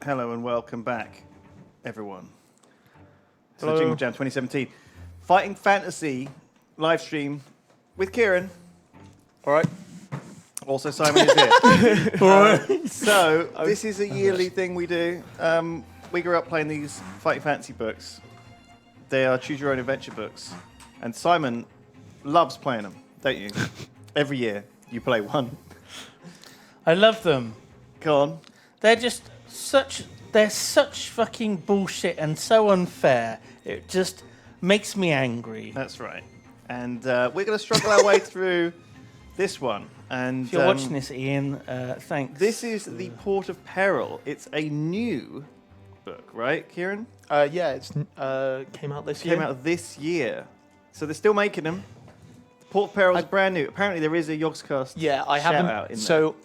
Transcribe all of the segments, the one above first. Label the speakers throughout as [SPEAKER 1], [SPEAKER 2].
[SPEAKER 1] Hello and welcome back, everyone, to
[SPEAKER 2] Hello.
[SPEAKER 1] the Jingle Jam 2017 Fighting Fantasy live stream with Ciaran.
[SPEAKER 2] All right.
[SPEAKER 1] Also, Simon is here.
[SPEAKER 2] All right.
[SPEAKER 1] So, this is a yearly thing we do. We grew up playing these Fighting Fantasy books. They are choose your own adventure books. And Simon loves playing them, don't you? Every year you play one.
[SPEAKER 3] I love them.
[SPEAKER 1] Go on.
[SPEAKER 3] They're such fucking bullshit and so unfair. It just makes me angry.
[SPEAKER 1] That's right. And we're going to struggle our way through this one. And
[SPEAKER 3] If you're watching this, Ian, thanks.
[SPEAKER 1] this is The Port of Peril. It's a new book, right, Ciaran?
[SPEAKER 2] Yeah, it's came out this year.
[SPEAKER 1] Came out this year. So they're still making them. The Port of Peril is brand new. Apparently there is a Yogscast
[SPEAKER 2] Yeah, I
[SPEAKER 1] shout
[SPEAKER 2] haven't.
[SPEAKER 1] out in
[SPEAKER 2] So
[SPEAKER 1] there.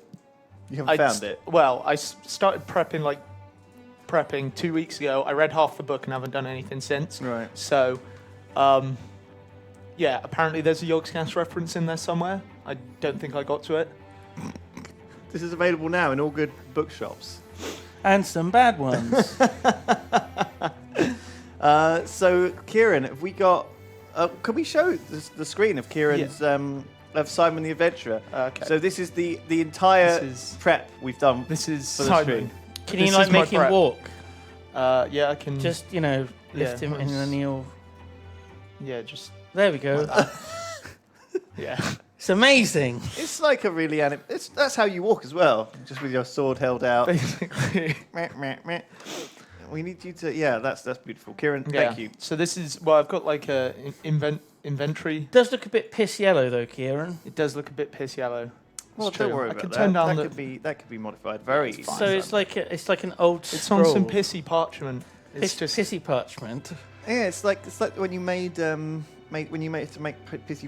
[SPEAKER 1] You haven't found it?
[SPEAKER 2] Well, I started prepping 2 weeks ago. I read half the book and haven't done anything since.
[SPEAKER 1] Right.
[SPEAKER 2] So, yeah, apparently there's a Yogscast reference in there somewhere. I don't think I got to it.
[SPEAKER 1] This is available now in all good bookshops.
[SPEAKER 3] And some bad ones.
[SPEAKER 1] So, Ciaran, have we got... could we show the screen of Ciaran's... of Simon the Adventurer?
[SPEAKER 2] Okay.
[SPEAKER 1] So this is the entire
[SPEAKER 2] This is-
[SPEAKER 1] prep we've done
[SPEAKER 2] This is
[SPEAKER 1] for the
[SPEAKER 2] Simon.
[SPEAKER 1] stream.
[SPEAKER 3] Can
[SPEAKER 2] This
[SPEAKER 3] you like
[SPEAKER 2] is my
[SPEAKER 3] make him
[SPEAKER 2] prep.
[SPEAKER 3] walk?
[SPEAKER 2] Yeah, I can.
[SPEAKER 3] Just, lift
[SPEAKER 2] Yeah,
[SPEAKER 3] him in
[SPEAKER 2] let's-
[SPEAKER 3] a kneel.
[SPEAKER 2] Yeah, just.
[SPEAKER 3] There we go.
[SPEAKER 2] Yeah.
[SPEAKER 3] It's amazing.
[SPEAKER 1] It's like a really... that's how you walk as well, just with your sword held out.
[SPEAKER 2] Basically.
[SPEAKER 1] Meh, meh, meh. We need you to... Yeah, that's beautiful. Ciaran,
[SPEAKER 2] Yeah.
[SPEAKER 1] thank you.
[SPEAKER 2] So this is. Well, I've got like a inventory.
[SPEAKER 3] Does look a bit piss yellow though, Ciaran.
[SPEAKER 2] It does look a bit piss yellow.
[SPEAKER 1] Well,
[SPEAKER 2] It's
[SPEAKER 1] don't
[SPEAKER 2] true.
[SPEAKER 1] worry
[SPEAKER 2] I
[SPEAKER 1] about
[SPEAKER 2] can
[SPEAKER 1] that.
[SPEAKER 2] turn down
[SPEAKER 1] that could be modified very easily.
[SPEAKER 2] fine.
[SPEAKER 3] So it's like an old
[SPEAKER 2] It's
[SPEAKER 3] scroll.
[SPEAKER 2] on some pissy parchment. It's just.
[SPEAKER 3] pissy parchment.
[SPEAKER 1] Yeah, it's like when you made pissy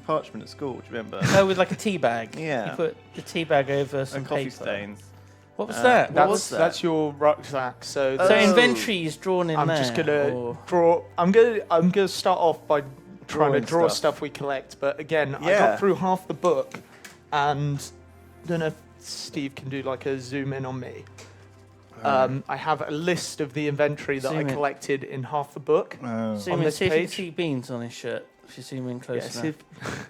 [SPEAKER 1] parchment at school. Do you remember?
[SPEAKER 3] Oh, with like a tea bag.
[SPEAKER 1] Yeah.
[SPEAKER 3] You put the tea bag over some
[SPEAKER 1] And coffee
[SPEAKER 3] paper.
[SPEAKER 1] stains.
[SPEAKER 3] What was that?
[SPEAKER 1] What was that?
[SPEAKER 2] That's your rucksack. So,
[SPEAKER 1] Oh.
[SPEAKER 3] So inventory is drawn in
[SPEAKER 2] I'm
[SPEAKER 3] there.
[SPEAKER 2] just gonna
[SPEAKER 3] or-
[SPEAKER 2] draw. I'm gonna start off by trying to
[SPEAKER 1] Drawing
[SPEAKER 2] draw
[SPEAKER 1] stuff.
[SPEAKER 2] stuff we collect. But again, I
[SPEAKER 1] Yeah.
[SPEAKER 2] got through half the book, and I don't know if Steve can do like a zoom in on me. I have a list of the inventory that
[SPEAKER 3] Zoom
[SPEAKER 2] I
[SPEAKER 3] in.
[SPEAKER 2] collected in half the book.
[SPEAKER 3] Zoom
[SPEAKER 2] on
[SPEAKER 3] in,
[SPEAKER 2] this
[SPEAKER 3] see if you can
[SPEAKER 2] page.
[SPEAKER 3] see beans on his shirt. If you zoom in close
[SPEAKER 2] Yeah,
[SPEAKER 3] enough.
[SPEAKER 2] see if-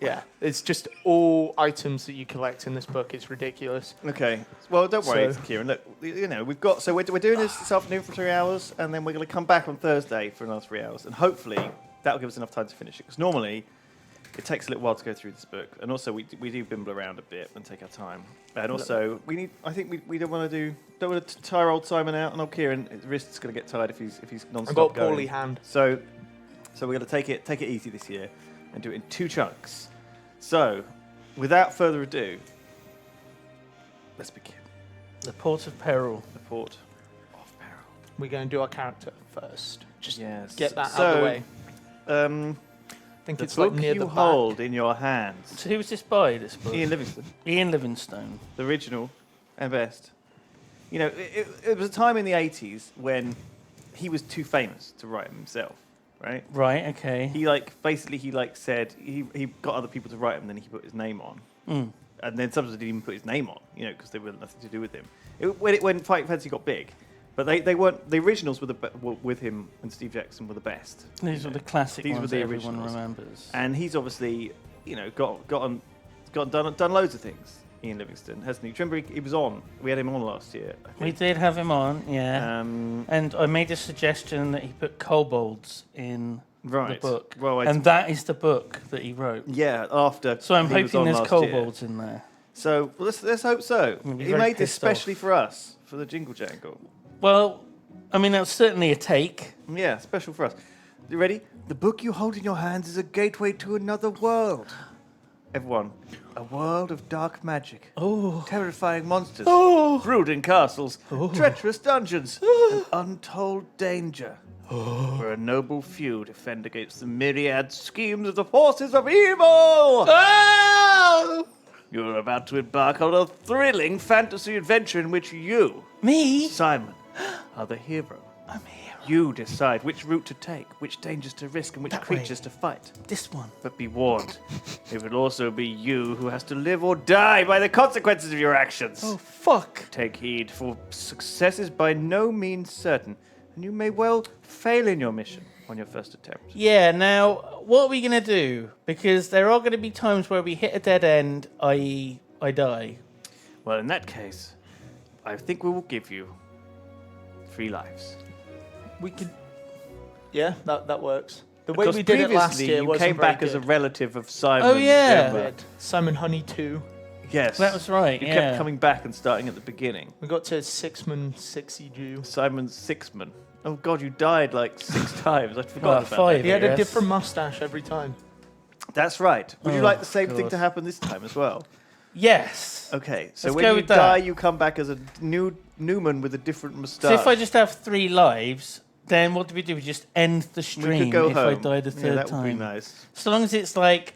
[SPEAKER 2] yeah, it's just all items that you collect in this book. It's ridiculous.
[SPEAKER 1] Okay. Well, don't worry,
[SPEAKER 2] So-
[SPEAKER 1] Ciaran. Look, we've got. So we're doing this afternoon for 3 hours, and then we're going to come back on Thursday for another 3 hours, and hopefully that'll give us enough time to finish it. Because normally it takes a little while to go through this book, and also we do bimble around a bit and take our time. And also we need. I think we don't want to tire old Simon out, and old Ciaran. His wrist's going to get tired if he's non-stop
[SPEAKER 2] I've got a
[SPEAKER 1] going.
[SPEAKER 2] poorly hand.
[SPEAKER 1] So we're going to take it easy this year and do it in 2 chunks. So, without further ado, let's begin.
[SPEAKER 3] The Port of Peril.
[SPEAKER 1] The Port of Peril.
[SPEAKER 2] We're going to do our character first. Just
[SPEAKER 1] Yes.
[SPEAKER 2] get that out of the way. I think
[SPEAKER 1] The
[SPEAKER 2] it's
[SPEAKER 1] book
[SPEAKER 2] like near
[SPEAKER 1] you
[SPEAKER 2] the back.
[SPEAKER 1] hold in your hands.
[SPEAKER 3] So who was this by, this book?
[SPEAKER 1] Ian Livingstone,
[SPEAKER 3] Ian Livingstone.
[SPEAKER 1] the original and best. You know, it was a time in the 80s when he was too famous to write them himself, right?
[SPEAKER 3] Right, okay.
[SPEAKER 1] He said he got other people to write them, then he put his name on. And then sometimes he didn't even put his name on, because they were nothing to do with him. When Fighting Fantasy got big, but they weren't. The originals were were with him and Steve Jackson were the best.
[SPEAKER 3] These were the classic
[SPEAKER 1] These were
[SPEAKER 3] ones
[SPEAKER 1] the
[SPEAKER 3] that everyone
[SPEAKER 1] originals.
[SPEAKER 3] remembers.
[SPEAKER 1] And he's obviously, done loads of things. Ian Livingstone, hasn't he? Do you remember he was on? We had him on last year. I
[SPEAKER 3] We
[SPEAKER 1] think.
[SPEAKER 3] did have him on, yeah.
[SPEAKER 1] Um,
[SPEAKER 3] And I made a suggestion that he put kobolds in
[SPEAKER 1] right.
[SPEAKER 3] the book.
[SPEAKER 1] Well,
[SPEAKER 3] And that is the book that he wrote.
[SPEAKER 1] yeah, after.
[SPEAKER 3] So I'm
[SPEAKER 1] he was
[SPEAKER 3] hoping
[SPEAKER 1] on
[SPEAKER 3] there's
[SPEAKER 1] last year.
[SPEAKER 3] kobolds in there.
[SPEAKER 1] So let's hope so.
[SPEAKER 3] I'm gonna be
[SPEAKER 1] He
[SPEAKER 3] very
[SPEAKER 1] made this
[SPEAKER 3] pissed
[SPEAKER 1] specially
[SPEAKER 3] off.
[SPEAKER 1] for us for the Jingle Jangle.
[SPEAKER 3] Well, I mean, that's certainly a take.
[SPEAKER 1] Yeah, special for us. You ready? The book you hold in your hands is a gateway to another world. Everyone, a world of dark magic, terrifying monsters, brooding castles, treacherous dungeons, and untold danger. Where a noble few defend against the myriad schemes of the forces of evil. You're about to embark on a thrilling fantasy adventure in which you,
[SPEAKER 3] Me?
[SPEAKER 1] Simon, are the hero.
[SPEAKER 3] I'm a hero.
[SPEAKER 1] You decide which route to take, which dangers to risk, and which
[SPEAKER 3] That
[SPEAKER 1] creatures
[SPEAKER 3] way.
[SPEAKER 1] to fight.
[SPEAKER 3] This one.
[SPEAKER 1] But be warned, it will also be you who has to live or die by the consequences of your actions.
[SPEAKER 3] Oh, fuck.
[SPEAKER 1] Take heed, for success is by no means certain, and you may well fail in your mission on your first attempt.
[SPEAKER 3] Yeah, now, what are we going to do? Because there are going to be times where we hit a dead end, i.e. I die.
[SPEAKER 1] Well, in that case, I think we will give you 3 lives.
[SPEAKER 2] We could. Yeah, that works. The way
[SPEAKER 1] Because
[SPEAKER 2] we did it last
[SPEAKER 1] previously
[SPEAKER 2] year
[SPEAKER 1] you
[SPEAKER 2] wasn't
[SPEAKER 1] came
[SPEAKER 2] very
[SPEAKER 1] back as a
[SPEAKER 2] good.
[SPEAKER 1] relative of Simon.
[SPEAKER 3] Oh, yeah.
[SPEAKER 1] remember?
[SPEAKER 2] Simon Honeydew.
[SPEAKER 1] Yes.
[SPEAKER 3] That was right,
[SPEAKER 1] You
[SPEAKER 3] yeah.
[SPEAKER 1] kept coming back and starting at the beginning.
[SPEAKER 2] We got to Sixman, Sixy Jew.
[SPEAKER 1] Simon Sixman. Oh, God, you died like 6 times. I'd forgotten about
[SPEAKER 3] 5.
[SPEAKER 1] that.
[SPEAKER 2] He had a
[SPEAKER 3] Yes.
[SPEAKER 2] different mustache every time.
[SPEAKER 1] That's right. Would you
[SPEAKER 3] Oh,
[SPEAKER 1] like the same thing
[SPEAKER 3] God.
[SPEAKER 1] to happen this time as well?
[SPEAKER 3] Yes.
[SPEAKER 1] Okay, so
[SPEAKER 3] Let's
[SPEAKER 1] when
[SPEAKER 3] go
[SPEAKER 1] you
[SPEAKER 3] with that.
[SPEAKER 1] die, you come back as a new Newman with a different moustache.
[SPEAKER 3] So if I just have 3 lives, then what do? We just end the
[SPEAKER 1] we
[SPEAKER 3] stream
[SPEAKER 1] could go
[SPEAKER 3] if
[SPEAKER 1] home.
[SPEAKER 3] I die the third
[SPEAKER 1] that
[SPEAKER 3] time.
[SPEAKER 1] would be nice.
[SPEAKER 3] So long as it's like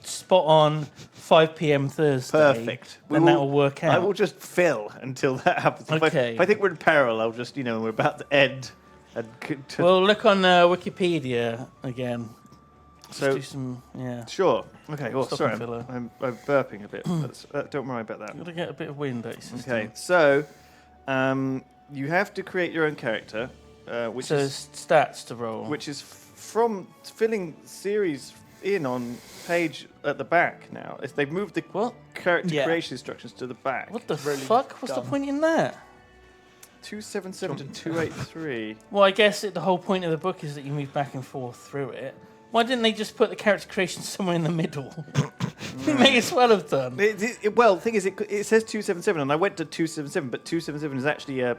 [SPEAKER 3] spot on 5 p.m. Thursday.
[SPEAKER 1] Perfect.
[SPEAKER 3] Then that will work out.
[SPEAKER 1] I will just fill until that happens.
[SPEAKER 3] Okay.
[SPEAKER 1] If I think we're in peril, I'll just, we're about to end. And
[SPEAKER 3] Well, look on Wikipedia again. Just
[SPEAKER 1] So-
[SPEAKER 3] do some, yeah.
[SPEAKER 1] Sure. Okay. Well,
[SPEAKER 3] Stop
[SPEAKER 1] sorry,
[SPEAKER 3] and filler.
[SPEAKER 1] I'm burping a bit. Don't worry about that.
[SPEAKER 3] You've got to get a bit of wind out your system.
[SPEAKER 1] Okay. So, you have to create your own character, which
[SPEAKER 3] So
[SPEAKER 1] is
[SPEAKER 3] stats to roll.
[SPEAKER 1] from filling series in on page at the back now. They've moved the
[SPEAKER 3] What?
[SPEAKER 1] character
[SPEAKER 2] Yeah.
[SPEAKER 1] creation instructions to the back.
[SPEAKER 3] What the
[SPEAKER 2] Really
[SPEAKER 3] fuck? What's the
[SPEAKER 2] dumb.
[SPEAKER 3] point in that?
[SPEAKER 1] 277 to 283.
[SPEAKER 3] Well, I guess the whole point of the book is that you move back and forth through it. Why didn't they just put the character creation somewhere in the middle? They may as well have done.
[SPEAKER 1] Well, the thing is, it says 277, and I went to 277, but 277 is actually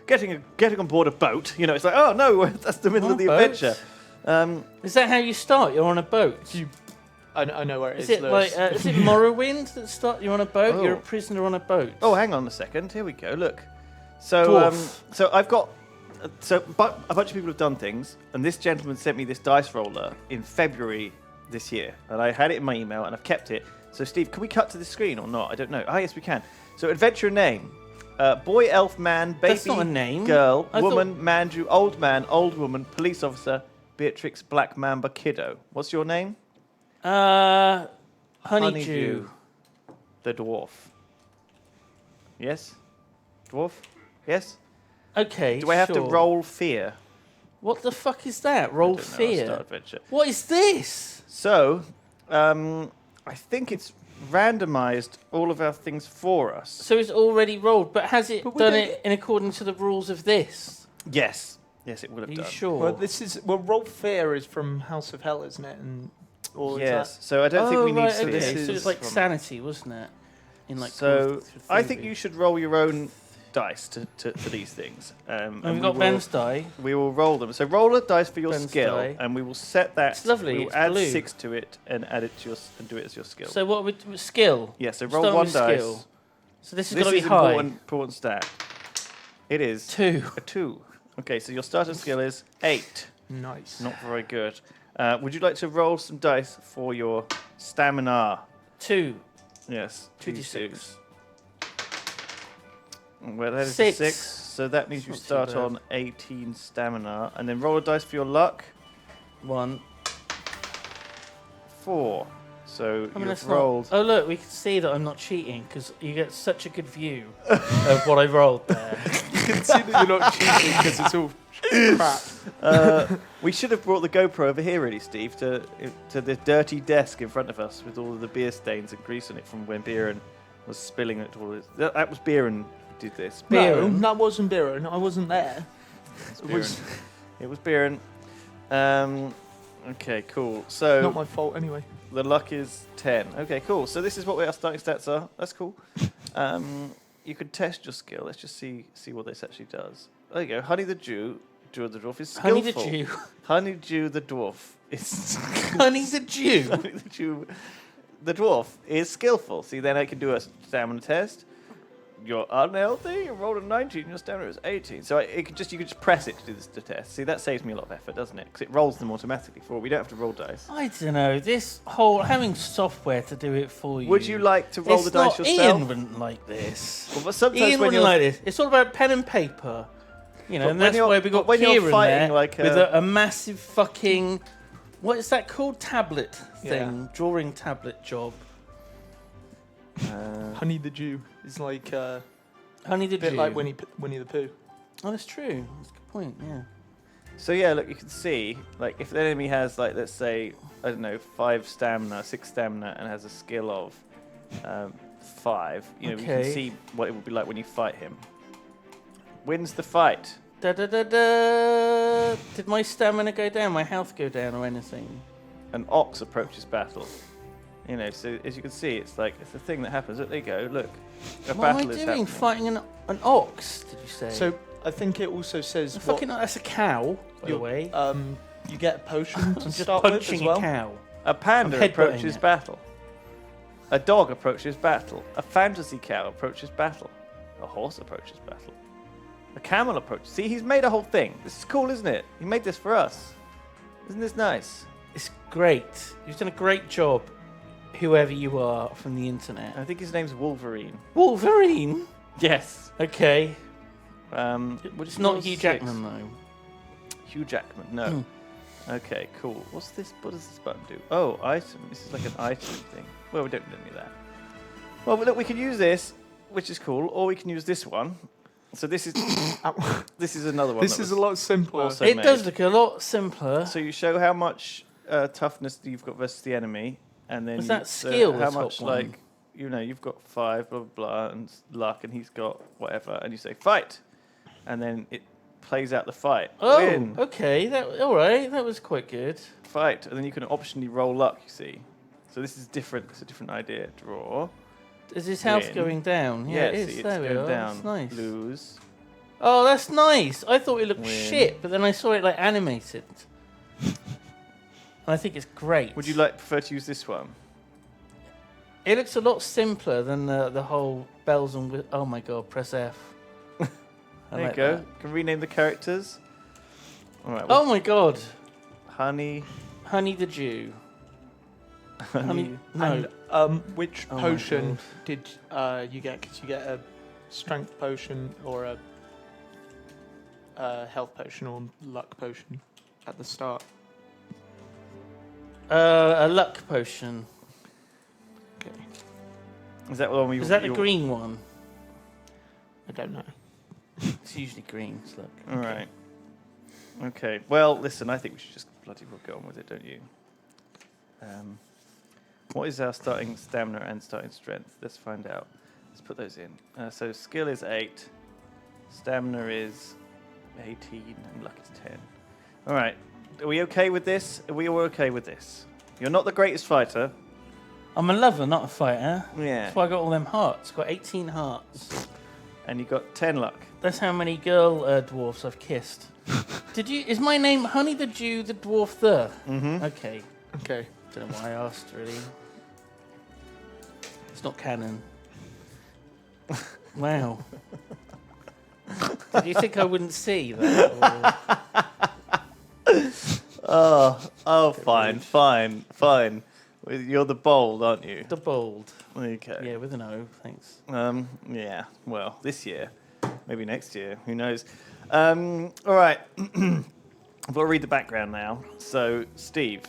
[SPEAKER 1] getting on board a boat. It's like, oh no, that's the middle of the
[SPEAKER 3] boat?
[SPEAKER 1] adventure.
[SPEAKER 3] Is that how you start? You're on a boat.
[SPEAKER 2] I know where it
[SPEAKER 3] Is
[SPEAKER 2] is.
[SPEAKER 3] it like is it Morrowind that start? You're on a boat.
[SPEAKER 1] Oh.
[SPEAKER 3] You're a prisoner on a boat.
[SPEAKER 1] Oh, hang on a second. Here we go. Look. So,
[SPEAKER 3] Dwarf.
[SPEAKER 1] so I've got. But a bunch of people have done things, and this gentleman sent me this dice roller in February this year, and I had it in my email, and I've kept it. So, Steve, can we cut to the screen or not? I don't know. Ah, yes, we can. So, adventure name: boy, elf, man, baby,
[SPEAKER 3] That's not a name.
[SPEAKER 1] girl,
[SPEAKER 3] I
[SPEAKER 1] woman, man, Jew, old man, old woman, police officer, Beatrix, black mamba, kiddo. What's your name?
[SPEAKER 3] Honeydew.
[SPEAKER 1] The dwarf. Yes? Dwarf? Yes?
[SPEAKER 3] Okay.
[SPEAKER 1] Do I have to
[SPEAKER 3] sure.
[SPEAKER 1] roll fear?
[SPEAKER 3] What the fuck is that?
[SPEAKER 1] I
[SPEAKER 3] Roll
[SPEAKER 1] don't know, I'll
[SPEAKER 3] fear.
[SPEAKER 1] start adventure.
[SPEAKER 3] What is this?
[SPEAKER 1] So, I think it's randomized all of our things for us.
[SPEAKER 3] So it's already rolled, but has it
[SPEAKER 2] But we
[SPEAKER 3] done
[SPEAKER 2] don't-
[SPEAKER 3] it in accordance to the rules of this?
[SPEAKER 1] Yes. Yes, it would
[SPEAKER 3] Are
[SPEAKER 1] have
[SPEAKER 3] you
[SPEAKER 1] done.
[SPEAKER 3] sure?
[SPEAKER 2] Roll Fear is from House of Hell, isn't it? Or is
[SPEAKER 1] Yes. So I don't think we need
[SPEAKER 3] right,
[SPEAKER 1] to.
[SPEAKER 3] okay.
[SPEAKER 1] This
[SPEAKER 3] So
[SPEAKER 1] is
[SPEAKER 3] it's like
[SPEAKER 1] from-
[SPEAKER 3] sanity, wasn't it? In like
[SPEAKER 1] So I think
[SPEAKER 3] theory.
[SPEAKER 1] you should roll your own dice for these things.
[SPEAKER 3] And
[SPEAKER 1] we
[SPEAKER 3] we've got
[SPEAKER 1] will-
[SPEAKER 3] Ben's die.
[SPEAKER 1] We will roll them. So roll a dice for your
[SPEAKER 3] Ben's
[SPEAKER 1] skill,
[SPEAKER 3] die.
[SPEAKER 1] and we will set that.
[SPEAKER 3] It's lovely,
[SPEAKER 1] We will
[SPEAKER 3] it's
[SPEAKER 1] add
[SPEAKER 3] blue.
[SPEAKER 1] 6 to it and add it to your and do it as your skill.
[SPEAKER 3] So what would skill?
[SPEAKER 1] Yeah. So
[SPEAKER 3] Start
[SPEAKER 1] roll one
[SPEAKER 3] with
[SPEAKER 1] dice.
[SPEAKER 3] skill. So this has
[SPEAKER 1] This
[SPEAKER 3] got to be
[SPEAKER 1] is
[SPEAKER 3] high.
[SPEAKER 1] important stat. It is
[SPEAKER 3] 2.
[SPEAKER 1] a 2. Okay, so your starting skill is 8.
[SPEAKER 2] Nice.
[SPEAKER 1] Not very good. Would you like to roll some dice for your stamina?
[SPEAKER 3] 2.
[SPEAKER 1] Yes.
[SPEAKER 3] 2d6.
[SPEAKER 1] Well, that is
[SPEAKER 3] 6.
[SPEAKER 1] 6. So that means you
[SPEAKER 3] Not too
[SPEAKER 1] start
[SPEAKER 3] bad.
[SPEAKER 1] on 18 stamina. And then roll a dice for your luck.
[SPEAKER 3] 1.
[SPEAKER 1] 4. So
[SPEAKER 3] I mean, that's
[SPEAKER 1] you've rolled.
[SPEAKER 3] not. Oh look, we can see that I'm not cheating because you get such a good view of what I rolled there.
[SPEAKER 2] You can see that you're not cheating because it's all crap.
[SPEAKER 1] We should have brought the GoPro over here, really, Steve, to the dirty desk in front of us with all of the beer stains and grease on it from when Bieran was spilling it all. That was Bieran who did this.
[SPEAKER 2] No,
[SPEAKER 3] Bieran?
[SPEAKER 2] that wasn't Bieran. I wasn't there. It was
[SPEAKER 1] It was Bieran. Okay, cool. So
[SPEAKER 2] not my fault anyway.
[SPEAKER 1] the luck is 10. Okay, cool. So this is what our starting stats are. That's cool. You can test your skill. Let's just see what this actually does. There you go. Honey the Jew. Jew the dwarf is skillful.
[SPEAKER 3] Honey the Jew.
[SPEAKER 1] Honeydew the dwarf is
[SPEAKER 3] Honey the Jew.
[SPEAKER 1] Honey the Jew. The dwarf is skillful. See, then I can do a stamina test. You're unhealthy. You rolled a 19. Your stamina is 18. So you could just press it to do the test. See, that saves me a lot of effort, doesn't it? Because it rolls them automatically for. We don't have to roll dice.
[SPEAKER 3] I don't know. This whole having software to do it for you.
[SPEAKER 1] Would you like to roll
[SPEAKER 3] It's
[SPEAKER 1] the dice
[SPEAKER 3] not,
[SPEAKER 1] yourself?
[SPEAKER 3] Ian wouldn't like this.
[SPEAKER 1] Well, but sometimes
[SPEAKER 3] Ian
[SPEAKER 1] when
[SPEAKER 3] wouldn't
[SPEAKER 1] you're
[SPEAKER 3] like this. It's all about pen and paper. You know,
[SPEAKER 1] But
[SPEAKER 3] and
[SPEAKER 1] when
[SPEAKER 3] that's
[SPEAKER 1] you're-
[SPEAKER 3] why we got
[SPEAKER 1] but when you're
[SPEAKER 3] Ciaran
[SPEAKER 1] fighting
[SPEAKER 3] there
[SPEAKER 1] like
[SPEAKER 3] with a massive fucking... What is that called? Tablet thing.
[SPEAKER 2] Yeah.
[SPEAKER 3] Drawing tablet job.
[SPEAKER 2] Honey the Jew is like a
[SPEAKER 3] Honeydew.
[SPEAKER 2] bit like Winnie the Pooh.
[SPEAKER 3] Oh, that's true. That's a good point, yeah.
[SPEAKER 1] So yeah, look, you can see, like, if the enemy has, like, let's say, I don't know, 6 stamina, and has a skill of 5, you know, you can
[SPEAKER 3] Okay.
[SPEAKER 1] see what it would be like when you fight him. Wins the fight.
[SPEAKER 3] Da da da da. Did my stamina go down? My health go down or anything?
[SPEAKER 1] An ox approaches battle. You know, so as you can see, it's like, it's a thing that happens. Look, there you go, look. A
[SPEAKER 3] What am I
[SPEAKER 1] battle is
[SPEAKER 3] doing?
[SPEAKER 1] happening.
[SPEAKER 3] Fighting an ox, did you say?
[SPEAKER 2] So I think it also says
[SPEAKER 3] fucking that's a cow, by the
[SPEAKER 2] you-
[SPEAKER 3] way.
[SPEAKER 2] you get a potion to
[SPEAKER 3] I'm just
[SPEAKER 2] start with as
[SPEAKER 3] punching
[SPEAKER 2] well.
[SPEAKER 3] a cow.
[SPEAKER 1] A panda
[SPEAKER 3] I'm headbutting
[SPEAKER 1] approaches
[SPEAKER 3] it.
[SPEAKER 1] battle. A dog approaches battle. A fantasy cow approaches battle. A horse approaches battle. A camel approaches. See, he's made a whole thing. This is cool, isn't it? He made this for us. Isn't this nice?
[SPEAKER 3] It's great. You've done a great job, whoever you are from the internet.
[SPEAKER 1] I think his name's Wolverine.
[SPEAKER 3] Wolverine?
[SPEAKER 1] Yes.
[SPEAKER 3] Okay.
[SPEAKER 1] Which
[SPEAKER 3] It's not
[SPEAKER 1] was
[SPEAKER 3] Hugh
[SPEAKER 1] 6.
[SPEAKER 3] Jackman, though.
[SPEAKER 1] Hugh Jackman, no. Okay, cool. What's this? What does this button do? Oh, item. This is like an item thing. Well, we don't need any of that. Well, look, we can use this, which is cool, or we can use this one. So this is this is another one.
[SPEAKER 2] This
[SPEAKER 1] that
[SPEAKER 2] is
[SPEAKER 1] was
[SPEAKER 2] a lot simpler.
[SPEAKER 1] also
[SPEAKER 3] It
[SPEAKER 1] made.
[SPEAKER 3] does look a lot simpler.
[SPEAKER 1] So you show how much toughness you've got versus the enemy, and then
[SPEAKER 3] Was
[SPEAKER 1] you,
[SPEAKER 3] that
[SPEAKER 1] so
[SPEAKER 3] skill,
[SPEAKER 1] how
[SPEAKER 3] the top
[SPEAKER 1] much
[SPEAKER 3] one?
[SPEAKER 1] like you know you've got 5 blah blah blah and luck, and he's got whatever, and you say fight, and then it plays out the fight.
[SPEAKER 3] Oh,
[SPEAKER 1] Win,
[SPEAKER 3] okay. All right. That was quite good.
[SPEAKER 1] fight, and then you can optionally roll luck. You see, so this is different. It's a different idea. Draw.
[SPEAKER 3] Is his health
[SPEAKER 1] Win.
[SPEAKER 3] going down? Yeah, it
[SPEAKER 1] see,
[SPEAKER 3] is.
[SPEAKER 1] it's
[SPEAKER 3] There we
[SPEAKER 1] going
[SPEAKER 3] are.
[SPEAKER 1] down.
[SPEAKER 3] That's nice.
[SPEAKER 1] Lose.
[SPEAKER 3] Oh, that's nice. I thought it looked
[SPEAKER 1] Win.
[SPEAKER 3] shit, but then I saw it like animated. And I think it's great.
[SPEAKER 1] Would you prefer to use this one?
[SPEAKER 3] It looks a lot simpler than the whole bells and oh my god, press F. I
[SPEAKER 1] There you
[SPEAKER 3] like
[SPEAKER 1] go.
[SPEAKER 3] that.
[SPEAKER 1] Can rename the characters. All right.
[SPEAKER 3] Oh my god,
[SPEAKER 1] Honey.
[SPEAKER 3] Honey the Jew.
[SPEAKER 1] Honey.
[SPEAKER 3] No.
[SPEAKER 2] And which
[SPEAKER 3] Oh my
[SPEAKER 2] potion
[SPEAKER 3] God.
[SPEAKER 2] did you get? Because you get a strength potion or a health potion or luck potion at the start.
[SPEAKER 3] A luck potion.
[SPEAKER 2] Okay.
[SPEAKER 1] Is that the one we?
[SPEAKER 3] Is that the green one?
[SPEAKER 2] I don't know.
[SPEAKER 3] It's usually green. It's luck.
[SPEAKER 1] All right. Okay. Well, listen. I think we should just bloody well go on with it, don't you? What is our starting stamina and starting strength? Let's find out. Let's put those in. So skill is 8, stamina is 18, and luck is 10. All right. Are we okay with this? Are we all okay with this? You're not the greatest fighter.
[SPEAKER 3] I'm a lover, not a fighter.
[SPEAKER 1] Yeah.
[SPEAKER 3] That's why I got all them hearts. Got 18 hearts.
[SPEAKER 1] And you got 10 luck.
[SPEAKER 3] That's how many girl dwarfs I've kissed. Did you? Is my name Honey the Jew, the dwarf the?
[SPEAKER 1] Mm-hmm.
[SPEAKER 3] Okay.
[SPEAKER 2] Okay.
[SPEAKER 3] Don't know why I asked, really. It's not canon. Wow. Did you think I wouldn't see that? Or
[SPEAKER 1] Fine. You're the bold, aren't you?
[SPEAKER 3] the bold?
[SPEAKER 1] Okay.
[SPEAKER 3] Yeah, with an O, thanks.
[SPEAKER 1] Yeah. Well, this year, maybe next year. Who knows? All right. I've got to read the background now. So, Steve,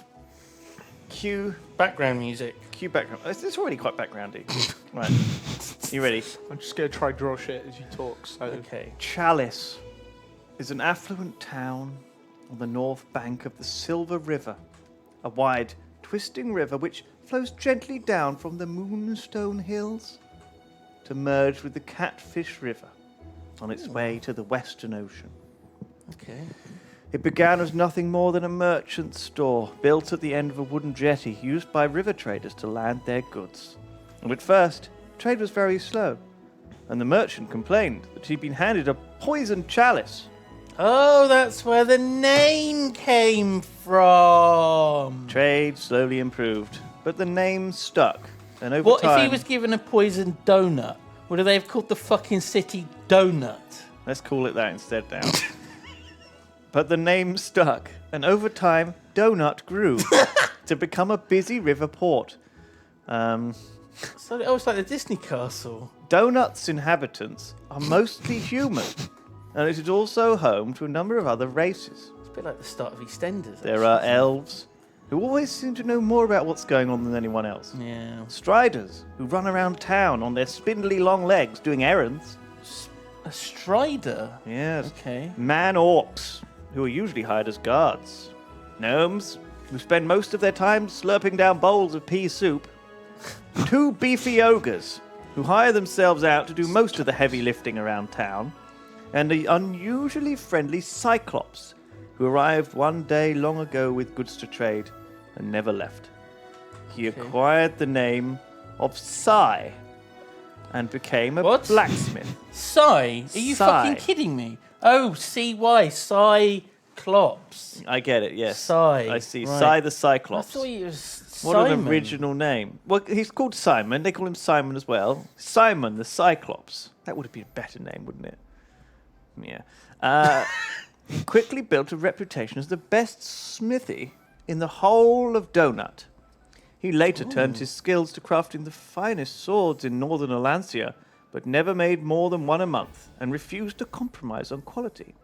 [SPEAKER 1] cue
[SPEAKER 3] Background music.
[SPEAKER 1] background. It's already quite backgroundy. Right. You ready?
[SPEAKER 2] I'm just gonna try draw shit as you talk. So
[SPEAKER 3] Okay.
[SPEAKER 1] Chalice is an affluent town on the north bank of the Silver River, a wide, twisting river which flows gently down from the Moonstone Hills to merge with the Catfish River on its way to the Western Ocean.
[SPEAKER 3] Okay.
[SPEAKER 1] It began as nothing more than a merchant store built at the end of a wooden jetty used by river traders to land their goods. And at first, trade was very slow, and the merchant complained that he'd been handed a poisoned chalice.
[SPEAKER 3] Oh, that's where the name came from.
[SPEAKER 1] Trade slowly improved, but the name stuck, and over
[SPEAKER 3] What
[SPEAKER 1] time...
[SPEAKER 3] if he was given a poisoned donut? Would they have called the fucking city Donut?
[SPEAKER 1] Let's call it that instead now. But the name stuck, and over time, Donut grew to become a busy river port.
[SPEAKER 3] So it's like the Disney castle.
[SPEAKER 1] Donut's inhabitants are mostly human, and it is also home to a number of other races.
[SPEAKER 3] It's a bit like the start of EastEnders.
[SPEAKER 1] There are elves, who always seem to know more about what's going on than anyone else.
[SPEAKER 3] Yeah.
[SPEAKER 1] Striders, who run around town on their spindly long legs doing errands.
[SPEAKER 3] A strider?
[SPEAKER 1] Yes.
[SPEAKER 3] Okay.
[SPEAKER 1] Man-orcs, who are usually hired as guards. Gnomes, who spend most of their time slurping down bowls of pea soup. 2 beefy ogres, who hire themselves out to do most of the heavy lifting around town. And the unusually friendly Cyclops, who arrived one day long ago with goods to trade and never left. He acquired the name of Psy and became a blacksmith.
[SPEAKER 3] Psy? Are you fucking kidding me? Oh, C-Y, Cyclops.
[SPEAKER 1] I get it, yes.
[SPEAKER 3] Psy.
[SPEAKER 1] I see.
[SPEAKER 3] Right.
[SPEAKER 1] Psy the Cyclops.
[SPEAKER 3] I thought he was
[SPEAKER 1] What
[SPEAKER 3] Simon.
[SPEAKER 1] an original name. Well, he's called Simon. They call him Simon as well. Simon the Cyclops. That would have been a better name, wouldn't it? Yeah. He quickly built a reputation as the best smithy in the whole of Donut. He later turned his skills to crafting the finest swords in northern Alancia, but never made more than one a month and refused to compromise on quality.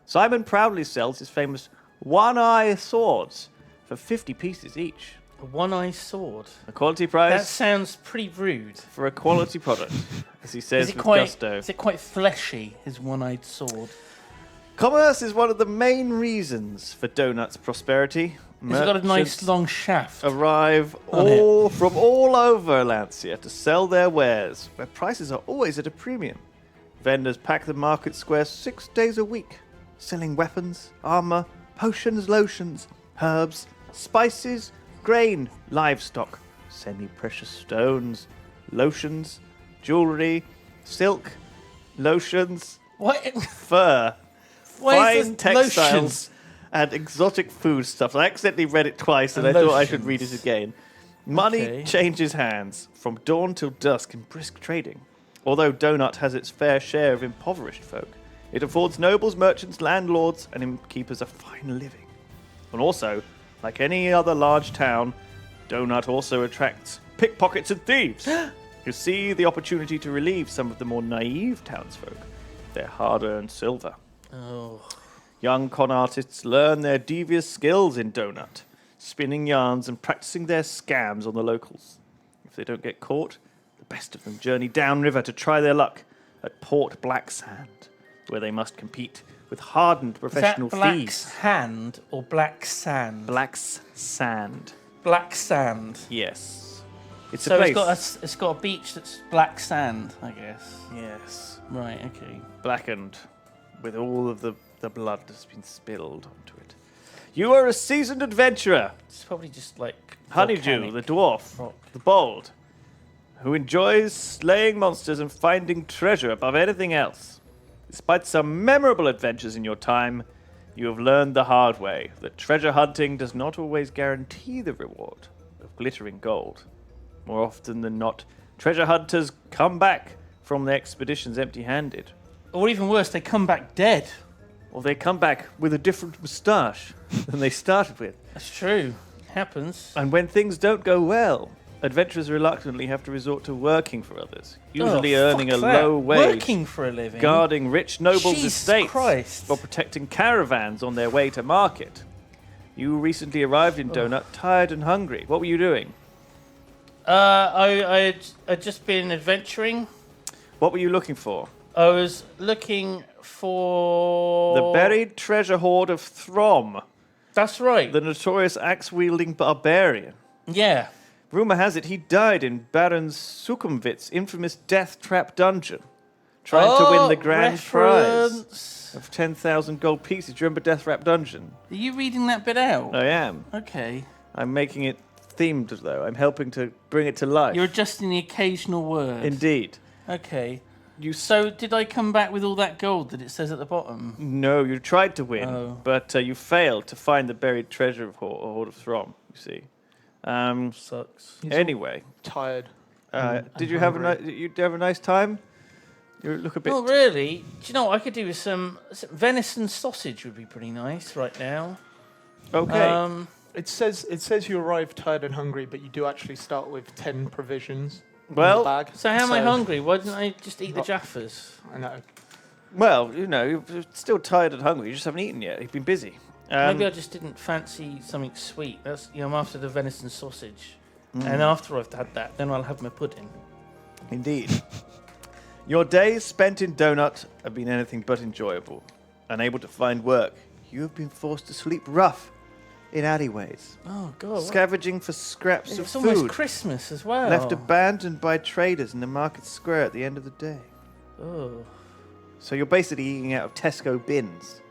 [SPEAKER 1] Simon proudly sells his famous one-eye swords for 50 pieces each.
[SPEAKER 3] A one-eye sword.
[SPEAKER 1] A quality
[SPEAKER 3] That
[SPEAKER 1] price
[SPEAKER 3] sounds pretty rude.
[SPEAKER 1] for a quality product, as he says
[SPEAKER 3] Is it
[SPEAKER 1] with
[SPEAKER 3] quite?
[SPEAKER 1] gusto.
[SPEAKER 3] Is it quite fleshy? His one-eyed sword.
[SPEAKER 1] Commerce is one of the main reasons for Donut's prosperity.
[SPEAKER 3] Has it got a nice
[SPEAKER 1] Merchants
[SPEAKER 3] long shaft?
[SPEAKER 1] arrive
[SPEAKER 3] on
[SPEAKER 1] from all over Lancia to sell their wares, where prices are always at a premium. Vendors pack the market square 6 days a week, selling weapons, armor, potions, lotions, herbs, spices, grain, livestock, semi-precious stones, lotions, jewelry, silk, lotions,
[SPEAKER 3] What?
[SPEAKER 1] fur,
[SPEAKER 3] Why is
[SPEAKER 1] fine
[SPEAKER 3] this
[SPEAKER 1] textiles,
[SPEAKER 3] lotions?
[SPEAKER 1] and exotic food stuff. I accidentally read it twice, and I thought I should read it again. Money
[SPEAKER 3] Okay.
[SPEAKER 1] changes hands from dawn till dusk in brisk trading. Although Donut has its fair share of impoverished folk, it affords nobles, merchants, landlords, and innkeepers a fine living. And also, like any other large town, Donut also attracts pickpockets and thieves who see the opportunity to relieve some of the more naive townsfolk of their hard-earned silver.
[SPEAKER 3] Oh.
[SPEAKER 1] Young con artists learn their devious skills in Donut, spinning yarns and practicing their scams on the locals. If they don't get caught, the best of them journey downriver to try their luck at Port Blacksand, where they must compete with hardened professional
[SPEAKER 3] Is that Black
[SPEAKER 1] thieves.
[SPEAKER 3] Hand or Black Sand?
[SPEAKER 1] Black's Sand.
[SPEAKER 3] Black Sand.
[SPEAKER 1] Yes. It's
[SPEAKER 3] So
[SPEAKER 1] a place.
[SPEAKER 3] it's got a beach that's black sand, I guess.
[SPEAKER 1] Yes.
[SPEAKER 3] Right. Okay.
[SPEAKER 1] Blackened with all of the blood that's been spilled onto it. You are a seasoned adventurer.
[SPEAKER 3] It's probably just like
[SPEAKER 1] Honeydew, the
[SPEAKER 3] volcanic
[SPEAKER 1] dwarf,
[SPEAKER 3] rock.
[SPEAKER 1] the bold, who enjoys slaying monsters and finding treasure above anything else. Despite some memorable adventures in your time, you have learned the hard way that treasure hunting does not always guarantee the reward of glittering gold. More often than not, treasure hunters come back from their expeditions empty-handed,
[SPEAKER 3] Or even worse, they come back dead.
[SPEAKER 1] or they come back with a different moustache than they started with.
[SPEAKER 3] That's true. Happens.
[SPEAKER 1] And when things don't go well, adventurers reluctantly have to resort to working for others, usually earning a
[SPEAKER 3] fuck that.
[SPEAKER 1] low wage,
[SPEAKER 3] Working for a living.
[SPEAKER 1] guarding rich nobles'
[SPEAKER 3] Jesus
[SPEAKER 1] estates,
[SPEAKER 3] Christ.
[SPEAKER 1] or protecting caravans on their way to market. You recently arrived in Donut, tired and hungry. What were you doing?
[SPEAKER 3] I'd just been adventuring.
[SPEAKER 1] What were you looking for?
[SPEAKER 3] I was looking for
[SPEAKER 1] The buried treasure hoard of Throm,
[SPEAKER 3] That's right.
[SPEAKER 1] the notorious axe-wielding barbarian.
[SPEAKER 3] Yeah.
[SPEAKER 1] Rumor has it he died in Baron Sukhumvit's infamous death trap dungeon, trying to win the grand prize
[SPEAKER 3] reference.
[SPEAKER 1] of 10,000 gold pieces. Do you remember Death Trap Dungeon?
[SPEAKER 3] Are you reading that bit out?
[SPEAKER 1] I am.
[SPEAKER 3] Okay.
[SPEAKER 1] I'm making it themed, though. I'm helping to bring it to life.
[SPEAKER 3] You're adjusting the occasional word.
[SPEAKER 1] Indeed.
[SPEAKER 3] Okay.
[SPEAKER 1] You
[SPEAKER 3] So did I come back with all that gold that it says at the bottom?
[SPEAKER 1] No, you tried to win,
[SPEAKER 3] Oh.
[SPEAKER 1] but you failed to find the buried treasure of Hoard of Throm, you see.
[SPEAKER 3] Sucks.
[SPEAKER 1] Anyway,
[SPEAKER 2] Tired.
[SPEAKER 1] did you have a nice time? You look a bit...
[SPEAKER 3] Not really. Do you know what I could do with some venison sausage would be pretty nice right now.
[SPEAKER 1] Okay.
[SPEAKER 2] It says you arrive tired and hungry, but you do actually start with 10 provisions in
[SPEAKER 1] Well,
[SPEAKER 2] the bag.
[SPEAKER 3] So how am I hungry? Why didn't I just eat the Jaffas?
[SPEAKER 2] I know.
[SPEAKER 1] Well, you're still tired and hungry. You just haven't eaten yet. You've been busy.
[SPEAKER 3] Maybe I just didn't fancy something sweet. That's I'm after the venison sausage, and after I've had that, then I'll have my pudding.
[SPEAKER 1] Indeed. Your days spent in Donut have been anything but enjoyable. Unable to find work, you have been forced to sleep rough in alleyways.
[SPEAKER 3] Oh, God.
[SPEAKER 1] Scavenging for scraps of
[SPEAKER 3] It's almost
[SPEAKER 1] food.
[SPEAKER 3] Christmas as well.
[SPEAKER 1] Left abandoned by traders in the market square at the end of the day.
[SPEAKER 3] Oh.
[SPEAKER 1] So you're basically eating out of Tesco bins.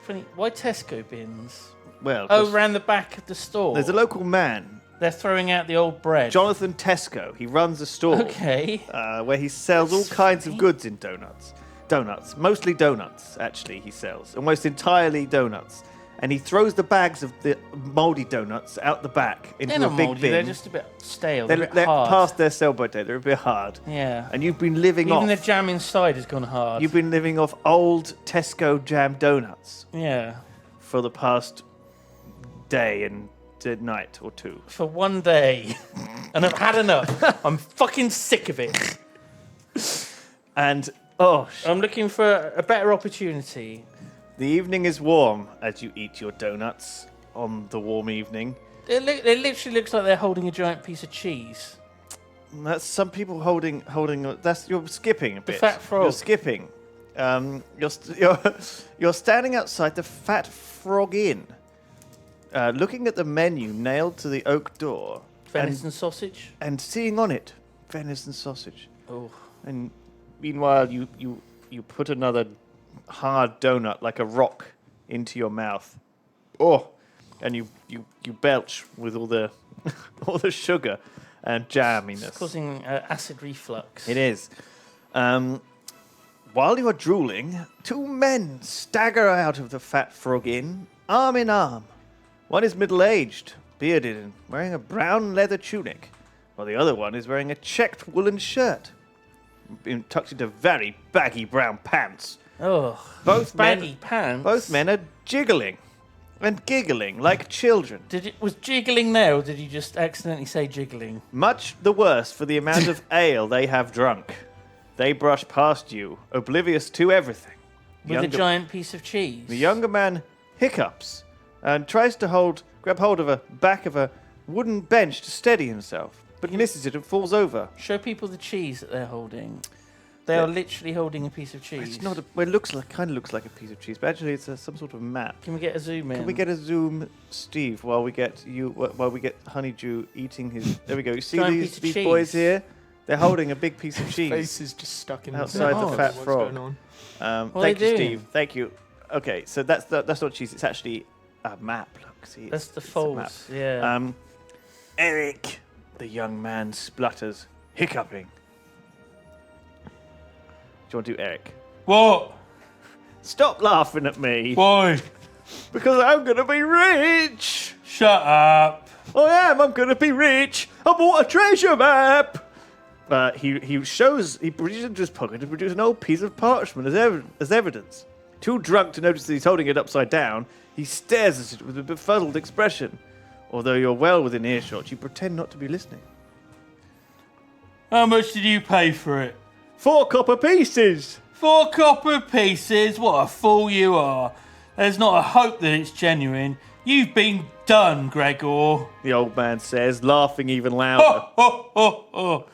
[SPEAKER 3] Funny. Why Tesco bins?
[SPEAKER 1] Well,
[SPEAKER 3] Around the back of the store.
[SPEAKER 1] there's a local man,
[SPEAKER 3] They're throwing out the old bread.
[SPEAKER 1] Jonathan Tesco. He runs a store
[SPEAKER 3] Okay.
[SPEAKER 1] where he sells all kinds of goods in donuts. Donuts. Mostly donuts, actually, he sells. Almost entirely donuts. And he throws the bags of the mouldy donuts out the back into
[SPEAKER 3] They're
[SPEAKER 1] a
[SPEAKER 3] not
[SPEAKER 1] big
[SPEAKER 3] mouldy,
[SPEAKER 1] bin.
[SPEAKER 3] they're just a bit stale. They're, a bit
[SPEAKER 1] They're
[SPEAKER 3] hard.
[SPEAKER 1] past their sell-by date. They're a bit hard.
[SPEAKER 3] Yeah.
[SPEAKER 1] And you've been living
[SPEAKER 3] Even
[SPEAKER 1] off.
[SPEAKER 3] the jam inside has gone hard.
[SPEAKER 1] You've been living off old Tesco jam donuts
[SPEAKER 3] Yeah.
[SPEAKER 1] for the past day and night or two.
[SPEAKER 3] For one day. And I've had enough. I'm fucking sick of it.
[SPEAKER 1] And
[SPEAKER 3] I'm looking for a better opportunity.
[SPEAKER 1] the evening is warm as you eat your donuts on the warm evening.
[SPEAKER 3] It literally looks like they're holding a giant piece of cheese.
[SPEAKER 1] That's some people holding. That's you're skipping a bit.
[SPEAKER 3] Fat Frog.
[SPEAKER 1] You're skipping. You're standing outside the Fat Frog Inn, looking at the menu nailed to the oak door.
[SPEAKER 3] Venison sausage.
[SPEAKER 1] And seeing on it venison sausage.
[SPEAKER 3] Oh.
[SPEAKER 1] And meanwhile, you put another hard donut like a rock into your mouth. Oh, and you belch with all the all the sugar and jamminess.
[SPEAKER 3] It's causing acid reflux.
[SPEAKER 1] It is. While you are drooling, two men stagger out of the Fat Frog Inn, arm in arm. One is middle-aged, bearded, and wearing a brown leather tunic, while the other one is wearing a checked woolen shirt, being tucked into very baggy brown pants.
[SPEAKER 3] Oh,
[SPEAKER 1] Both
[SPEAKER 3] baggy pants.
[SPEAKER 1] Both men are jiggling and giggling like children.
[SPEAKER 3] Was jiggling there, or did you just accidentally say jiggling?
[SPEAKER 1] Much the worse for the amount of ale they have drunk. They brush past you, oblivious to everything.
[SPEAKER 3] With a giant piece of cheese.
[SPEAKER 1] The younger man hiccups and tries to grab hold of a back of a wooden bench to steady himself, but misses it and falls over.
[SPEAKER 3] Show people the cheese that they're holding. They are literally holding a piece of cheese.
[SPEAKER 1] It's not. It kind of looks like a piece of cheese, but actually it's some sort of map.
[SPEAKER 3] Can we get a zoom in?
[SPEAKER 1] Can we get a zoom, Steve, while we get Honeydew eating his? There we go. You see
[SPEAKER 3] Giant
[SPEAKER 1] these
[SPEAKER 3] piece of
[SPEAKER 1] boys
[SPEAKER 3] cheese.
[SPEAKER 1] here? They're holding a big piece of
[SPEAKER 2] His
[SPEAKER 1] cheese
[SPEAKER 2] face is just stuck in
[SPEAKER 1] outside
[SPEAKER 3] the
[SPEAKER 1] Fat
[SPEAKER 2] What's
[SPEAKER 1] Frog.
[SPEAKER 2] going on?
[SPEAKER 3] What are
[SPEAKER 1] Thank
[SPEAKER 3] they
[SPEAKER 1] you,
[SPEAKER 3] doing?
[SPEAKER 1] Steve. Thank you. Okay, so that's not cheese. It's actually a map. Look, see.
[SPEAKER 3] That's the
[SPEAKER 1] it's a
[SPEAKER 3] folds.
[SPEAKER 1] map.
[SPEAKER 3] Yeah.
[SPEAKER 1] Eric, the young man splutters, hiccuping. Do you want to do Eric?
[SPEAKER 3] What?
[SPEAKER 1] Stop laughing at me.
[SPEAKER 3] Why?
[SPEAKER 1] Because I'm going to be rich.
[SPEAKER 3] Shut up.
[SPEAKER 1] I am. I'm going to be rich. I bought a treasure map. He reaches into his pocket to produce an old piece of parchment as evidence. Too drunk to notice that he's holding it upside down, he stares at it with a befuddled expression. Although you're well within earshot, you pretend not to be listening.
[SPEAKER 3] How much did you pay for it?
[SPEAKER 1] 4 copper pieces.
[SPEAKER 3] 4 copper pieces? What a fool you are. There's not a hope that it's genuine. You've been done, Gregor.
[SPEAKER 1] The old man says, laughing even louder.
[SPEAKER 3] Ho, ho, ho, ho.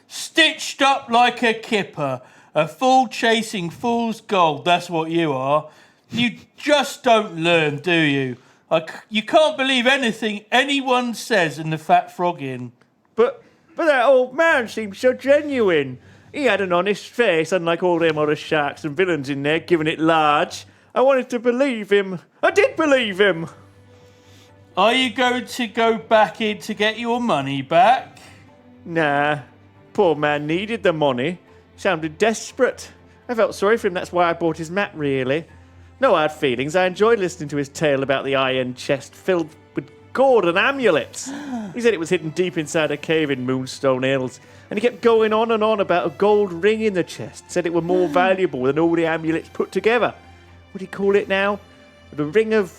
[SPEAKER 3] Stitched up like a kipper. A fool chasing fool's gold, that's what you are. You just don't learn, do you? You can't believe anything anyone says in the Fat Frog Inn.
[SPEAKER 1] But that old man seemed so genuine. He had an honest face, unlike all them other sharks and villains in there giving it large. I wanted to believe him. I did believe him.
[SPEAKER 3] Are you going to go back in to get your money back?
[SPEAKER 1] Nah, poor man needed the money. Sounded desperate. I felt sorry for him, that's why I bought his map, really. No hard feelings, I enjoyed listening to his tale about the iron chest filled with gold and amulets. He said it was hidden deep inside a cave in Moonstone Hills, and he kept going on and on about a gold ring in the chest, said it were more valuable than all the amulets put together. What do you call it now? The ring of...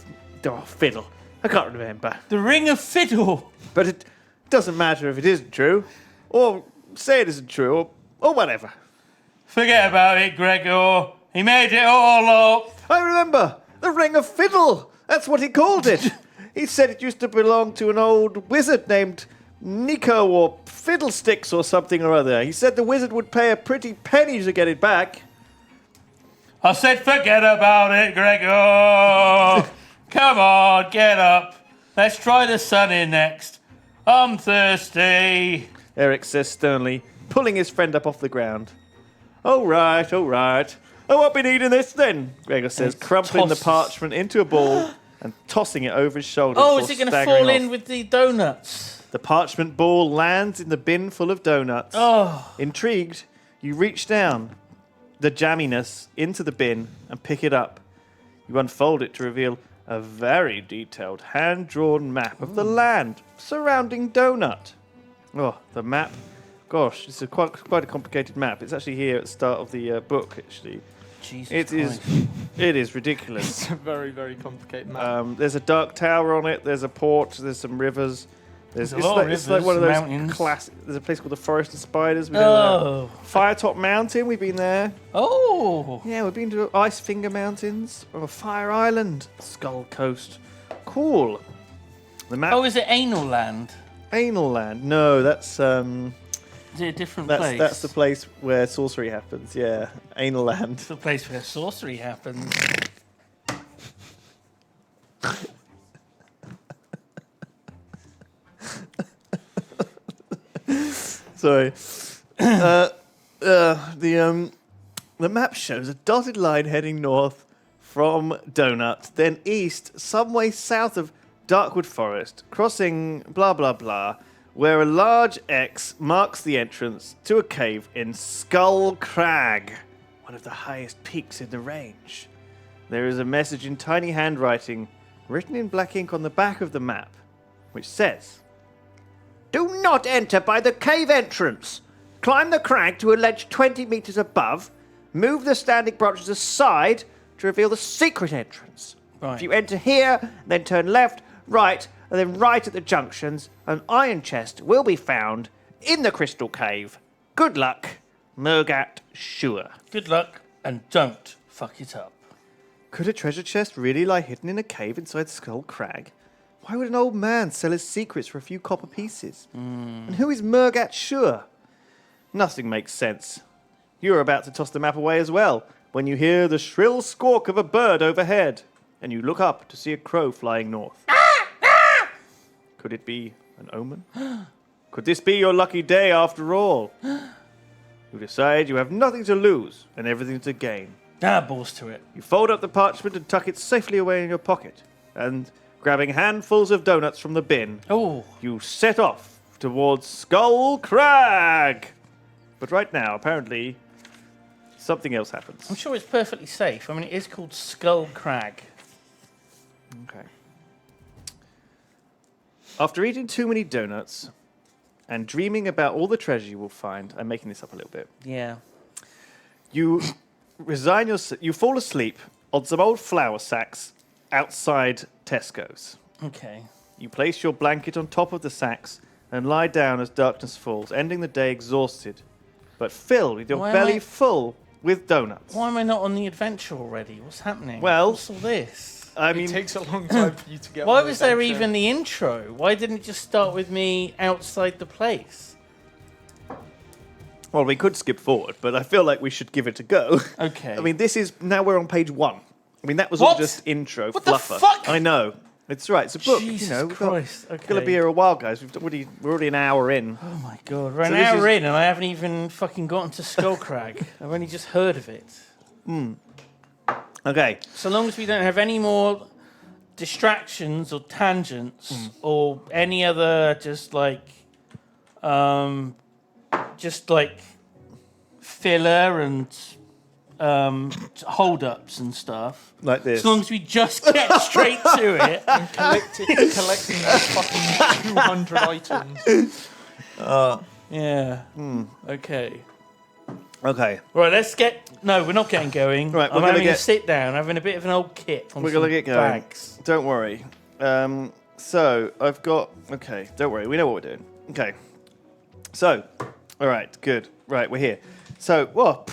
[SPEAKER 1] Oh, fiddle. I can't remember.
[SPEAKER 3] The Ring of Fiddle.
[SPEAKER 1] But it doesn't matter if it isn't true, or say it isn't true, or whatever.
[SPEAKER 3] Forget about it, Gregor. He made it all up.
[SPEAKER 1] I remember! The Ring of Fiddle! That's what he called it! He said it used to belong to an old wizard named Nico or Fiddlesticks or something or other. He said the wizard would pay a pretty penny to get it back.
[SPEAKER 3] I said, forget about it, Gregor. Come on, get up. Let's try the sun in next. I'm thirsty.
[SPEAKER 1] Eric says sternly, pulling his friend up off the ground. All right, all right. I won't be needing this then, Gregor says, crumpling the parchment into a ball and tossing it over his shoulder.
[SPEAKER 3] Oh, is it going to fall in with the donuts?
[SPEAKER 1] The parchment ball lands in the bin full of donuts.
[SPEAKER 3] Oh.
[SPEAKER 1] Intrigued, you reach down the jamminess into the bin and pick it up. You unfold it to reveal a very detailed hand-drawn map of the land surrounding Donut. Oh, the map. Gosh, it's quite a complicated map. It's actually here at the start of the book, actually.
[SPEAKER 3] Jesus Christ.
[SPEAKER 1] It is ridiculous.
[SPEAKER 2] It's a very, very complicated map.
[SPEAKER 1] There's a dark tower on it. There's a port. There's some rivers.
[SPEAKER 3] There's a lot of rivers,
[SPEAKER 1] it's like one of those
[SPEAKER 3] mountains.
[SPEAKER 1] classic. There's a place called the Forest of Spiders.
[SPEAKER 3] Oh.
[SPEAKER 1] Firetop Mountain. We've been there.
[SPEAKER 3] Oh.
[SPEAKER 1] Yeah, we've been to Ice Finger Mountains or Fire Island, Skull Coast. Cool. The map.
[SPEAKER 3] Oh, is it Anal Land?
[SPEAKER 1] Anal Land. No, that's
[SPEAKER 3] Is it a different place?
[SPEAKER 1] That's the place where sorcery happens. Yeah, Anal Land.
[SPEAKER 3] It's the place where sorcery happens.
[SPEAKER 1] Sorry. The map shows a dotted line heading north from Donut, then east, some way south of Darkwood Forest, crossing blah blah blah, where a large X marks the entrance to a cave in Skull Crag, one of the highest peaks in the range. There is a message in tiny handwriting, written in black ink on the back of the map, which says, "Do not enter by the cave entrance. Climb the crag to a ledge 20 meters above. Move the standing branches aside to reveal the secret entrance.
[SPEAKER 3] Right.
[SPEAKER 1] If you enter here, then turn left, right, and then right at the junctions, an iron chest will be found in the crystal cave. Good luck, Murgat Shua."
[SPEAKER 3] Good luck, and don't fuck it up.
[SPEAKER 1] Could a treasure chest really lie hidden in a cave inside Skull Crag? Why would an old man sell his secrets for a few copper pieces? And who is Murgat Shua? Nothing makes sense. You're about to toss the map away as well, when you hear the shrill squawk of a bird overhead, and you look up to see a crow flying north. Could it be an omen? Could this be your lucky day after all? You decide you have nothing to lose and everything to gain.
[SPEAKER 3] Balls to it.
[SPEAKER 1] You fold up the parchment and tuck it safely away in your pocket, and grabbing handfuls of donuts from the bin, you set off towards Skull Crag. But right now, apparently, something else happens.
[SPEAKER 3] I'm sure it's perfectly safe. I mean, it is called Skull Crag.
[SPEAKER 1] Okay. After eating too many donuts and dreaming about all the treasure you will find, I'm making this up a little bit.
[SPEAKER 3] Yeah.
[SPEAKER 1] You you fall asleep on some old flour sacks outside Tesco's.
[SPEAKER 3] Okay.
[SPEAKER 1] You place your blanket on top of the sacks and lie down as darkness falls, ending the day exhausted, but filled with your belly full with donuts.
[SPEAKER 3] Why am I not on the adventure already? What's happening?
[SPEAKER 1] Well,
[SPEAKER 3] what's all this?
[SPEAKER 1] I mean,
[SPEAKER 2] it takes a long time for you to get
[SPEAKER 3] Why
[SPEAKER 2] on
[SPEAKER 3] was
[SPEAKER 2] the
[SPEAKER 3] there
[SPEAKER 2] adventure.
[SPEAKER 3] even the intro? Why didn't it just start with me outside the place?
[SPEAKER 1] well, we could skip forward, but I feel like we should give it a go.
[SPEAKER 3] Okay.
[SPEAKER 1] I mean, now we're on page 1. I mean, that was all
[SPEAKER 3] What?
[SPEAKER 1] just intro,
[SPEAKER 3] What the
[SPEAKER 1] fluffer.
[SPEAKER 3] fuck?
[SPEAKER 1] I know. It's right. It's a book.
[SPEAKER 3] Jesus
[SPEAKER 1] we've
[SPEAKER 3] Christ.
[SPEAKER 1] Got,
[SPEAKER 3] Okay.
[SPEAKER 1] Gonna be here a while, guys. We're already an hour in.
[SPEAKER 3] Oh my god, we're
[SPEAKER 1] So
[SPEAKER 3] an
[SPEAKER 1] this
[SPEAKER 3] hour
[SPEAKER 1] is-
[SPEAKER 3] in and I haven't even fucking gotten to Skull Crag. I've only just heard of it.
[SPEAKER 1] Okay.
[SPEAKER 3] So long as we don't have any more distractions or tangents or any other just like filler and hold-ups and stuff.
[SPEAKER 1] Like this.
[SPEAKER 3] As long as we just get straight to it.
[SPEAKER 2] collecting these fucking 200 items.
[SPEAKER 3] Yeah. Okay.
[SPEAKER 1] Okay.
[SPEAKER 3] Right, let's get... No, we're not getting going.
[SPEAKER 1] Right, we're
[SPEAKER 3] I'm
[SPEAKER 1] gonna
[SPEAKER 3] having a
[SPEAKER 1] get-
[SPEAKER 3] sit down, having a bit of an old kit on
[SPEAKER 1] We're
[SPEAKER 3] some
[SPEAKER 1] going to get going.
[SPEAKER 3] bags.
[SPEAKER 1] Don't worry. So, I've got... Okay, don't worry. We know what we're doing. Okay. So, all right, good. Right, we're here. So, well,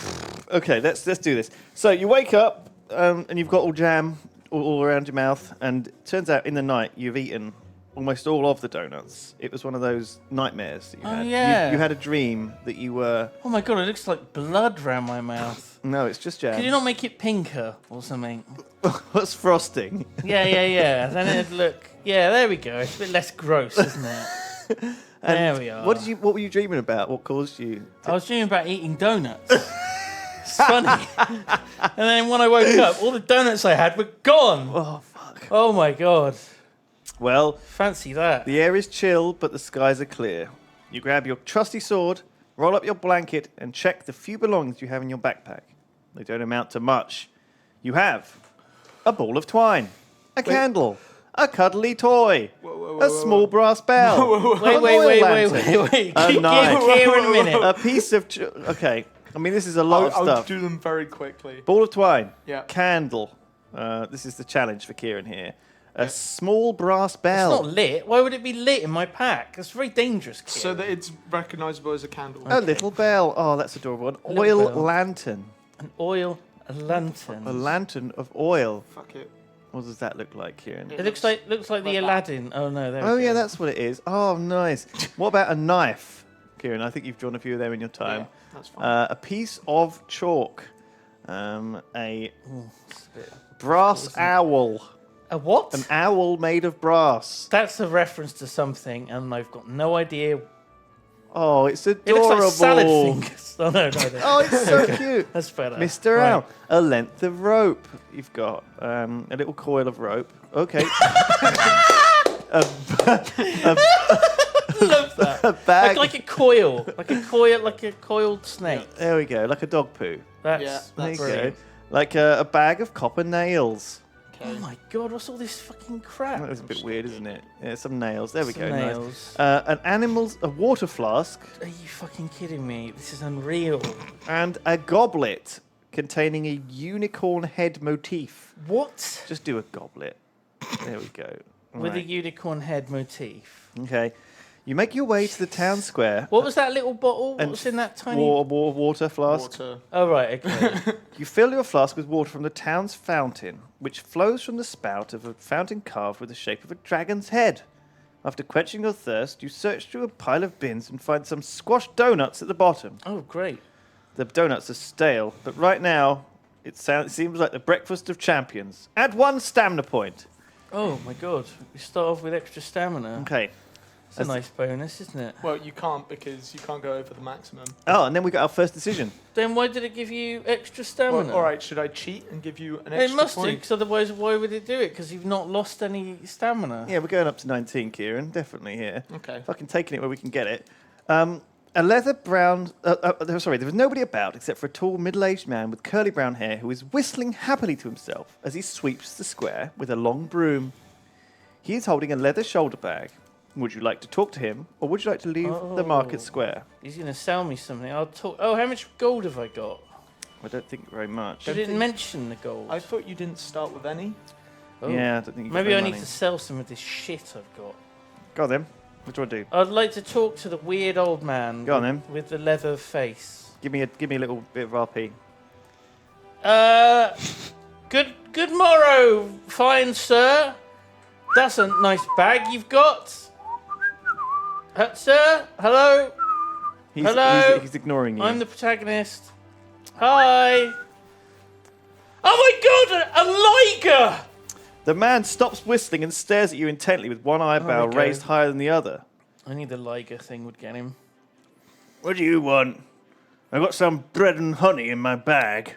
[SPEAKER 1] Okay, let's do this. So you wake up and you've got all jam all around your mouth, and it turns out in the night you've eaten almost all of the donuts. It was one of those nightmares that you had.
[SPEAKER 3] Yeah.
[SPEAKER 1] You had a dream that you were...
[SPEAKER 3] Oh my god, it looks like blood around my mouth.
[SPEAKER 1] No, it's just jam.
[SPEAKER 3] Could you not make it pinker or something?
[SPEAKER 1] What's frosting?
[SPEAKER 3] Yeah. Then it'd look... Yeah, there we go. It's a bit less gross, isn't it? There we are.
[SPEAKER 1] What were you dreaming about? What caused you?
[SPEAKER 3] I was dreaming about eating donuts. It's funny. And then when I woke up, all the donuts I had were gone.
[SPEAKER 1] Oh, fuck.
[SPEAKER 3] Oh my god.
[SPEAKER 1] Well,
[SPEAKER 3] Fancy that.
[SPEAKER 1] the air is chill, but the skies are clear. You grab your trusty sword, roll up your blanket, and check the few belongings you have in your backpack. They don't amount to much. You have a ball of twine, a candle, a cuddly toy, a small brass bell,
[SPEAKER 3] Wait.
[SPEAKER 1] an oil lantern,
[SPEAKER 3] Keep
[SPEAKER 1] a knife,
[SPEAKER 3] Ciaran a minute.
[SPEAKER 1] a piece of... Okay, I mean, this is a lot of
[SPEAKER 2] I'll
[SPEAKER 1] stuff.
[SPEAKER 2] do them very quickly.
[SPEAKER 1] Ball of twine,
[SPEAKER 2] Yeah.
[SPEAKER 1] candle. This is the challenge for Ciaran here. A small brass bell.
[SPEAKER 3] It's not lit. Why would it be lit in my pack? It's very dangerous, kid.
[SPEAKER 2] So that it's recognisable as a candle.
[SPEAKER 1] A little bell. Oh, that's adorable. An
[SPEAKER 3] little
[SPEAKER 1] oil
[SPEAKER 3] bell.
[SPEAKER 1] lantern.
[SPEAKER 3] An oil lantern.
[SPEAKER 1] A lantern of oil.
[SPEAKER 2] Fuck it.
[SPEAKER 1] What does that look like, Ciaran?
[SPEAKER 3] It looks like the
[SPEAKER 2] like that.
[SPEAKER 3] Aladdin. Oh no, there we
[SPEAKER 1] Oh,
[SPEAKER 3] go.
[SPEAKER 1] yeah, that's what it is. Oh, nice. What about a knife, Ciaran? I think you've drawn a few of them in your time.
[SPEAKER 2] Yeah, that's fine.
[SPEAKER 1] A piece of chalk. A
[SPEAKER 3] It's a bit-
[SPEAKER 1] brass owl.
[SPEAKER 3] A what?
[SPEAKER 1] An owl made of brass.
[SPEAKER 3] That's a reference to something, and I've got no idea.
[SPEAKER 1] Oh, it's
[SPEAKER 3] It
[SPEAKER 1] adorable.
[SPEAKER 3] looks like salad fingers. Oh no.
[SPEAKER 1] Oh, it's so cute.
[SPEAKER 3] That's better.
[SPEAKER 1] Mr.
[SPEAKER 3] Right.
[SPEAKER 1] Owl. A length of rope you've got. A little coil of rope. Okay.
[SPEAKER 3] Love that.
[SPEAKER 1] A bag.
[SPEAKER 3] Like a coil, like a coiled snake.
[SPEAKER 1] There we go. Like a dog poo.
[SPEAKER 3] That's,
[SPEAKER 2] Yeah,
[SPEAKER 1] There
[SPEAKER 3] that's
[SPEAKER 1] you
[SPEAKER 3] brilliant.
[SPEAKER 1] go. Like a bag of copper nails.
[SPEAKER 3] Oh my god, what's all this fucking crap?
[SPEAKER 1] That was a bit weird, isn't it? Yeah, some nails. There we
[SPEAKER 3] Some
[SPEAKER 1] go.
[SPEAKER 3] nails.
[SPEAKER 1] Nice. A water flask,
[SPEAKER 3] Are you fucking kidding me? This is unreal.
[SPEAKER 1] and a goblet containing a unicorn head motif.
[SPEAKER 3] What?
[SPEAKER 1] Just do a goblet. There we go.
[SPEAKER 3] With a
[SPEAKER 1] Right.
[SPEAKER 3] unicorn head motif.
[SPEAKER 1] Okay. You make your way to the town square.
[SPEAKER 3] What was that little bottle? What
[SPEAKER 1] and
[SPEAKER 3] was in that tiny?
[SPEAKER 1] water flask.
[SPEAKER 2] Water.
[SPEAKER 3] Oh right, okay.
[SPEAKER 1] You fill your flask with water from the town's fountain, which flows from the spout of a fountain carved with the shape of a dragon's head. After quenching your thirst, you search through a pile of bins and find some squashed donuts at the bottom.
[SPEAKER 3] Oh great.
[SPEAKER 1] The donuts are stale, but right now it seems like the breakfast of champions. Add 1 stamina point.
[SPEAKER 3] Oh my god. We start off with extra stamina.
[SPEAKER 1] Okay.
[SPEAKER 3] It's a nice bonus, isn't it?
[SPEAKER 2] Well, you can't because you can't go over the maximum.
[SPEAKER 1] Oh, and then we got our first decision.
[SPEAKER 3] Then why did it give you extra stamina?
[SPEAKER 2] Well, all right, should I cheat and give you an extra
[SPEAKER 3] It must do,
[SPEAKER 2] point?
[SPEAKER 3] because otherwise why would it do it? Because you've not lost any stamina.
[SPEAKER 1] Yeah, we're going up to 19, Ciaran. Definitely here.
[SPEAKER 2] Okay.
[SPEAKER 1] Fucking taking it where we can get it. A leather brown... sorry, there was nobody about except for a tall, middle-aged man with curly brown hair who is whistling happily to himself as he sweeps the square with a long broom. He is holding a leather shoulder bag. Would you like to talk to him, or would you like to leave the market square?
[SPEAKER 3] He's going to sell me something. I'll talk. Oh, how much gold have I got?
[SPEAKER 1] I don't think very much.
[SPEAKER 3] You didn't mention the gold.
[SPEAKER 2] I thought you didn't start with any.
[SPEAKER 3] Oh.
[SPEAKER 1] Yeah, I don't think you got
[SPEAKER 3] Maybe
[SPEAKER 1] no
[SPEAKER 3] I need
[SPEAKER 1] money.
[SPEAKER 3] to sell some of this shit I've got.
[SPEAKER 1] Go on then. What do you want to do?
[SPEAKER 3] I'd like to talk to the weird old man
[SPEAKER 1] Go on then.
[SPEAKER 3] with the leather face.
[SPEAKER 1] Give me a little bit of RP.
[SPEAKER 3] Good morrow, fine sir. That's a nice bag you've got. Sir, hello. Hello?
[SPEAKER 1] He's ignoring you.
[SPEAKER 3] I'm the protagonist. Hi. Oh my god, a liger!
[SPEAKER 1] The man stops whistling and stares at you intently with one eyebrow
[SPEAKER 3] Okay.
[SPEAKER 1] raised higher than the other.
[SPEAKER 3] I knew the liger thing would get him.
[SPEAKER 1] What do you want? I got some bread and honey in my bag.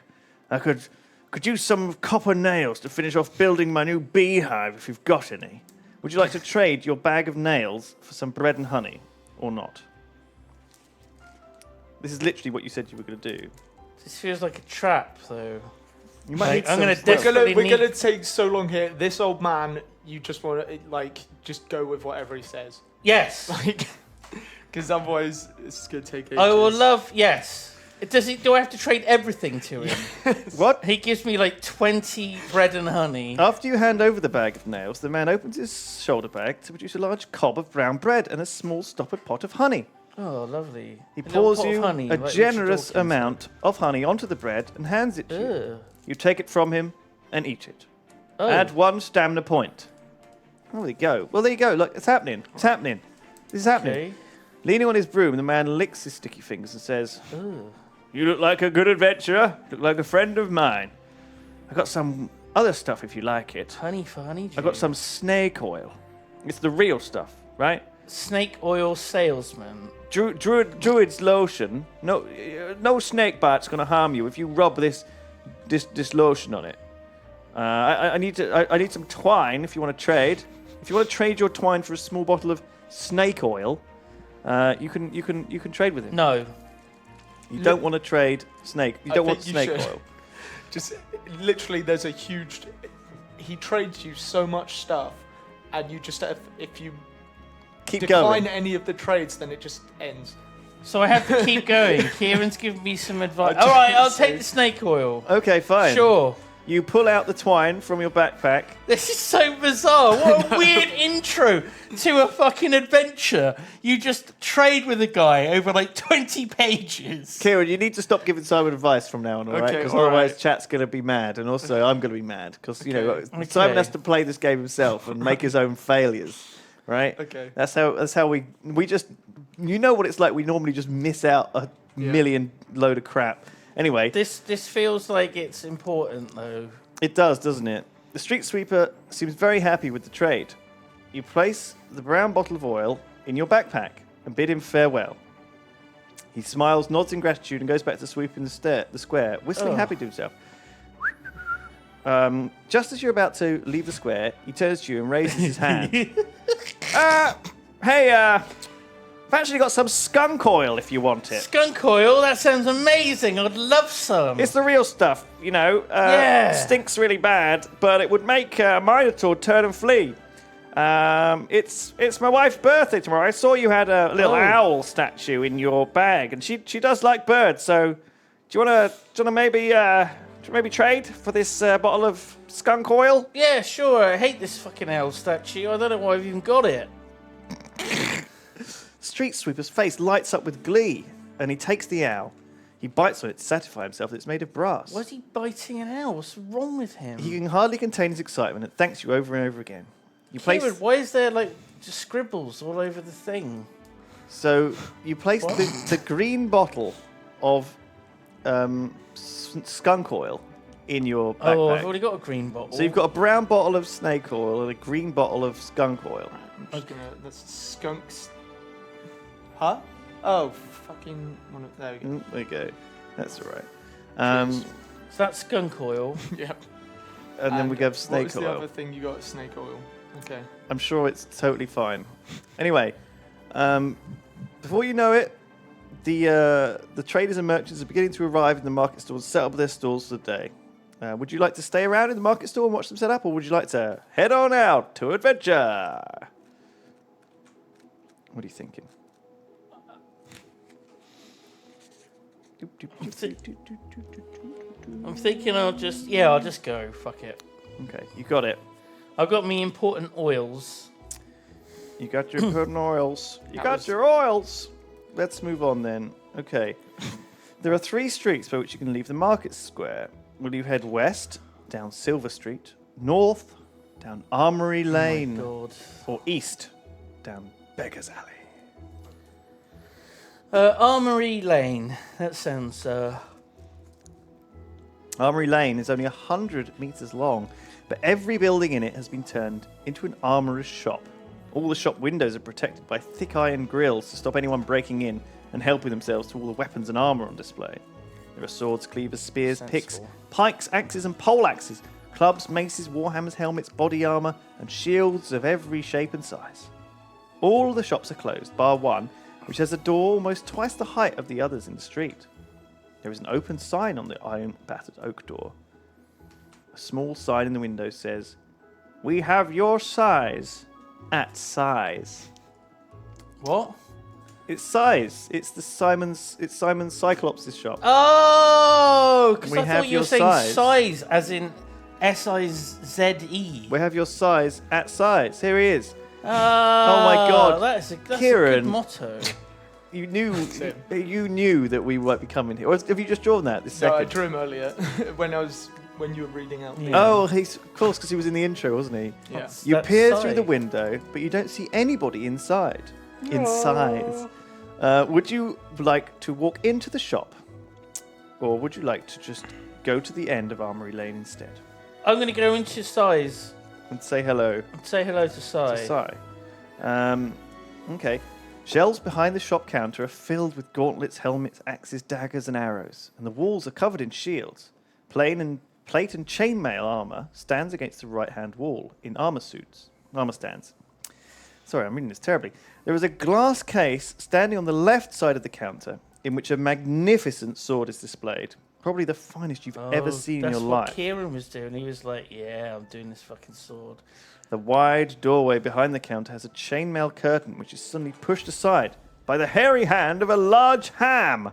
[SPEAKER 1] I could use some copper nails to finish off building my new beehive if you've got any. Would you like to trade your bag of nails for some bread and honey, or not? This is literally what you said you were going to do.
[SPEAKER 3] This feels like a trap, though.
[SPEAKER 1] You might
[SPEAKER 3] Like,
[SPEAKER 1] need
[SPEAKER 3] I'm
[SPEAKER 1] some
[SPEAKER 3] gonna
[SPEAKER 1] stuff.
[SPEAKER 3] desperately
[SPEAKER 2] We're
[SPEAKER 3] need-
[SPEAKER 2] gonna take so long here. This old man, you just want to just go with whatever he says,
[SPEAKER 3] Yes.
[SPEAKER 2] like, because otherwise it's gonna take ages.
[SPEAKER 3] I will love. Yes. Do I have to trade everything to him?
[SPEAKER 1] What?
[SPEAKER 3] He gives me like 20 bread and honey.
[SPEAKER 1] After you hand over the bag of nails, the man opens his shoulder bag to produce a large cob of brown bread and a small stoppered pot of honey.
[SPEAKER 3] Oh, lovely.
[SPEAKER 1] He
[SPEAKER 3] A little
[SPEAKER 1] pours
[SPEAKER 3] pot of
[SPEAKER 1] you
[SPEAKER 3] honey,
[SPEAKER 1] a
[SPEAKER 3] like Richard
[SPEAKER 1] generous
[SPEAKER 3] Dawkins
[SPEAKER 1] amount of honey onto the bread and hands it to you.
[SPEAKER 3] Ugh.
[SPEAKER 1] You take it from him and eat it.
[SPEAKER 3] Oh.
[SPEAKER 1] Add 1 stamina point. Oh, there you go. Well, there you go. Look, it's happening. It's happening. This is happening.
[SPEAKER 3] Okay.
[SPEAKER 1] Leaning on his broom, the man licks his sticky fingers and says,
[SPEAKER 3] Ugh.
[SPEAKER 1] "You look like a good adventurer. Look like a friend of mine. I got some other stuff if you like it.
[SPEAKER 3] Honey for honey.
[SPEAKER 1] I got some snake oil. It's the real stuff, right?
[SPEAKER 3] Snake oil salesman.
[SPEAKER 1] Druid's lotion. No snake bite's gonna harm you if you rub this lotion on it. I need some twine if you want to trade. If you want to trade your twine for a small bottle of snake oil, you can trade with him.
[SPEAKER 3] No.
[SPEAKER 1] You don't want to trade snake. You don't want snake oil.
[SPEAKER 2] Just literally, there's a huge. He trades you so much stuff, and you just if you
[SPEAKER 1] Keep
[SPEAKER 2] decline
[SPEAKER 1] going.
[SPEAKER 2] any of the trades, then it just ends.
[SPEAKER 3] So I have to keep going. Ciaran's giving me some advice. All right, I'll take the snake oil.
[SPEAKER 1] Okay, fine.
[SPEAKER 3] Sure.
[SPEAKER 1] You pull out the twine from your backpack.
[SPEAKER 3] This is so bizarre. What a weird intro to a fucking adventure. You just trade with a guy over like 20 pages.
[SPEAKER 1] Ciaran, you need to stop giving Simon advice from now on, all right?
[SPEAKER 2] Okay,
[SPEAKER 1] Because
[SPEAKER 2] all
[SPEAKER 1] otherwise
[SPEAKER 2] right.
[SPEAKER 1] chat's going to be mad, and also I'm going to be mad because
[SPEAKER 3] Okay.
[SPEAKER 1] Simon has to play this game himself and make his own failures, right?
[SPEAKER 2] Okay.
[SPEAKER 1] That's how we just what it's like. We normally just miss out a million load of crap. Anyway,
[SPEAKER 3] This feels like it's important though.
[SPEAKER 1] it does, doesn't it? The street sweeper seems very happy with the trade. You place the brown bottle of oil in your backpack and bid him farewell. He smiles, nods in gratitude, and goes back to sweeping the square, whistling happy to himself. Just as you're about to leave the square, he turns to you and raises his hand. Hey, I've actually got some skunk oil if you want it.
[SPEAKER 3] Skunk oil? That sounds amazing. I'd love some.
[SPEAKER 1] It's the real stuff,
[SPEAKER 3] Yeah.
[SPEAKER 1] Stinks really bad, but it would make a Minotaur turn and flee. It's my wife's birthday tomorrow. I saw you had a little owl statue in your bag, and she does like birds. So, do you wanna maybe trade for this bottle of skunk oil?
[SPEAKER 3] Yeah, sure. I hate this fucking owl statue. I don't know why I've even got it.
[SPEAKER 1] Street sweeper's face lights up with glee, and he takes the owl. He bites on it to satisfy himself that it's made of brass.
[SPEAKER 3] Why is he biting an owl? What's wrong with him?
[SPEAKER 1] He can hardly contain his excitement and thanks you over and over again. You place
[SPEAKER 3] Ciaran, why is there like just scribbles all over the thing?
[SPEAKER 1] So you place the green bottle of skunk oil in your backpack.
[SPEAKER 3] Oh, I've already got a green bottle.
[SPEAKER 1] So you've got a brown bottle of snake oil and a green bottle of skunk oil.
[SPEAKER 2] I'm just gonna. That's skunks. Huh? Oh, fucking. There we go.
[SPEAKER 1] There you go. That's all right.
[SPEAKER 3] So that's skunk oil.
[SPEAKER 2] Yep.
[SPEAKER 1] And then we have
[SPEAKER 2] What
[SPEAKER 1] snake
[SPEAKER 2] was the
[SPEAKER 1] oil.
[SPEAKER 2] other thing you got? Snake oil. Okay.
[SPEAKER 1] I'm sure it's totally fine. Anyway, before you know it, the traders and merchants are beginning to arrive in the market stalls, set up their stalls for the day. Would you like to stay around in the market stall and watch them set up, or would you like to head on out to adventure? What are you thinking?
[SPEAKER 3] I'm thinking I'll just go. Fuck it.
[SPEAKER 1] Okay, you got it.
[SPEAKER 3] I've got me important oils.
[SPEAKER 1] You got your important oils. You
[SPEAKER 2] That
[SPEAKER 1] got
[SPEAKER 2] was-
[SPEAKER 1] your oils. Let's move on then. Okay. There are 3 streets by which you can leave the market square. Will you head west, down Silver Street, north, down Armory Lane,
[SPEAKER 3] Oh my God.
[SPEAKER 1] or east, down Beggar's Alley?
[SPEAKER 3] Armory Lane. That sounds.
[SPEAKER 1] Armory Lane is only 100 metres long, but every building in it has been turned into an armourer's shop. All the shop windows are protected by thick iron grills to stop anyone breaking in and helping themselves to all the weapons and armour on display. There are swords, cleavers, spears, picks,
[SPEAKER 3] Sensible.
[SPEAKER 1] pikes, axes and pole axes, clubs, maces, warhammers, helmets, body armour and shields of every shape and size. All the shops are closed, bar one, which has a door almost twice the height of the others in the street. There is an open sign on the iron battered oak door. A small sign in the window says, "We have your size at size."
[SPEAKER 3] What?
[SPEAKER 1] It's size. It's Simon Cyclops' shop.
[SPEAKER 3] Oh, because
[SPEAKER 1] We
[SPEAKER 3] I
[SPEAKER 1] have
[SPEAKER 3] thought you were
[SPEAKER 1] your
[SPEAKER 3] saying
[SPEAKER 1] size.
[SPEAKER 3] size as in S-I-Z-E.
[SPEAKER 1] We have your size at size. Here he is.
[SPEAKER 3] Oh
[SPEAKER 1] my God.
[SPEAKER 3] That's a
[SPEAKER 1] Ciaran.
[SPEAKER 3] good motto.
[SPEAKER 1] you knew that we might be coming here. Or have you just drawn that this
[SPEAKER 2] No,
[SPEAKER 1] second?
[SPEAKER 2] I drew him earlier when you were reading out.
[SPEAKER 3] Yeah.
[SPEAKER 1] Oh, he's of course because he was in the intro, wasn't he?
[SPEAKER 2] Yeah.
[SPEAKER 1] You
[SPEAKER 3] That's
[SPEAKER 1] peer
[SPEAKER 3] Sai.
[SPEAKER 1] through the window, but you don't see anybody inside. Would you like to walk into the shop, or would you like to just go to the end of Armory Lane instead
[SPEAKER 3] I'm going to go into Sai's
[SPEAKER 1] and say hello
[SPEAKER 3] and say hello to Sai.
[SPEAKER 1] to Sai? Okay. Shelves behind the shop counter are filled with gauntlets, helmets, axes, daggers, and arrows, and the walls are covered in shields. Plate and chainmail armor stands against the right-hand wall in armor stands. Sorry, I'm reading this terribly. There is a glass case standing on the left side of the counter in which a magnificent sword is displayed. Probably the finest you've ever seen in your life.
[SPEAKER 3] That's what Ciaran was doing. He was like, yeah, I'm doing this fucking sword.
[SPEAKER 1] The wide doorway behind the counter has a chainmail curtain which is suddenly pushed aside by the hairy hand of a large ham.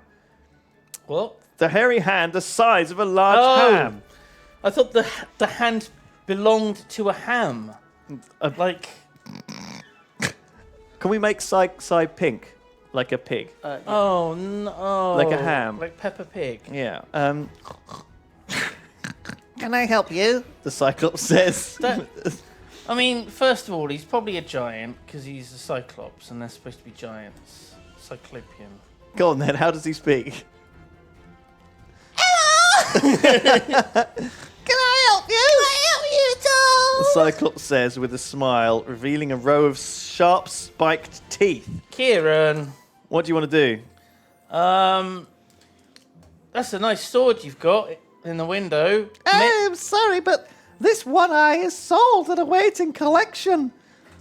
[SPEAKER 3] What?
[SPEAKER 1] The hairy hand the size of a large ham.
[SPEAKER 3] I thought the hand belonged to a ham. Like...
[SPEAKER 1] Can we make Sai pink? Like a pig?
[SPEAKER 2] Yeah.
[SPEAKER 3] Oh, no.
[SPEAKER 1] Like a ham.
[SPEAKER 3] Like Peppa Pig.
[SPEAKER 1] Yeah. Can I help you? The Cyclops says.
[SPEAKER 3] I mean, first of all, he's probably a giant because he's a Cyclops and they're supposed to be giants. Cyclopean.
[SPEAKER 1] Go on then, how does he speak?
[SPEAKER 4] Can I help you? Can I help you at all?
[SPEAKER 1] The Cyclops says with a smile, revealing a row of sharp spiked teeth.
[SPEAKER 3] Ciaran,
[SPEAKER 1] What do you want to do?
[SPEAKER 3] that's a nice sword you've got in the window.
[SPEAKER 4] I'm sorry, but this one eye is sold at a waiting collection.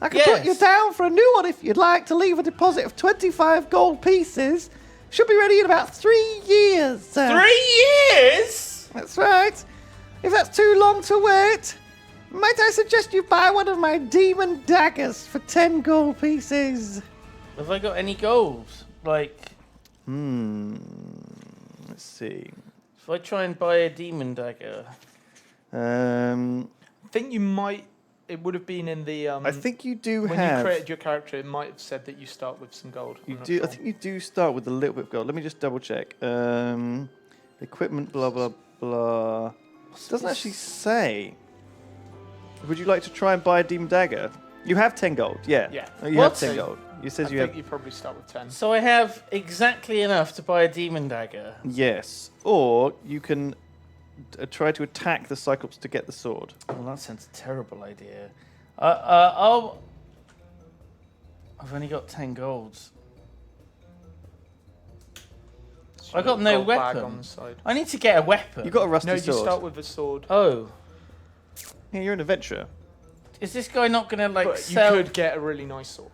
[SPEAKER 4] I can put you
[SPEAKER 3] Yes.
[SPEAKER 4] down for a new one if you'd like to leave a deposit of 25 gold pieces. Should be ready in about 3 years.
[SPEAKER 3] 3 years?
[SPEAKER 4] That's right. If that's too long to wait, might I suggest you buy one of my demon daggers for 10 gold pieces?
[SPEAKER 3] Have I got any gold? Like,
[SPEAKER 1] Let's see.
[SPEAKER 3] if I try and buy a demon dagger.
[SPEAKER 1] I
[SPEAKER 2] I think you might. It would have been in the.
[SPEAKER 1] think you do
[SPEAKER 2] when
[SPEAKER 1] have.
[SPEAKER 2] you created your character, it might have said that you start with some gold.
[SPEAKER 1] You
[SPEAKER 2] I'm not
[SPEAKER 1] do.
[SPEAKER 2] sure.
[SPEAKER 1] I think you do start with a little bit of gold. Let me just double check. Equipment, blah blah blah. It doesn't actually say. Would you like to try and buy a demon dagger? You have 10 gold. Yeah.
[SPEAKER 2] Yeah.
[SPEAKER 1] Oh, you
[SPEAKER 3] What?
[SPEAKER 1] have 10 gold. It says
[SPEAKER 2] I
[SPEAKER 1] you
[SPEAKER 2] think
[SPEAKER 1] have.
[SPEAKER 2] you probably start with 10.
[SPEAKER 3] So I have exactly enough to buy a demon dagger.
[SPEAKER 1] Yes. Or you can try to attack the Cyclops to get the sword.
[SPEAKER 3] Well, that sounds a terrible idea. I've only got 10 golds.
[SPEAKER 2] It's
[SPEAKER 3] I
[SPEAKER 2] your
[SPEAKER 3] got no
[SPEAKER 2] gold bag
[SPEAKER 3] weapon.
[SPEAKER 2] on the side.
[SPEAKER 3] I need to get a weapon.
[SPEAKER 1] You got a rusty
[SPEAKER 2] No, you
[SPEAKER 1] sword.
[SPEAKER 2] start with a sword.
[SPEAKER 3] Oh,
[SPEAKER 1] Yeah, you're an adventurer.
[SPEAKER 3] is this guy not gonna like
[SPEAKER 2] But
[SPEAKER 3] sell?
[SPEAKER 2] you could get a really nice sword.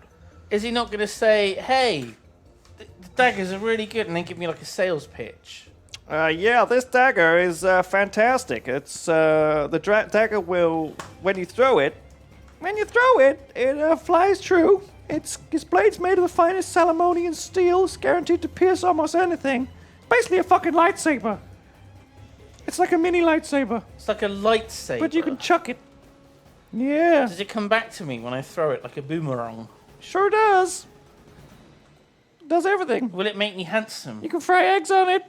[SPEAKER 3] Is he not gonna say, "Hey, the daggers are really good," and then give me like a sales pitch?
[SPEAKER 1] Yeah, this dagger is fantastic. It's the dagger will when you throw it, it flies true. Its blade's made of the finest Salamonian steel. It's guaranteed to pierce almost anything. It's basically a fucking lightsaber. It's like a mini lightsaber,
[SPEAKER 3] It's like a lightsaber.
[SPEAKER 1] but you can chuck it. Yeah,
[SPEAKER 3] Does it come back to me when I throw it like a boomerang?
[SPEAKER 1] sure does. Does everything.
[SPEAKER 3] Will it make me handsome?
[SPEAKER 1] You can fry eggs on it.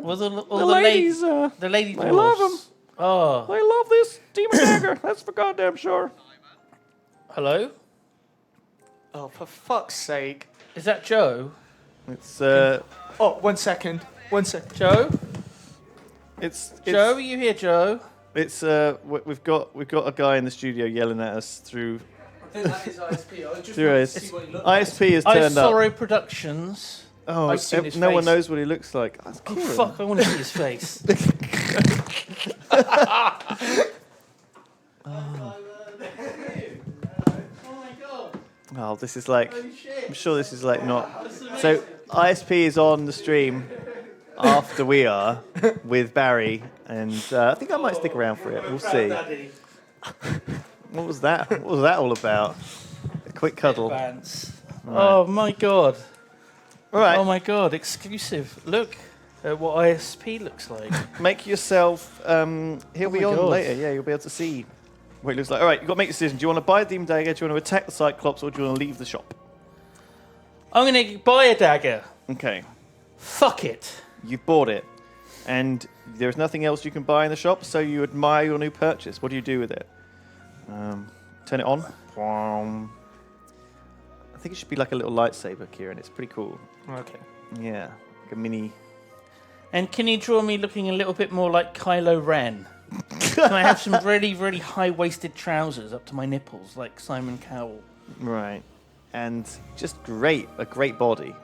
[SPEAKER 3] Will the
[SPEAKER 1] the ladies,
[SPEAKER 3] the lady
[SPEAKER 1] they love 'em.
[SPEAKER 3] dwarfs- Oh,
[SPEAKER 1] I love this demon dagger. That's for goddamn sure.
[SPEAKER 3] hello.
[SPEAKER 2] Oh, for fuck's sake.
[SPEAKER 3] Is that Joe?
[SPEAKER 1] It's
[SPEAKER 2] Oh, 1 second. 1 second.
[SPEAKER 3] Joe?
[SPEAKER 1] it's
[SPEAKER 3] Joe, are you here, Joe?
[SPEAKER 1] It's we've got a guy in the studio yelling at us through
[SPEAKER 2] I think that is ISP. I just
[SPEAKER 1] through his ISP has
[SPEAKER 3] I
[SPEAKER 1] turned up.
[SPEAKER 3] Sorrow Productions.
[SPEAKER 1] Oh,
[SPEAKER 2] I've seen his
[SPEAKER 1] no one
[SPEAKER 2] face.
[SPEAKER 1] knows what he looks like. That's
[SPEAKER 3] Oh,
[SPEAKER 1] Ciaran.
[SPEAKER 3] fuck, I want to see his face.
[SPEAKER 1] Oh, this is like I'm sure this is like not. So ISP is on the stream after we are with Barry, and I think I might stick around for it. We'll see. What was that? What was that all about? A quick cuddle.
[SPEAKER 3] Bands. Oh my god.
[SPEAKER 1] All right.
[SPEAKER 3] Oh my god, exclusive. Look at what ISP looks like.
[SPEAKER 1] Make yourself. He'll be
[SPEAKER 3] my
[SPEAKER 1] on
[SPEAKER 3] God.
[SPEAKER 1] later. Yeah, you'll be able to see what it looks like. All right, you've got to make a decision. Do you want to buy a demon dagger? Do you want to attack the Cyclops, or do you want to leave the shop?
[SPEAKER 3] I'm going to buy a dagger.
[SPEAKER 1] Okay.
[SPEAKER 3] Fuck it.
[SPEAKER 1] You've bought it. And there's nothing else you can buy in the shop, so you admire your new purchase. What do you do with it? Turn it on. I think it should be like a little lightsaber, Ciaran. It's pretty cool.
[SPEAKER 2] Okay.
[SPEAKER 1] Yeah. Like a mini...
[SPEAKER 3] And can you draw me looking a little bit more like Kylo Ren? Can I have some really, really high-waisted trousers up to my nipples, like Simon Cowell?
[SPEAKER 1] Right. And just a great body.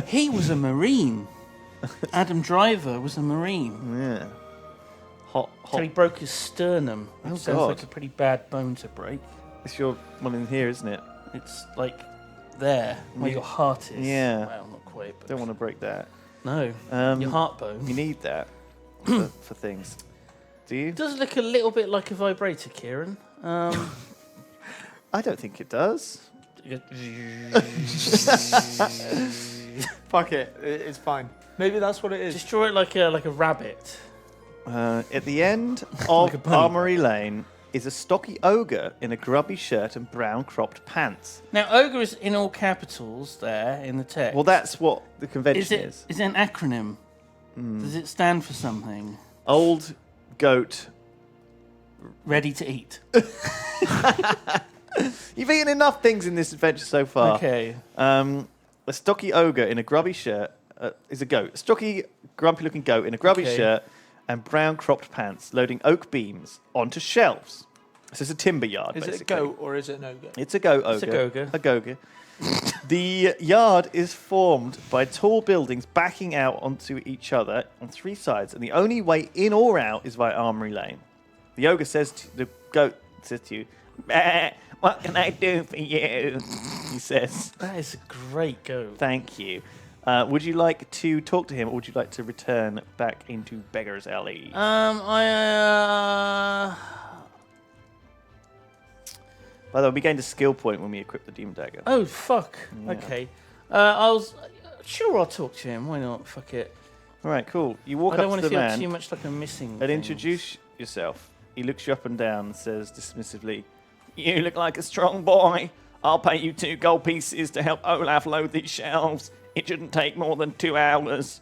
[SPEAKER 3] He was a Marine. Adam Driver was a Marine.
[SPEAKER 1] Yeah. Hot.
[SPEAKER 3] So he broke his sternum. Which
[SPEAKER 1] Oh,
[SPEAKER 3] sounds
[SPEAKER 1] God.
[SPEAKER 3] like a pretty bad bone to break.
[SPEAKER 1] It's your one in here, isn't it?
[SPEAKER 3] It's like there, where your heart is.
[SPEAKER 1] Yeah.
[SPEAKER 3] Well, not quite, but...
[SPEAKER 1] Don't want to break that.
[SPEAKER 3] No, your heart bone.
[SPEAKER 1] You need that for things. Do you?
[SPEAKER 3] It does look a little bit like a vibrator, Ciaran.
[SPEAKER 1] I don't think it does.
[SPEAKER 2] Fuck it. It's fine. Maybe that's what it is.
[SPEAKER 3] Just draw it like a rabbit.
[SPEAKER 1] At the end
[SPEAKER 3] Like a
[SPEAKER 1] of
[SPEAKER 3] bunny.
[SPEAKER 1] Armory Lane is a stocky ogre in a grubby shirt and brown cropped pants.
[SPEAKER 3] Now, ogre is in all capitals there in the text.
[SPEAKER 1] Well, that's what the convention
[SPEAKER 3] is it an acronym? Does it stand for something?
[SPEAKER 1] Old goat.
[SPEAKER 3] Ready to eat.
[SPEAKER 1] You've eaten enough things in this adventure so far.
[SPEAKER 3] Okay.
[SPEAKER 1] A stocky ogre in a grubby shirt is a goat. A stocky, grumpy-looking goat in a grubby
[SPEAKER 3] Okay.
[SPEAKER 1] shirt and brown cropped pants, loading oak beams onto shelves. So it's a timber yard,
[SPEAKER 2] Is it a
[SPEAKER 1] basically.
[SPEAKER 2] goat or is it no goat?
[SPEAKER 1] It's a goat ogre.
[SPEAKER 3] It's a goga.
[SPEAKER 1] A goga. The yard is formed by tall buildings backing out onto each other on three sides, and the only way in or out is via Armory Lane. The ogre says to the goat says to you, "Bah, what can I do for you?" He says.
[SPEAKER 3] That is a great goat.
[SPEAKER 1] Thank you. Would you like to talk to him, or would you like to return back into Beggar's Alley? By the way, we gained a skill point when we equipped the Demon Dagger.
[SPEAKER 3] Oh, fuck.
[SPEAKER 1] Yeah.
[SPEAKER 3] Okay. Sure, I'll talk to him. Why not? Fuck it.
[SPEAKER 1] All right, cool. You walk
[SPEAKER 3] I don't
[SPEAKER 1] up
[SPEAKER 3] want
[SPEAKER 1] to
[SPEAKER 3] to
[SPEAKER 1] the
[SPEAKER 3] feel
[SPEAKER 1] man
[SPEAKER 3] too much like I'm missing
[SPEAKER 1] and
[SPEAKER 3] things.
[SPEAKER 1] introduce yourself. He looks you up and down and says dismissively, "You look like a strong boy. I'll pay you 2 gold pieces to help Olaf load these shelves. It shouldn't take more than 2 hours.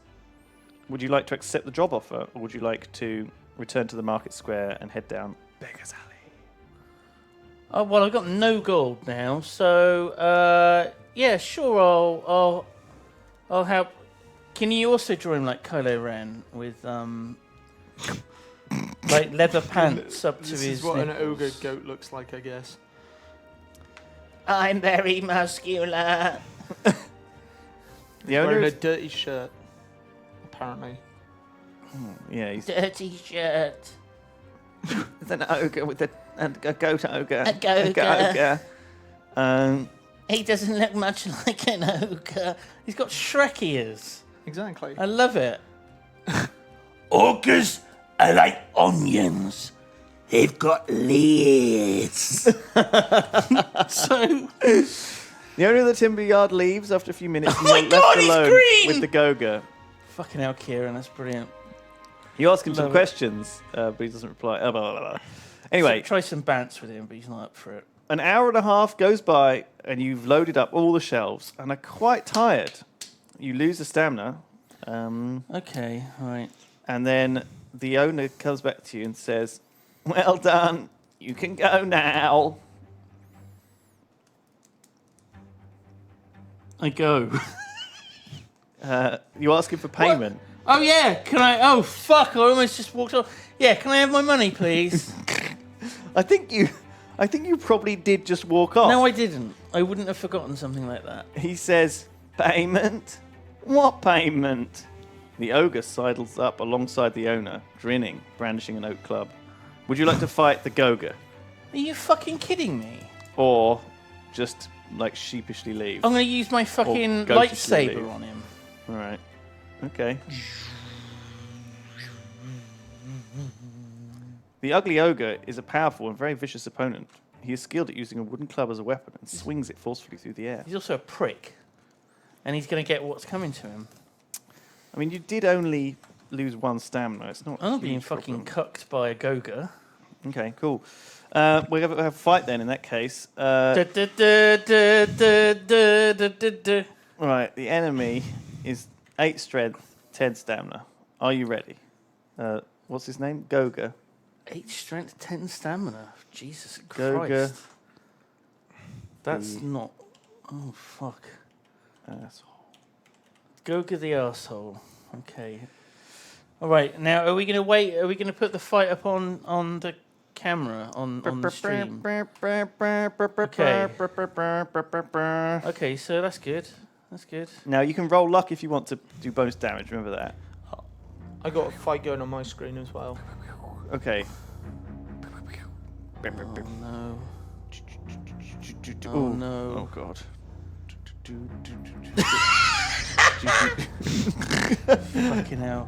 [SPEAKER 1] Would you like to accept the job offer, or would you like to return to the market square and head down Beggar's Alley?"
[SPEAKER 3] Oh, well, I've got no gold now, so yeah, sure, I'll help. Can you also draw him like Kylo Ren with like leather pants up to
[SPEAKER 2] This
[SPEAKER 3] his
[SPEAKER 2] is what an
[SPEAKER 3] nipples?
[SPEAKER 2] ogre goat looks like, I guess.
[SPEAKER 3] I'm very muscular.
[SPEAKER 1] The owner
[SPEAKER 2] Wearing a
[SPEAKER 1] of,
[SPEAKER 2] dirty shirt, apparently.
[SPEAKER 1] yeah, he's
[SPEAKER 3] Dirty shirt.
[SPEAKER 1] an ogre with a goat ogre.
[SPEAKER 3] A goat ogre.
[SPEAKER 1] Ogre.
[SPEAKER 3] He doesn't look much like an ogre. He's got Shrek ears.
[SPEAKER 2] Exactly.
[SPEAKER 3] I love it. Ogres are like onions. They've got lids. So,
[SPEAKER 1] The owner of the timber yard leaves after a few minutes, and
[SPEAKER 3] Oh my
[SPEAKER 1] you're
[SPEAKER 3] God,
[SPEAKER 1] left
[SPEAKER 3] he's
[SPEAKER 1] alone
[SPEAKER 3] green!
[SPEAKER 1] with the Goga.
[SPEAKER 3] fucking hell, Ciaran, that's brilliant.
[SPEAKER 1] You ask him some
[SPEAKER 3] Love it.
[SPEAKER 1] questions, but he doesn't reply. Blah, blah, blah. Anyway,
[SPEAKER 3] Try some bounce with him, but he's not up for it.
[SPEAKER 1] an hour and a half goes by, and you've loaded up all the shelves, and are quite tired. You lose the stamina,
[SPEAKER 3] Okay, right.
[SPEAKER 1] and then the owner comes back to you and says, "Well done. You can go now."
[SPEAKER 3] I go.
[SPEAKER 1] You ask him for payment.
[SPEAKER 3] Oh yeah, can I? Oh fuck! I almost just walked off. Yeah, can I have my money, please?
[SPEAKER 1] I think you probably did just walk off.
[SPEAKER 3] No, I didn't. I wouldn't have forgotten something like that.
[SPEAKER 1] He says, "Payment? What payment?" The ogre sidles up alongside the owner, grinning, brandishing an oak club. "Would you like to fight the Goga?
[SPEAKER 3] Are you fucking kidding me?
[SPEAKER 1] Or just, like, sheepishly leave?"
[SPEAKER 3] I'm gonna use my fucking
[SPEAKER 1] goatishly
[SPEAKER 3] lightsaber
[SPEAKER 1] leave.
[SPEAKER 3] on him.
[SPEAKER 1] All right. Okay. The ugly ogre is a powerful and very vicious opponent. He is skilled at using a wooden club as a weapon and swings it forcefully through the air.
[SPEAKER 3] He's also a prick, and he's gonna get what's coming to him.
[SPEAKER 1] I mean, you did only lose 1 stamina. It's not.
[SPEAKER 3] I'm
[SPEAKER 1] a
[SPEAKER 3] not being
[SPEAKER 1] huge
[SPEAKER 3] fucking
[SPEAKER 1] problem.
[SPEAKER 3] cucked by a Goga.
[SPEAKER 1] Okay, cool. We have a fight then in that case. Right, the enemy is 8 strength, 10 stamina. Are you ready? What's his name? Goga.
[SPEAKER 3] 8 strength, 10 stamina. Jesus
[SPEAKER 1] Goga.
[SPEAKER 3] Christ. That's not... Oh, fuck.
[SPEAKER 1] Asshole.
[SPEAKER 3] Goga the arsehole. Okay. All right, now are we going to wait? Are we going to put the fight up on the camera, on the stream? Okay, so that's good. That's good.
[SPEAKER 1] Now, you can roll luck if you want to do bonus damage. Remember that.
[SPEAKER 2] I got a fight going on my screen as well.
[SPEAKER 1] Okay.
[SPEAKER 3] Oh, no. Oh,
[SPEAKER 1] Ooh.
[SPEAKER 3] no.
[SPEAKER 1] Oh, God.
[SPEAKER 3] Fucking hell.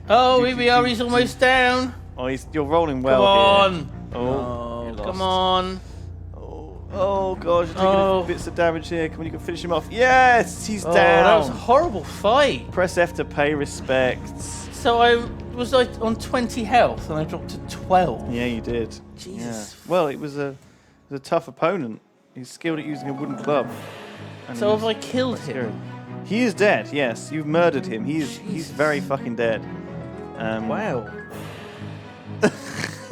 [SPEAKER 3] Oh, here we are. He's almost down.
[SPEAKER 1] Oh, you're rolling well
[SPEAKER 3] Come
[SPEAKER 1] here.
[SPEAKER 3] on.
[SPEAKER 1] Oh, you lost.
[SPEAKER 3] Come on.
[SPEAKER 1] Oh, God, you're taking bits of damage here. Come on, you can finish him off. Yes, he's down.
[SPEAKER 3] That was a horrible fight.
[SPEAKER 1] Press F to pay respects.
[SPEAKER 3] So I was like on 20 health and I dropped to 12.
[SPEAKER 1] Yeah, you did.
[SPEAKER 3] Jesus.
[SPEAKER 1] Yeah. Well, it was a tough opponent. He's skilled at using a wooden club. And
[SPEAKER 3] So have I killed him?
[SPEAKER 1] He is dead. Yes, you've murdered him. He's very fucking dead.
[SPEAKER 3] Wow.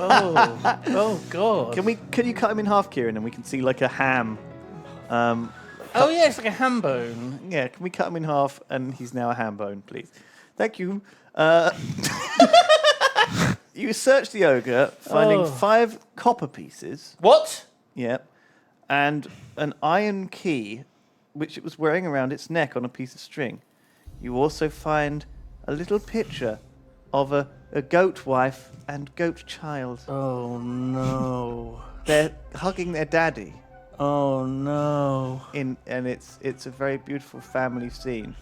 [SPEAKER 3] Oh God.
[SPEAKER 1] Can you cut him in half, Ciaran, and we can see like a ham?
[SPEAKER 3] Oh yeah, it's like a ham bone.
[SPEAKER 1] Yeah, can we cut him in half and he's now a ham bone, please? Thank you. You search the ogre, finding 5 copper pieces.
[SPEAKER 3] What?
[SPEAKER 1] Yep. And an iron key, which it was wearing around its neck on a piece of string. You also find a little picture of a goat wife and goat child.
[SPEAKER 3] Oh no.
[SPEAKER 1] They're hugging their daddy.
[SPEAKER 3] Oh no.
[SPEAKER 1] And it's a very beautiful family scene.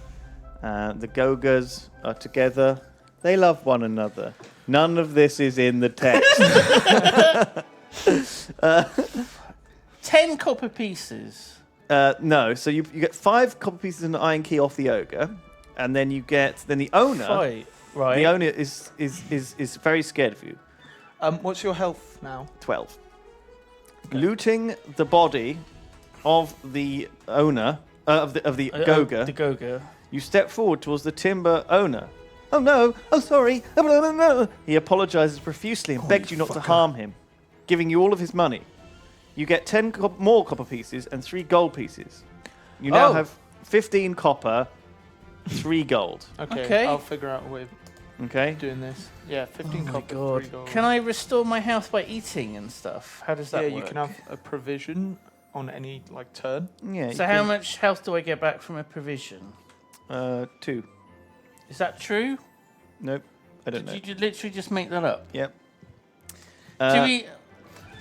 [SPEAKER 1] The Gogas are together. They love one another. None of this is in the text.
[SPEAKER 3] 10 copper pieces.
[SPEAKER 1] No, so you get 5 copper pieces and an iron key off the ogre, and then you get the owner.
[SPEAKER 3] Fight. Right.
[SPEAKER 1] The owner is very scared of you.
[SPEAKER 2] What's your health now?
[SPEAKER 1] 12. Okay. Looting the body of the owner of the Goga.
[SPEAKER 3] The Goga.
[SPEAKER 1] You step forward towards the timber owner. Oh no! Oh sorry! Oh, no. He apologizes profusely and begs you not to harm him, giving you all of his money. You get 10 more copper pieces and 3 gold pieces. You now have 15 copper, 3 gold.
[SPEAKER 2] Okay. I'll figure out a way
[SPEAKER 1] Okay.
[SPEAKER 2] of doing this. Yeah, 15 copper, 3 gold.
[SPEAKER 3] Can I restore my health by eating and stuff? How does that work?
[SPEAKER 2] Yeah, you can have a provision on any turn.
[SPEAKER 1] Yeah.
[SPEAKER 3] So how much health do I get back from a provision?
[SPEAKER 1] 2.
[SPEAKER 3] Is that true?
[SPEAKER 1] Nope. I don't know.
[SPEAKER 3] Did you literally just make that up?
[SPEAKER 1] Yep.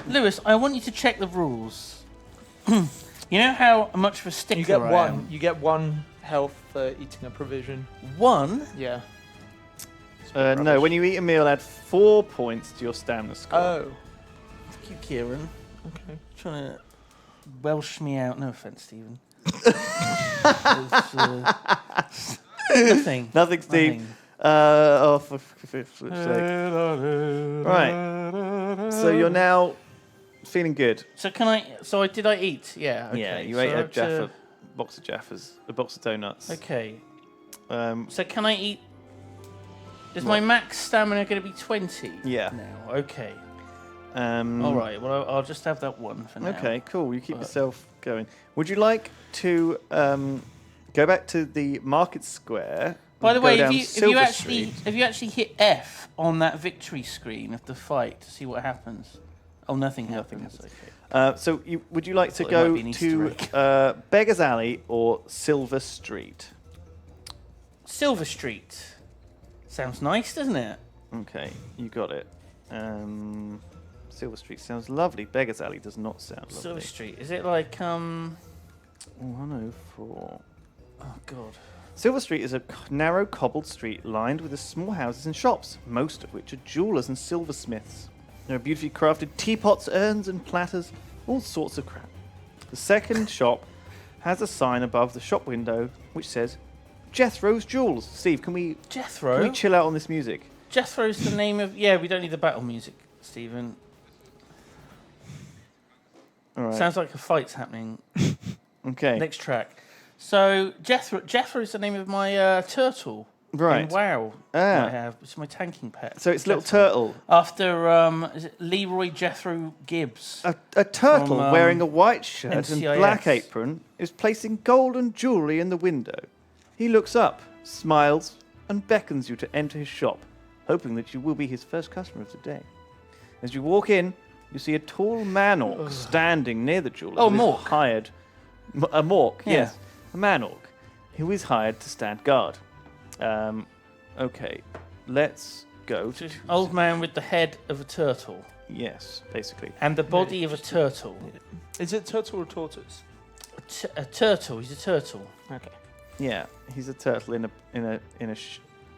[SPEAKER 3] Lewis, I want you to check the rules. You know how much of a stickler
[SPEAKER 2] You get
[SPEAKER 3] I
[SPEAKER 2] one.
[SPEAKER 3] am?
[SPEAKER 2] You get 1 health for eating a provision.
[SPEAKER 3] 1?
[SPEAKER 2] Yeah.
[SPEAKER 1] No, when you eat a meal, add 4 points to your stamina score.
[SPEAKER 2] Oh.
[SPEAKER 3] Thank you, Ciaran.
[SPEAKER 2] Okay.
[SPEAKER 3] Trying to Welsh me out. No offense, Stephen. Nothing.
[SPEAKER 1] Nothing, Steve.
[SPEAKER 3] Nothing.
[SPEAKER 1] For flip's sake. Right. So you're now feeling good.
[SPEAKER 3] So can I? So did I eat? Yeah. Okay.
[SPEAKER 1] Yeah, you
[SPEAKER 3] so
[SPEAKER 1] ate a
[SPEAKER 3] up to-
[SPEAKER 1] Jaffa, box of Jaffas, a box of donuts.
[SPEAKER 3] Okay.
[SPEAKER 1] So
[SPEAKER 3] So can I eat? Is my max stamina going to be 20?
[SPEAKER 1] Yeah.
[SPEAKER 3] Now. Okay.
[SPEAKER 1] All
[SPEAKER 3] All right. Well, I'll just have that one for now.
[SPEAKER 1] Okay, cool. You keep yourself going. Would you like to go back to the market square?
[SPEAKER 3] By the
[SPEAKER 1] go
[SPEAKER 3] way,
[SPEAKER 1] down
[SPEAKER 3] if
[SPEAKER 1] Silver
[SPEAKER 3] you actually
[SPEAKER 1] Street?
[SPEAKER 3] if you actually hit F on that victory screen of the fight to see what happens. Oh, nothing happens. Okay.
[SPEAKER 1] So would you like to
[SPEAKER 3] Thought there
[SPEAKER 1] go
[SPEAKER 3] might be an Easter
[SPEAKER 1] to Beggar's Alley or Silver Street?
[SPEAKER 3] Silver Street. Sounds nice, doesn't it?
[SPEAKER 1] Okay, you got it. Silver Street sounds lovely. Beggar's Alley does not sound lovely.
[SPEAKER 3] Silver Street. Is it like
[SPEAKER 1] 104.
[SPEAKER 3] Oh God.
[SPEAKER 1] Silver Street is a narrow cobbled street lined with small houses and shops, most of which are jewelers and silversmiths. There are beautifully crafted teapots, urns and platters, all sorts of crap. The second shop has a sign above the shop window which says Jethro's Jewels. Steve, can we
[SPEAKER 3] Jethro?
[SPEAKER 1] chill out on this music?
[SPEAKER 3] Jethro's the name of... Yeah, we don't need the battle music, Stephen.
[SPEAKER 1] All right.
[SPEAKER 3] Sounds like a fight's happening.
[SPEAKER 1] Okay.
[SPEAKER 3] Next track. So, Jethro is the name of my turtle.
[SPEAKER 1] Right.
[SPEAKER 3] In WoW.
[SPEAKER 1] Ah.
[SPEAKER 3] I have. It's my tanking pet.
[SPEAKER 1] So it's little turtle.
[SPEAKER 3] After, is it Leroy Jethro Gibbs?
[SPEAKER 1] A turtle
[SPEAKER 3] From,
[SPEAKER 1] wearing a white shirt and
[SPEAKER 3] NCIS.
[SPEAKER 1] black apron is placing golden jewellery in the window. He looks up, smiles, and beckons you to enter his shop, hoping that you will be his first customer of the day. As you walk in, you see a tall man-orc standing near the jeweller.
[SPEAKER 3] Oh,
[SPEAKER 1] who is
[SPEAKER 3] Mork.
[SPEAKER 1] Hired. A Mork,
[SPEAKER 3] Yeah.
[SPEAKER 1] yes. A man-orc who is hired to stand guard. Okay, let's go to...
[SPEAKER 3] Old man with the head of a turtle.
[SPEAKER 1] Yes, basically.
[SPEAKER 3] And the body of a turtle.
[SPEAKER 2] Is it turtle or tortoise?
[SPEAKER 3] A turtle. He's a turtle.
[SPEAKER 2] Okay.
[SPEAKER 1] Yeah, he's a turtle in a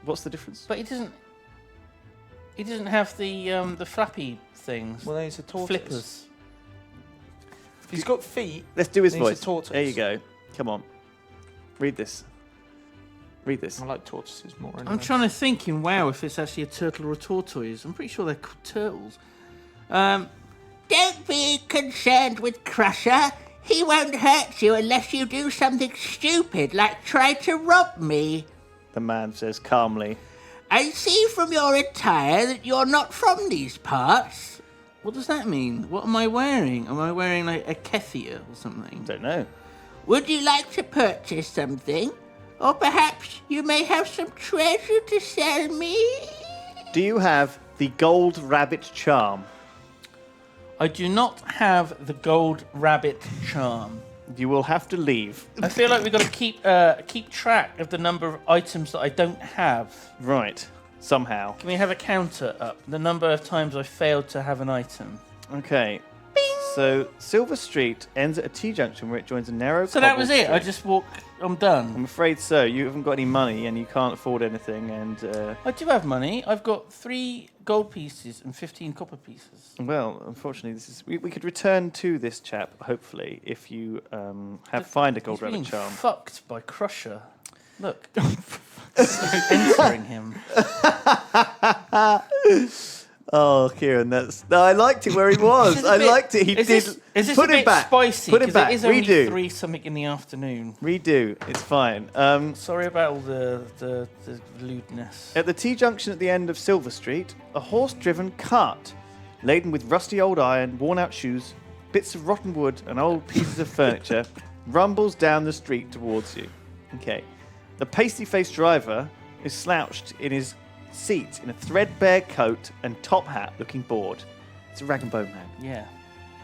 [SPEAKER 1] what's the difference?
[SPEAKER 3] But he doesn't. He doesn't have the flappy things.
[SPEAKER 2] Well, he's a tortoise.
[SPEAKER 3] Flippers.
[SPEAKER 2] He's got feet.
[SPEAKER 1] Let's do his
[SPEAKER 2] He's a
[SPEAKER 1] voice.
[SPEAKER 2] tortoise.
[SPEAKER 1] There you go. Come on. Read this. Read this.
[SPEAKER 2] I like tortoises more. Anyway.
[SPEAKER 3] I'm trying to think in WoW if it's actually a turtle or a tortoise. I'm pretty sure they're called turtles.
[SPEAKER 5] Don't be concerned with Crusher. He won't hurt you unless you do something stupid like try to rob me.
[SPEAKER 1] The man says calmly.
[SPEAKER 5] I see from your attire that you're not from these parts.
[SPEAKER 3] What does that mean? What am I wearing? Am I wearing like a keffia or something?
[SPEAKER 1] Don't know.
[SPEAKER 5] Would you like to purchase something? Or perhaps you may have some treasure to sell me?
[SPEAKER 1] Do you have the gold rabbit charm?
[SPEAKER 3] I do not have the gold rabbit charm.
[SPEAKER 1] You will have to leave.
[SPEAKER 3] I feel like we've got to keep track of the number of items that I don't have.
[SPEAKER 1] Right. Somehow.
[SPEAKER 3] Can we have a counter up? The number of times I failed to have an item.
[SPEAKER 1] Okay. So Silver Street ends at a T-junction where it joins a narrow.
[SPEAKER 3] So that was
[SPEAKER 1] cobbled
[SPEAKER 3] it. I
[SPEAKER 1] street.
[SPEAKER 3] just walk. I'm done.
[SPEAKER 1] I'm afraid so. You haven't got any money and you can't afford anything. And
[SPEAKER 3] I do have money. I've got 3 gold pieces and 15 copper pieces.
[SPEAKER 1] well, unfortunately, this is. We could return to this chap hopefully if you find a gold
[SPEAKER 3] He's
[SPEAKER 1] rabbit
[SPEAKER 3] being
[SPEAKER 1] charm.
[SPEAKER 3] fucked by Crusher. Look. Entering him.
[SPEAKER 1] Oh, Ciaran, that's. No, I liked it where he was.
[SPEAKER 3] This is a
[SPEAKER 1] I
[SPEAKER 3] bit-
[SPEAKER 1] liked it. He
[SPEAKER 3] is
[SPEAKER 1] did.
[SPEAKER 3] This, is this
[SPEAKER 1] put
[SPEAKER 3] a
[SPEAKER 1] him
[SPEAKER 3] bit
[SPEAKER 1] back.
[SPEAKER 3] spicy?
[SPEAKER 1] Put him
[SPEAKER 3] 'Cause
[SPEAKER 1] back.
[SPEAKER 3] It is only
[SPEAKER 1] Redo.
[SPEAKER 3] 3 something in the afternoon.
[SPEAKER 1] Redo. It's fine.
[SPEAKER 3] Sorry about all the lewdness.
[SPEAKER 1] At the T-junction at the end of Silver Street, a horse-driven cart, laden with rusty old iron, worn-out shoes, bits of rotten wood, and old pieces of furniture, rumbles down the street towards you. Okay. The pasty-faced driver is slouched in his seat in a threadbare coat and top hat, looking bored. It's a rag and bone man.
[SPEAKER 3] Yeah.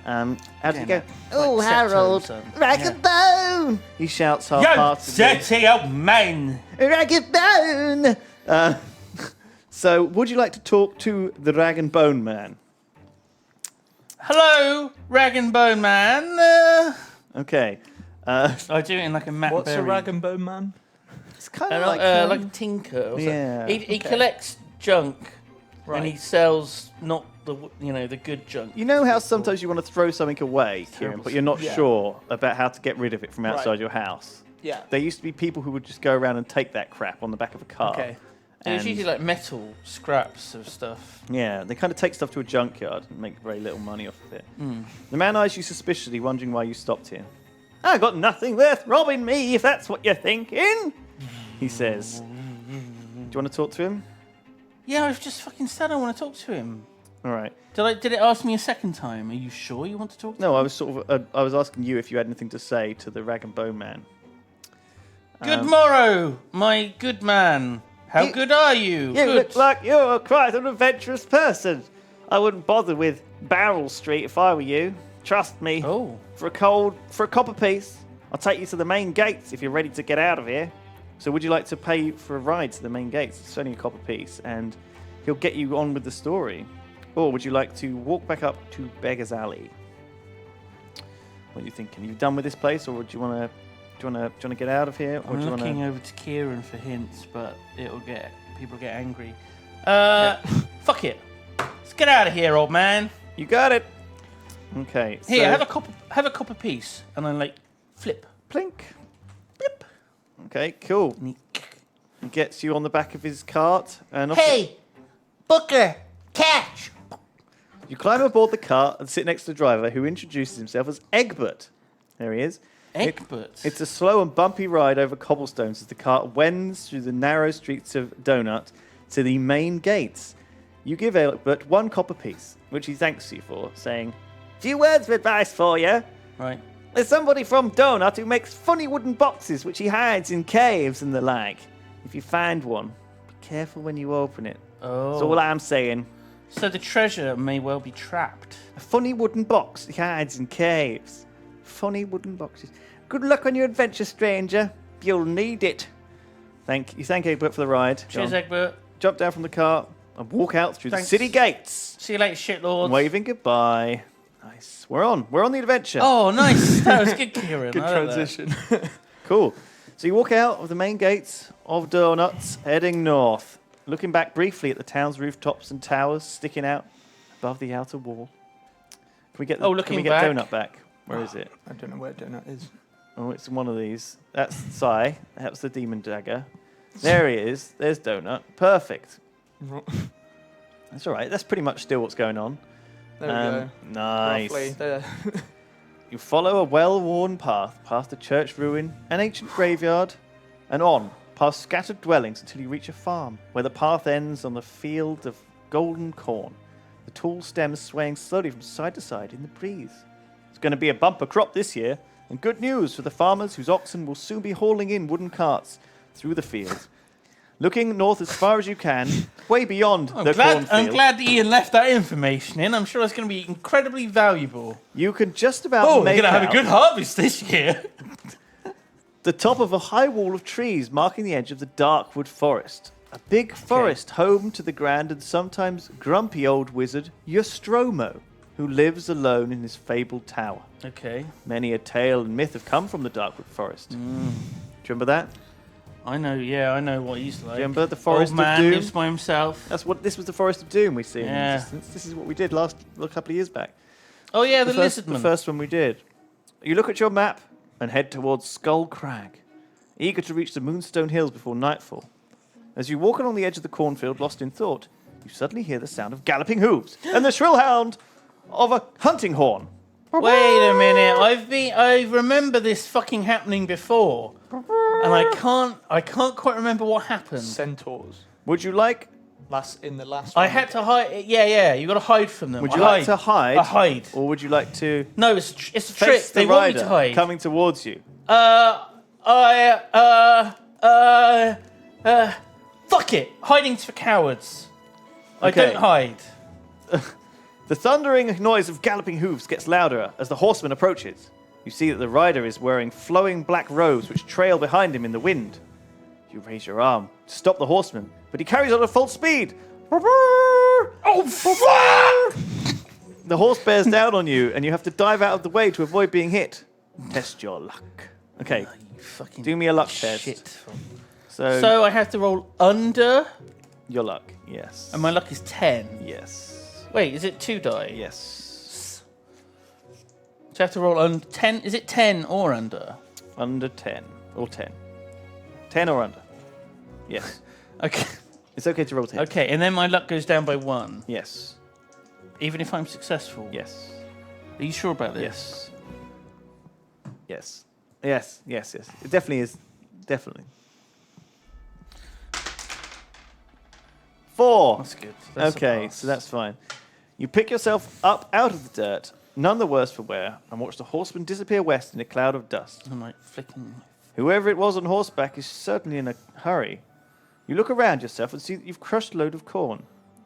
[SPEAKER 1] How does he go?
[SPEAKER 3] Like
[SPEAKER 1] Oh,
[SPEAKER 3] Septo's
[SPEAKER 1] Harold,
[SPEAKER 3] son.
[SPEAKER 1] rag and bone! He shouts half-heartedly.
[SPEAKER 3] dirty old man!
[SPEAKER 1] Rag and bone! So, would you like to talk to the rag and bone man?
[SPEAKER 3] Hello, rag and bone man.
[SPEAKER 1] Okay.
[SPEAKER 3] I do it in like a Matt
[SPEAKER 2] What's
[SPEAKER 3] Berry.
[SPEAKER 2] a rag and bone man?
[SPEAKER 1] It's kind of like...
[SPEAKER 3] like a tinker. Or
[SPEAKER 1] yeah,
[SPEAKER 3] something. He
[SPEAKER 2] okay.
[SPEAKER 3] collects junk,
[SPEAKER 2] Right.
[SPEAKER 3] and he sells not the the good junk.
[SPEAKER 1] you know how sometimes you want to throw something away, Ciaran,
[SPEAKER 3] Terrible
[SPEAKER 1] but you're not
[SPEAKER 2] Yeah.
[SPEAKER 1] sure about how to get rid of it from outside
[SPEAKER 2] Right.
[SPEAKER 1] your house?
[SPEAKER 2] Yeah.
[SPEAKER 1] There used to be people who would just go around and take that crap on the back of a car.
[SPEAKER 2] Okay.
[SPEAKER 3] And it's
[SPEAKER 1] And-
[SPEAKER 3] usually like metal scraps of stuff.
[SPEAKER 1] Yeah, they kind of take stuff to a junkyard and make very little money off of it. The man eyes you suspiciously, wondering why you stopped here. I got nothing worth robbing me, if that's what you're thinking, he says. Do you want to talk to him?
[SPEAKER 3] Yeah, I've just fucking said I want to talk to him.
[SPEAKER 1] All right.
[SPEAKER 3] Did it ask me a second time? Are you sure you want to talk to him?
[SPEAKER 1] No, I was sort of. I was asking you if you had anything to say to the rag and bone man.
[SPEAKER 3] Good morrow, my good man. How
[SPEAKER 1] You-
[SPEAKER 3] good are you?
[SPEAKER 1] You
[SPEAKER 3] Good.
[SPEAKER 1] look like you're quite an adventurous person. I wouldn't bother with Barrel Street if I were you. Trust me.
[SPEAKER 3] Oh.
[SPEAKER 1] For a copper piece, I'll take you to the main gates if you're ready to get out of here. So would you like to pay for a ride to the main gates? It's only a copper piece, and he'll get you on with the story. Or would you like to walk back up to Beggar's Alley? What are you thinking? Are you done with this place, or do you want to get out of here? Or
[SPEAKER 3] I'm
[SPEAKER 1] do you want
[SPEAKER 3] looking
[SPEAKER 1] to?
[SPEAKER 3] over to Ciaran for hints, but people get angry. Fuck it. Let's get out of here, old man.
[SPEAKER 1] You got it. Okay.
[SPEAKER 3] Here,
[SPEAKER 1] so-
[SPEAKER 3] have a copper piece, and then like flip.
[SPEAKER 1] Plink. Blip. Okay, cool.
[SPEAKER 3] And
[SPEAKER 1] He gets you on the back of his cart and off
[SPEAKER 5] Hey, Booker, catch!
[SPEAKER 1] You climb aboard the cart and sit next to the driver, who introduces himself as Egbert. There he is.
[SPEAKER 3] Egbert.
[SPEAKER 1] It's a slow and bumpy ride over cobblestones as the cart wends through the narrow streets of Donut to the main gates. You give Egbert 1 copper piece, which he thanks you for, saying, "Few words of advice for you.
[SPEAKER 3] Right.
[SPEAKER 1] There's somebody from Donut who makes funny wooden boxes which he hides in caves and the like. If you find one, be careful when you open it. That's all I'm saying.
[SPEAKER 3] So the treasure may well be trapped.
[SPEAKER 1] A funny wooden box he hides in caves. Funny wooden boxes. Good luck on your adventure, stranger. You'll need it." Thank Egbert for the ride.
[SPEAKER 3] Cheers,
[SPEAKER 1] John.
[SPEAKER 3] Egbert.
[SPEAKER 1] Jump down from the cart and walk out through
[SPEAKER 3] Thanks.
[SPEAKER 1] the city gates,
[SPEAKER 3] See you later, shitlords.
[SPEAKER 1] waving goodbye. Nice. We're on the adventure.
[SPEAKER 3] Oh, nice. That was good, Ciaran.
[SPEAKER 2] Good
[SPEAKER 3] I like that.
[SPEAKER 2] transition.
[SPEAKER 1] Cool. So you walk out of the main gates of Donuts, heading north, looking back briefly at the town's rooftops and towers sticking out above the outer wall. Can we get
[SPEAKER 3] looking
[SPEAKER 1] back?
[SPEAKER 3] back.
[SPEAKER 1] Donut back? Where is it?
[SPEAKER 2] I don't know where Donut is.
[SPEAKER 1] Oh, it's in one of these. That's Sai. That's the demon dagger. There he is. There's Donut. Perfect. That's all right. That's pretty much still what's going on.
[SPEAKER 2] There we go.
[SPEAKER 1] Nice.
[SPEAKER 2] Roughly there.
[SPEAKER 1] You follow a well-worn path past a church ruin, an ancient graveyard, and on past scattered dwellings until you reach a farm where the path ends on a field of golden corn, the tall stems swaying slowly from side to side in the breeze. It's going to be a bumper crop this year, and good news for the farmers whose oxen will soon be hauling in wooden carts through the fields. Looking north as far as you can, way beyond the cornfield.
[SPEAKER 3] I'm glad that Ian left that information in. I'm sure it's going to be incredibly valuable.
[SPEAKER 1] You can just about
[SPEAKER 3] Oh, we're
[SPEAKER 1] make
[SPEAKER 3] going to have
[SPEAKER 1] out
[SPEAKER 3] a good harvest this year.
[SPEAKER 1] the top of a high wall of trees marking the edge of the dark wood forest. A big forest home to the grand and sometimes grumpy old wizard Nostromo, who lives alone in his fabled tower.
[SPEAKER 3] Okay.
[SPEAKER 1] Many a tale and myth have come from the Darkwood Forest. Do you remember that?
[SPEAKER 3] I know what he's like.
[SPEAKER 1] Remember the Forest
[SPEAKER 3] Old
[SPEAKER 1] of
[SPEAKER 3] man
[SPEAKER 1] Doom?
[SPEAKER 3] lives by himself.
[SPEAKER 1] This was the Forest of Doom we see in
[SPEAKER 3] Yeah.
[SPEAKER 1] existence. This is what we did a couple of years back.
[SPEAKER 3] Oh, yeah, the
[SPEAKER 1] The
[SPEAKER 3] lizardman.
[SPEAKER 1] first one we did. You look at your map and head towards Skull Crag, eager to reach the Moonstone Hills before nightfall. As you walk along the edge of the cornfield, lost in thought, you suddenly hear the sound of galloping hooves and the shrill hound of a hunting horn.
[SPEAKER 3] Wait a minute. I remember this fucking happening before. And I can't quite remember what happened.
[SPEAKER 2] Centaurs.
[SPEAKER 1] Would you like?
[SPEAKER 2] In the last
[SPEAKER 3] I
[SPEAKER 2] one.
[SPEAKER 3] had to hide. Yeah. You got to hide from them.
[SPEAKER 1] Would you like to hide?
[SPEAKER 3] I hide.
[SPEAKER 1] Or would you like to
[SPEAKER 3] No, it's a trick.
[SPEAKER 1] face the
[SPEAKER 3] They want me
[SPEAKER 1] rider
[SPEAKER 3] to hide.
[SPEAKER 1] coming towards you?
[SPEAKER 3] Fuck it. Hiding's for cowards. I
[SPEAKER 1] Okay.
[SPEAKER 3] don't hide.
[SPEAKER 1] The thundering noise of galloping hooves gets louder as the horseman approaches. You see that the rider is wearing flowing black robes which trail behind him in the wind. You raise your arm to stop the horseman, but he carries on at full speed.
[SPEAKER 3] Oh, fuck!
[SPEAKER 1] The horse bears down on you, and you have to dive out of the way to avoid being hit. Test your luck. Okay,
[SPEAKER 3] You fucking
[SPEAKER 1] do me a luck test.
[SPEAKER 3] shit.
[SPEAKER 1] So,
[SPEAKER 3] I have to roll under,
[SPEAKER 1] your luck, yes.
[SPEAKER 3] and my luck is 10.
[SPEAKER 1] Yes.
[SPEAKER 3] Wait, is it 2 die?
[SPEAKER 1] Yes.
[SPEAKER 3] So I have to roll on 10. Is it 10 or under?
[SPEAKER 1] Under 10. Or 10. 10 or under. Yes.
[SPEAKER 3] Okay.
[SPEAKER 1] It's okay to roll 10.
[SPEAKER 3] Okay, and then my luck goes down by 1,
[SPEAKER 1] Yes.
[SPEAKER 3] even if I'm successful.
[SPEAKER 1] Yes.
[SPEAKER 3] Are you sure about this?
[SPEAKER 1] Yes. Yes. Yes. Yes. Yes. It definitely is. Definitely. 4.
[SPEAKER 3] That's good. That's a
[SPEAKER 1] Okay,
[SPEAKER 3] pass.
[SPEAKER 1] so that's fine. You pick yourself up out of the dirt, none the worse for wear, and watch the horseman disappear west in a cloud of dust.
[SPEAKER 3] I'm like flicking.
[SPEAKER 1] Whoever it was on horseback is certainly in a hurry. You look around yourself and see that you've crushed a load of corn.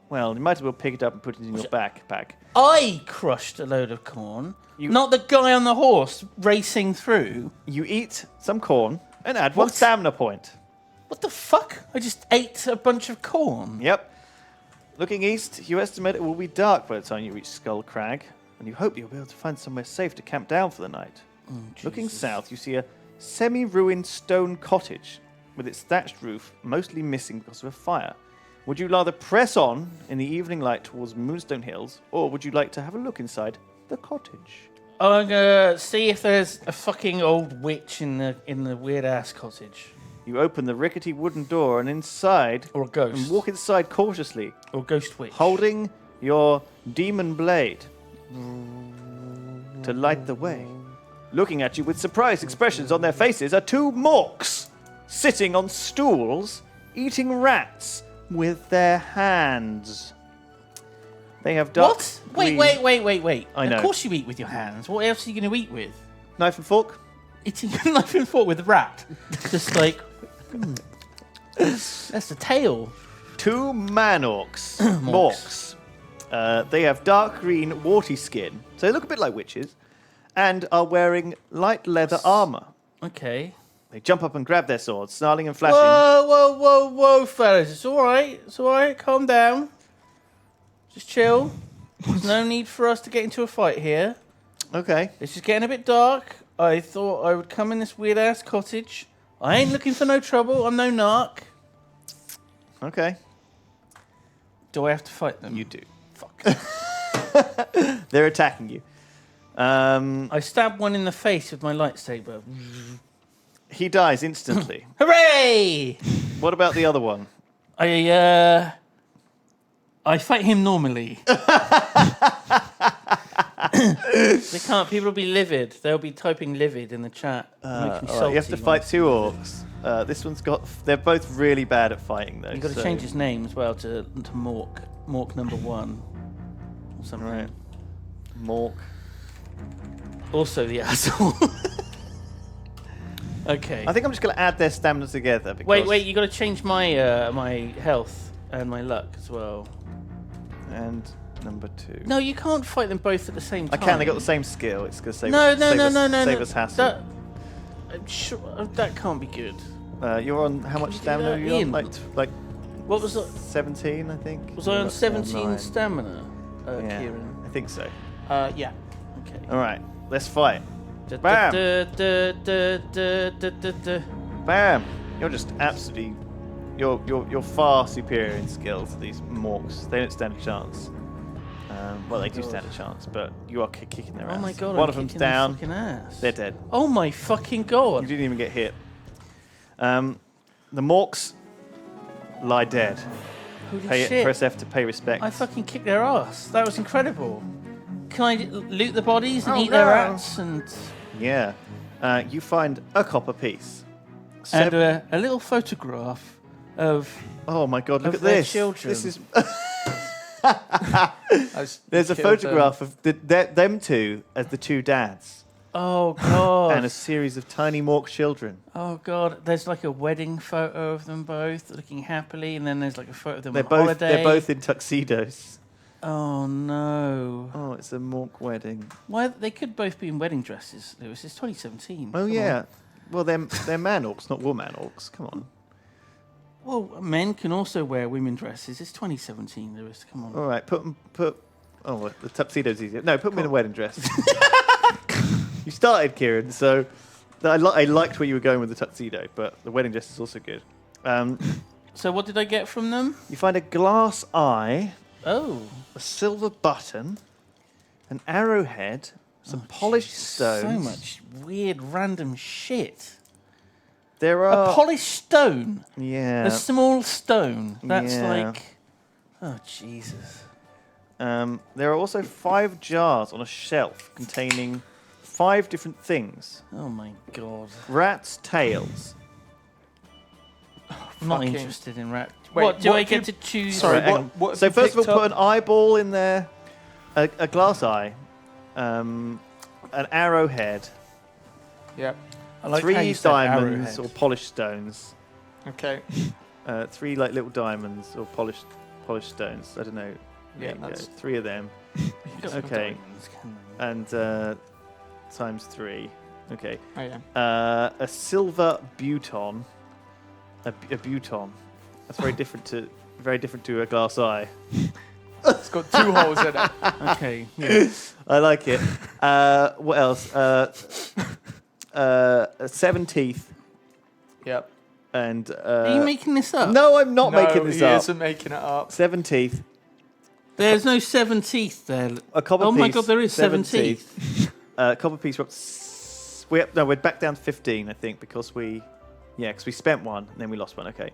[SPEAKER 1] Well, you might as well pick it up and put it in your backpack.
[SPEAKER 3] I crushed a load of corn,
[SPEAKER 1] You-
[SPEAKER 3] not the guy on the horse racing through.
[SPEAKER 1] You eat some corn and add 1
[SPEAKER 3] What?
[SPEAKER 1] stamina point.
[SPEAKER 3] What the fuck? I just ate a bunch of corn.
[SPEAKER 1] Yep. Looking east, you estimate it will be dark by the time you reach Skull Crag, and you hope you'll be able to find somewhere safe to camp down for the night. Looking south, you see a semi-ruined stone cottage with its thatched roof mostly missing because of a fire. Would you rather press on in the evening light towards Moonstone Hills, or would you like to have a look inside the cottage?
[SPEAKER 3] I'm gonna see if there's a fucking old witch in the weird ass cottage.
[SPEAKER 1] You open the rickety wooden door and inside,
[SPEAKER 3] Or a ghost.
[SPEAKER 1] and walk inside cautiously,
[SPEAKER 3] Or a ghost witch.
[SPEAKER 1] holding your demon blade to light the way. Looking at you with surprised expressions on their faces are 2 morks sitting on stools, eating rats with their hands. They have dark
[SPEAKER 3] What? Wait.
[SPEAKER 1] I know.
[SPEAKER 3] Of course you eat with your hands. What else are you going to eat with?
[SPEAKER 1] Knife and fork?
[SPEAKER 3] Eating a knife and fork with a rat. Just like... That's the tail.
[SPEAKER 1] 2 man-orcs. Morks. They have dark green, warty skin, so they look a bit like witches, and are wearing light leather armor.
[SPEAKER 3] Okay.
[SPEAKER 1] They jump up and grab their swords, snarling and flashing.
[SPEAKER 3] Whoa, fellas. It's all right. Calm down. Just chill. There's no need for us to get into a fight here.
[SPEAKER 1] Okay.
[SPEAKER 3] It's just getting a bit dark. I thought I would come in this weird-ass cottage. I ain't looking for no trouble. I'm no narc.
[SPEAKER 1] Okay.
[SPEAKER 3] Do I have to fight them?
[SPEAKER 1] You do.
[SPEAKER 3] Fuck.
[SPEAKER 1] They're attacking you.
[SPEAKER 3] I stabbed one in the face with my lightsaber.
[SPEAKER 1] He dies instantly.
[SPEAKER 3] Hooray!
[SPEAKER 1] What about the other one?
[SPEAKER 3] I fight him normally. They can't. People will be livid. They'll be typing livid in the chat.
[SPEAKER 1] All right, you have to fight 2 orcs. This one's got... They're both really bad at fighting, though.
[SPEAKER 3] You've got to change his name as well to Mork. Mork number 1. Or something.
[SPEAKER 1] Right. Mork.
[SPEAKER 3] Also the asshole. Okay.
[SPEAKER 1] I think I'm just going to add their stamina together. Because
[SPEAKER 3] Wait. You got to change my my health and my luck as well.
[SPEAKER 1] And number 2.
[SPEAKER 3] No, you can't fight them both at the same
[SPEAKER 1] I
[SPEAKER 3] time.
[SPEAKER 1] can. They got the same skill. It's going to save
[SPEAKER 3] No.
[SPEAKER 1] save us hassle.
[SPEAKER 3] I'm sure that can't be good.
[SPEAKER 1] You're on... How much
[SPEAKER 3] you do
[SPEAKER 1] stamina
[SPEAKER 3] that,
[SPEAKER 1] are you on?
[SPEAKER 3] Ian?
[SPEAKER 1] Like
[SPEAKER 3] What was that?
[SPEAKER 1] 17, I think.
[SPEAKER 3] Was I on
[SPEAKER 1] About
[SPEAKER 3] 17
[SPEAKER 1] 9.
[SPEAKER 3] stamina,
[SPEAKER 1] Yeah,
[SPEAKER 3] Ciaran?
[SPEAKER 1] I think so.
[SPEAKER 3] Yeah. Okay.
[SPEAKER 1] All right, let's fight.
[SPEAKER 3] Da-
[SPEAKER 1] Bam.
[SPEAKER 3] da- da- da- da- da- da- da.
[SPEAKER 1] Bam! You're just absolutely... You're far superior in skill to these morks. They don't stand a chance. Well, they do stand a chance, but you are kicking their ass.
[SPEAKER 3] Oh my god!
[SPEAKER 1] One
[SPEAKER 3] I'm
[SPEAKER 1] of them's
[SPEAKER 3] kicking their
[SPEAKER 1] down.
[SPEAKER 3] fucking ass.
[SPEAKER 1] They're dead.
[SPEAKER 3] Oh my fucking
[SPEAKER 1] You
[SPEAKER 3] god!
[SPEAKER 1] didn't even get hit. The morks lie dead.
[SPEAKER 3] Holy shit!
[SPEAKER 1] Press F to pay respect.
[SPEAKER 3] I fucking kicked their ass. That was incredible. Can I loot the bodies and
[SPEAKER 1] Oh,
[SPEAKER 3] eat their
[SPEAKER 1] no.
[SPEAKER 3] rats and
[SPEAKER 1] Yeah. You find a copper piece.
[SPEAKER 3] and a little photograph of
[SPEAKER 1] Oh my god, look
[SPEAKER 3] of
[SPEAKER 1] at
[SPEAKER 3] their
[SPEAKER 1] this.
[SPEAKER 3] children.
[SPEAKER 1] This is... There's a photograph of them 2 as the 2 dads.
[SPEAKER 3] oh god
[SPEAKER 1] And a series of tiny mork children.
[SPEAKER 3] oh god. There's like a wedding photo of them both looking happily, and then there's like a photo of them
[SPEAKER 1] They're
[SPEAKER 3] on
[SPEAKER 1] both
[SPEAKER 3] holiday.
[SPEAKER 1] they're both in tuxedos.
[SPEAKER 3] Oh no!
[SPEAKER 1] Oh, it's a mork wedding.
[SPEAKER 3] Why they could both be in wedding dresses, Lewis? It's 2017.
[SPEAKER 1] Oh
[SPEAKER 3] Come
[SPEAKER 1] yeah.
[SPEAKER 3] on.
[SPEAKER 1] Well, they're man orcs, not woman orcs. Come on.
[SPEAKER 3] Well, men can also wear women dresses. It's 2017, Lewis. Come on.
[SPEAKER 1] All right, put. Oh, well, the tuxedo's easier. No, put them in a wedding dress. You started, Ciaran, so I liked where you were going with the tuxedo, but the wedding dress is also good.
[SPEAKER 3] So what did I get from them?
[SPEAKER 1] You find a glass eye,
[SPEAKER 3] Oh.
[SPEAKER 1] a silver button, an arrowhead, some polished stones.
[SPEAKER 3] So much weird random shit.
[SPEAKER 1] There
[SPEAKER 3] A
[SPEAKER 1] are
[SPEAKER 3] polished stone.
[SPEAKER 1] yeah.
[SPEAKER 3] A small stone. That's
[SPEAKER 1] Yeah.
[SPEAKER 3] like... Oh, Jesus.
[SPEAKER 1] There are also 5 jars on a shelf containing 5 different things:
[SPEAKER 3] Oh, my God.
[SPEAKER 1] rats' tails.
[SPEAKER 3] I'm not
[SPEAKER 2] Fucking-
[SPEAKER 3] interested in rat...
[SPEAKER 2] Wait,
[SPEAKER 3] what, do
[SPEAKER 2] what
[SPEAKER 3] I
[SPEAKER 2] if
[SPEAKER 3] get
[SPEAKER 2] you-
[SPEAKER 3] to choose...
[SPEAKER 2] Sorry,
[SPEAKER 1] Right, hang
[SPEAKER 2] what-
[SPEAKER 1] on.
[SPEAKER 2] what if
[SPEAKER 1] So
[SPEAKER 2] you
[SPEAKER 1] first of all,
[SPEAKER 2] picked
[SPEAKER 1] put an eyeball in there, a glass eye, an arrowhead,
[SPEAKER 2] Yep.
[SPEAKER 3] I like how
[SPEAKER 1] 3
[SPEAKER 3] you said
[SPEAKER 1] diamonds
[SPEAKER 3] arrowhead.
[SPEAKER 1] or polished stones,
[SPEAKER 2] Okay.
[SPEAKER 1] 3 like little diamonds or polished stones. I don't know. There
[SPEAKER 2] Yeah,
[SPEAKER 1] you go.
[SPEAKER 2] that's-
[SPEAKER 1] 3 of them,
[SPEAKER 3] You got some
[SPEAKER 1] okay.
[SPEAKER 3] diamonds, can you?
[SPEAKER 1] and times 3. Okay.
[SPEAKER 2] Oh yeah.
[SPEAKER 1] A silver buton. A buton. That's very different to a glass eye.
[SPEAKER 2] It's got 2 holes in it.
[SPEAKER 3] Okay, yeah.
[SPEAKER 1] I like it. What else? 7 teeth
[SPEAKER 2] Yep.
[SPEAKER 1] and.
[SPEAKER 3] Are you making this up?
[SPEAKER 1] No, I'm not
[SPEAKER 2] No,
[SPEAKER 1] making this
[SPEAKER 2] he
[SPEAKER 1] up.
[SPEAKER 2] isn't making it up.
[SPEAKER 1] 7 teeth.
[SPEAKER 3] There's no 7 teeth there.
[SPEAKER 1] A copper
[SPEAKER 3] Oh
[SPEAKER 1] piece.
[SPEAKER 3] my God, there is 7 teeth.
[SPEAKER 1] Copper piece. We're back down to 15, I think, because we. Yeah, because we spent one, and then we lost one. Okay.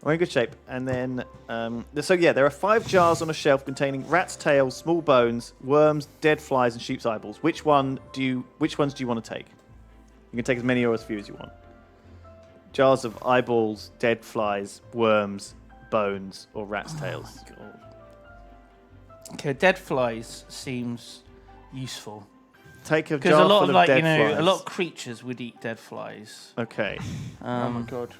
[SPEAKER 1] We're in good shape. And then, there are 5 jars on a shelf containing rat's tails, small bones, worms, dead flies, and sheep's eyeballs. Which ones do you want to take? You can take as many or as few as you want. Jars of eyeballs, dead flies, worms, bones, or rat's tails.
[SPEAKER 3] Okay, dead flies seems useful.
[SPEAKER 1] Take a
[SPEAKER 3] Because
[SPEAKER 1] jar
[SPEAKER 3] a lot
[SPEAKER 1] full
[SPEAKER 3] of
[SPEAKER 1] of dead flies.
[SPEAKER 3] a lot of creatures would eat dead flies.
[SPEAKER 1] Okay.
[SPEAKER 2] Oh my god.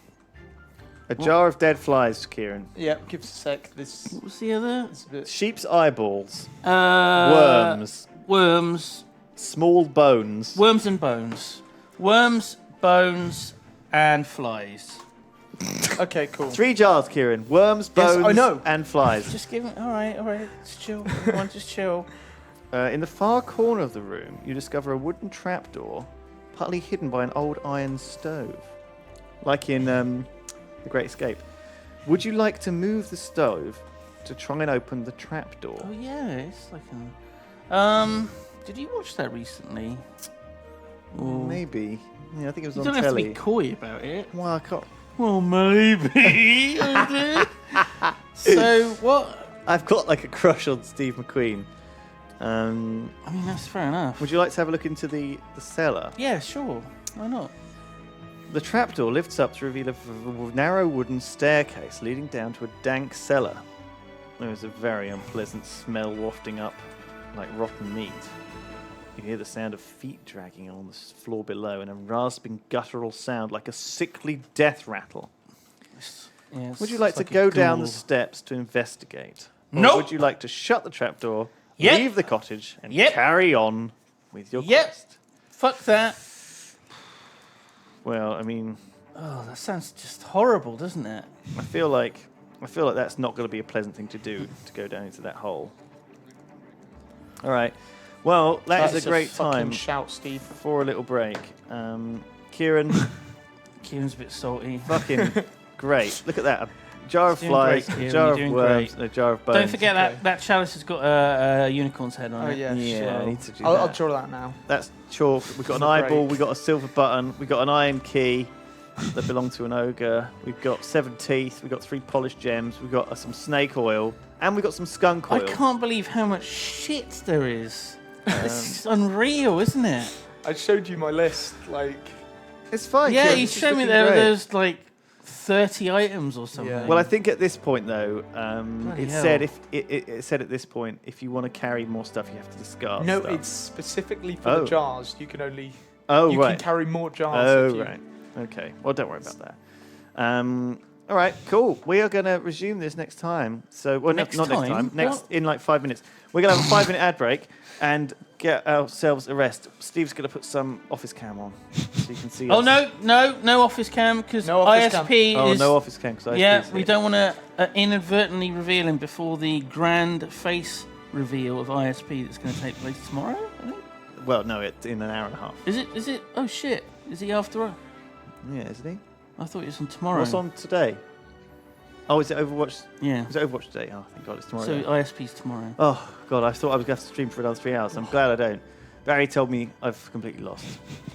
[SPEAKER 1] A jar of dead flies, Ciaran.
[SPEAKER 2] Yeah, give us a sec. This
[SPEAKER 3] What was the other?
[SPEAKER 2] is a bit.
[SPEAKER 1] Sheep's eyeballs,
[SPEAKER 3] Worms. Worms.
[SPEAKER 1] small bones.
[SPEAKER 3] Worms and bones. Worms, bones, and flies.
[SPEAKER 2] Okay, cool.
[SPEAKER 1] 3 jars, Ciaran. Worms,
[SPEAKER 2] Yes,
[SPEAKER 1] bones,
[SPEAKER 2] I know.
[SPEAKER 1] and flies.
[SPEAKER 3] Just give it. All right. Just chill. Everyone, just chill.
[SPEAKER 1] In the far corner of the room, you discover a wooden trapdoor, partly hidden by an old iron stove. Like in The Great Escape. Would you like to move the stove to try and open the trapdoor?
[SPEAKER 3] Oh yeah, it's like a. Did you watch that recently? Or...
[SPEAKER 1] Maybe. Yeah, I think it was
[SPEAKER 3] You
[SPEAKER 1] on
[SPEAKER 3] don't have to
[SPEAKER 1] telly.
[SPEAKER 3] be coy about it.
[SPEAKER 1] Well, I can't.
[SPEAKER 3] Well, maybe. I did. So what?
[SPEAKER 1] I've got like a crush on Steve McQueen.
[SPEAKER 3] I mean, that's fair enough.
[SPEAKER 1] Would you like to have a look into the cellar?
[SPEAKER 3] Yeah, sure. Why not?
[SPEAKER 1] The trapdoor lifts up to reveal a narrow wooden staircase leading down to a dank cellar. There is a very unpleasant smell wafting up like rotten meat. You hear the sound of feet dragging along the floor below and a rasping guttural sound like a sickly death rattle.
[SPEAKER 3] Yeah,
[SPEAKER 1] Would you like to
[SPEAKER 3] a
[SPEAKER 1] go down the
[SPEAKER 3] ghoul.
[SPEAKER 1] steps to investigate? Or
[SPEAKER 3] Nope.
[SPEAKER 1] would you like to shut the trapdoor,
[SPEAKER 3] Yep.
[SPEAKER 1] leave the cottage, and
[SPEAKER 3] Yep.
[SPEAKER 1] carry on with your
[SPEAKER 3] Yep.
[SPEAKER 1] quest?
[SPEAKER 3] Fuck that.
[SPEAKER 1] Well, I mean,
[SPEAKER 3] Oh, that sounds just horrible, doesn't it?
[SPEAKER 1] I feel like that's not going to be a pleasant thing to do, to go down into that hole. All right. Well,
[SPEAKER 2] That's
[SPEAKER 1] is a great
[SPEAKER 2] fucking
[SPEAKER 1] time
[SPEAKER 2] shout, Steve.
[SPEAKER 1] for a little break. Kieran,
[SPEAKER 3] Kieran's a bit salty.
[SPEAKER 1] fucking great. Look at that. A jar of
[SPEAKER 3] Doing
[SPEAKER 1] flies,
[SPEAKER 3] great,
[SPEAKER 1] a
[SPEAKER 3] Kieran,
[SPEAKER 1] jar
[SPEAKER 3] you're
[SPEAKER 1] of
[SPEAKER 3] doing
[SPEAKER 1] worms,
[SPEAKER 3] great.
[SPEAKER 1] and a jar of bones.
[SPEAKER 3] Don't forget
[SPEAKER 2] Okay.
[SPEAKER 3] that chalice has got a unicorn's head on
[SPEAKER 2] Oh
[SPEAKER 3] it.
[SPEAKER 2] yeah.
[SPEAKER 1] Yeah, I
[SPEAKER 2] sure.
[SPEAKER 1] need to do
[SPEAKER 2] I'll
[SPEAKER 1] that.
[SPEAKER 2] draw that now.
[SPEAKER 1] That's chalk. We've got an
[SPEAKER 2] For the
[SPEAKER 1] eyeball.
[SPEAKER 2] break.
[SPEAKER 1] We've got a silver button. We've got an iron key that belonged to an ogre. We've got 7 teeth. We've got 3 polished gems. We've got some snake oil. And we've got some skunk
[SPEAKER 3] I
[SPEAKER 1] oil.
[SPEAKER 3] can't believe how much shit there is. This is unreal, isn't it?
[SPEAKER 2] I showed you my list. Like,
[SPEAKER 1] It's fine.
[SPEAKER 3] Yeah,
[SPEAKER 1] Kieran,
[SPEAKER 3] you
[SPEAKER 1] it's just
[SPEAKER 3] showed me
[SPEAKER 1] looking great.
[SPEAKER 3] there's like 30 items or something.
[SPEAKER 2] Yeah.
[SPEAKER 1] Well, I think at this point, though,
[SPEAKER 3] Bloody
[SPEAKER 1] it
[SPEAKER 3] hell.
[SPEAKER 1] said it said at this point, if you want to carry more stuff, you have to discard
[SPEAKER 2] no,
[SPEAKER 1] stuff.
[SPEAKER 2] it's specifically for
[SPEAKER 1] Oh.
[SPEAKER 2] the jars. You can only.
[SPEAKER 1] Oh,
[SPEAKER 2] you
[SPEAKER 1] right.
[SPEAKER 2] can carry more jars.
[SPEAKER 1] Oh,
[SPEAKER 2] if you,
[SPEAKER 1] right. Okay. Well, don't worry about that. All right, cool. We are going to resume this next time. So, well,
[SPEAKER 3] Next
[SPEAKER 1] not next
[SPEAKER 3] time?
[SPEAKER 1] time. Next
[SPEAKER 3] What?
[SPEAKER 1] in like 5 minutes. We're going to have a 5-minute ad break and get ourselves a rest. Steve's going to put some office cam on so you can see
[SPEAKER 3] Oh,
[SPEAKER 1] us.
[SPEAKER 3] no office cam because
[SPEAKER 2] No office cam.
[SPEAKER 3] ISP
[SPEAKER 1] Oh,
[SPEAKER 3] is.
[SPEAKER 1] no office cam. 'Cause
[SPEAKER 3] Yeah,
[SPEAKER 1] ISP's
[SPEAKER 3] we
[SPEAKER 1] here.
[SPEAKER 3] don't want to inadvertently reveal him before the grand face reveal of ISP that's going to take place tomorrow, I think.
[SPEAKER 1] Well, no, it's in an hour and a half.
[SPEAKER 3] Is it? Oh, shit. Is he after us?
[SPEAKER 1] Yeah, isn't he?
[SPEAKER 3] I thought it was on tomorrow.
[SPEAKER 1] What's on today? Oh, is it Overwatch?
[SPEAKER 3] Yeah.
[SPEAKER 1] Is it Overwatch today? Oh, thank God, it's tomorrow.
[SPEAKER 3] So
[SPEAKER 1] then.
[SPEAKER 3] ISP's tomorrow.
[SPEAKER 1] Oh, God, I thought I was going to have to stream for another 3 hours. I'm glad I don't. Barry told me I've completely lost.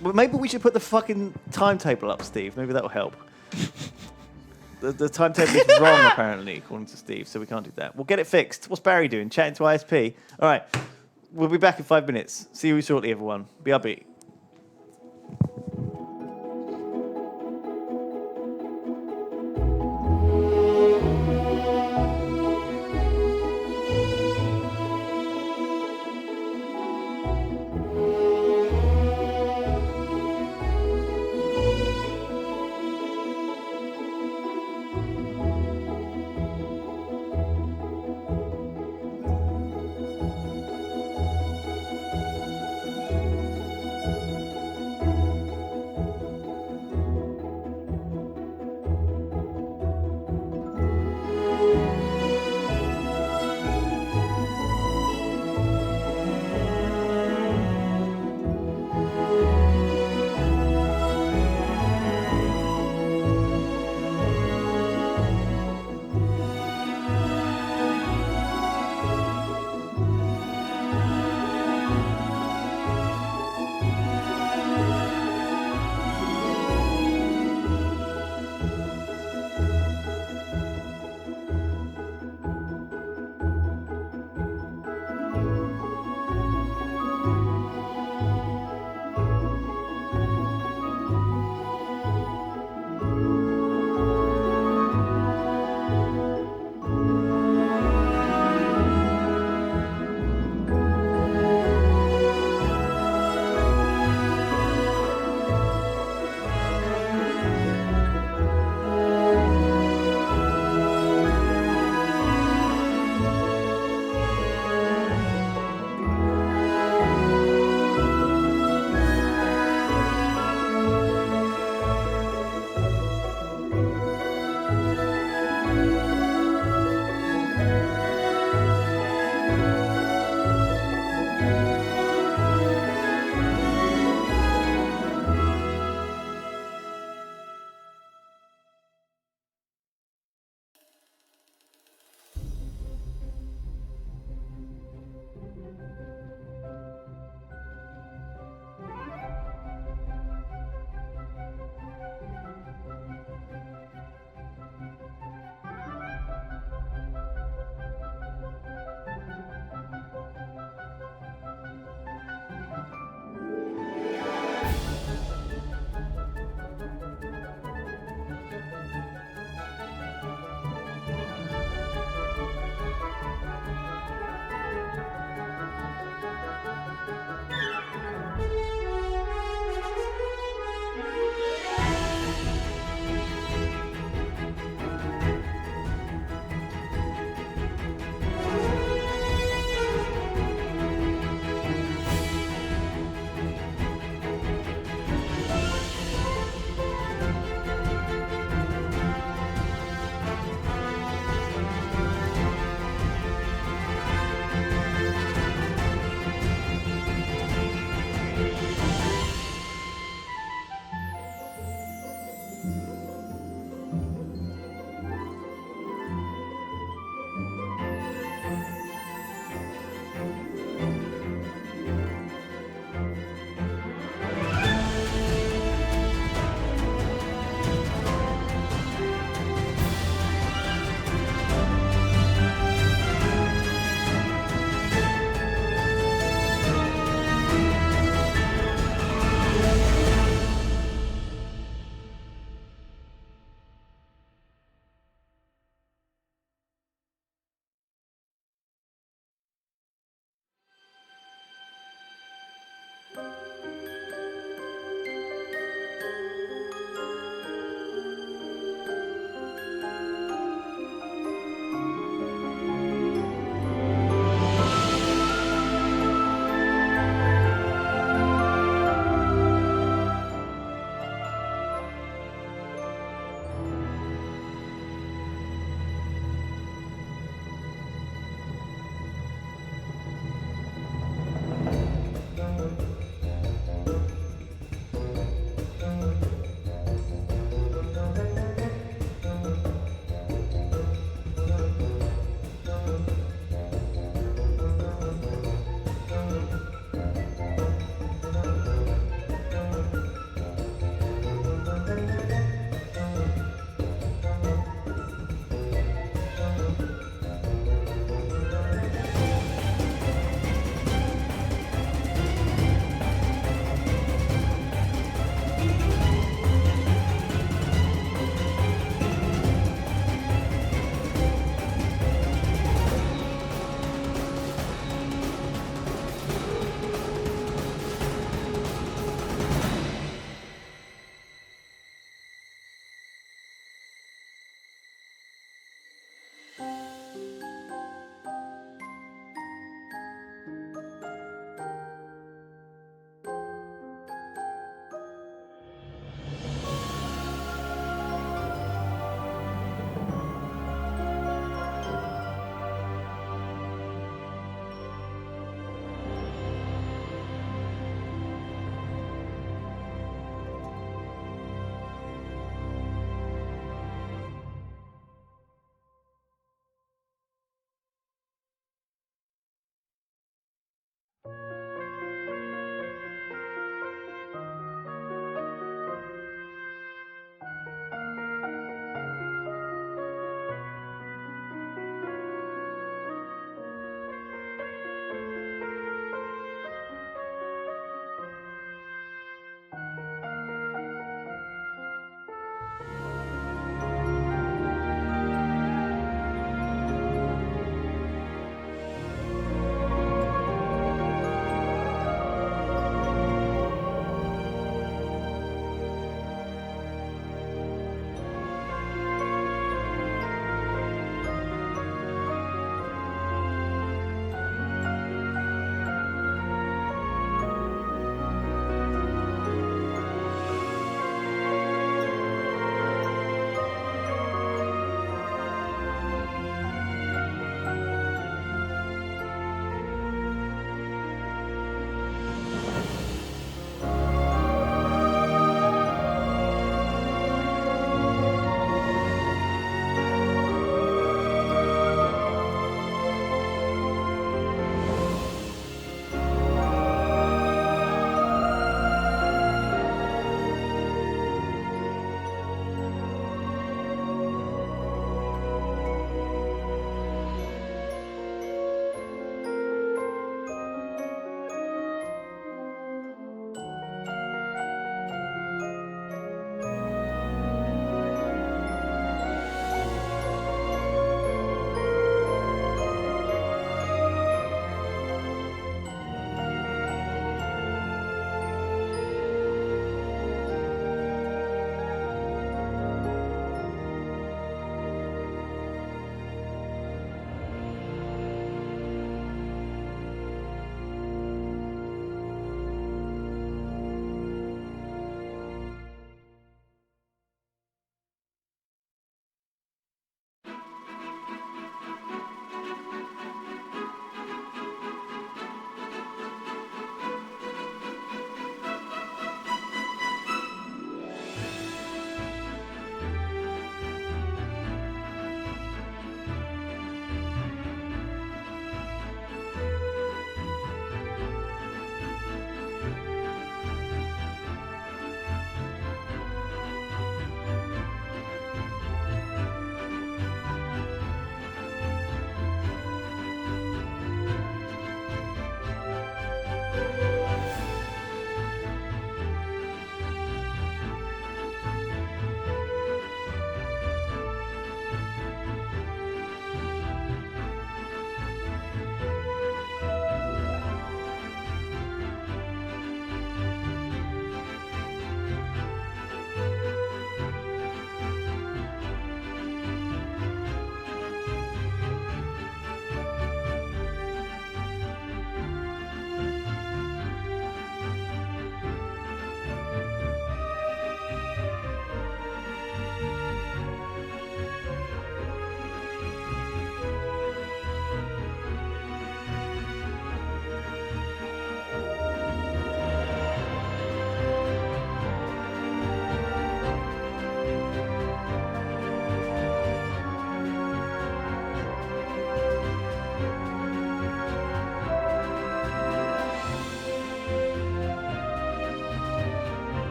[SPEAKER 1] Well, maybe we should put the fucking timetable up, Steve. Maybe that'll help. The timetable is wrong, apparently, according to Steve, so we can't do that. We'll get it fixed. What's Barry doing? Chatting to ISP? All right. We'll be back in 5 minutes. See you shortly, everyone. BRB.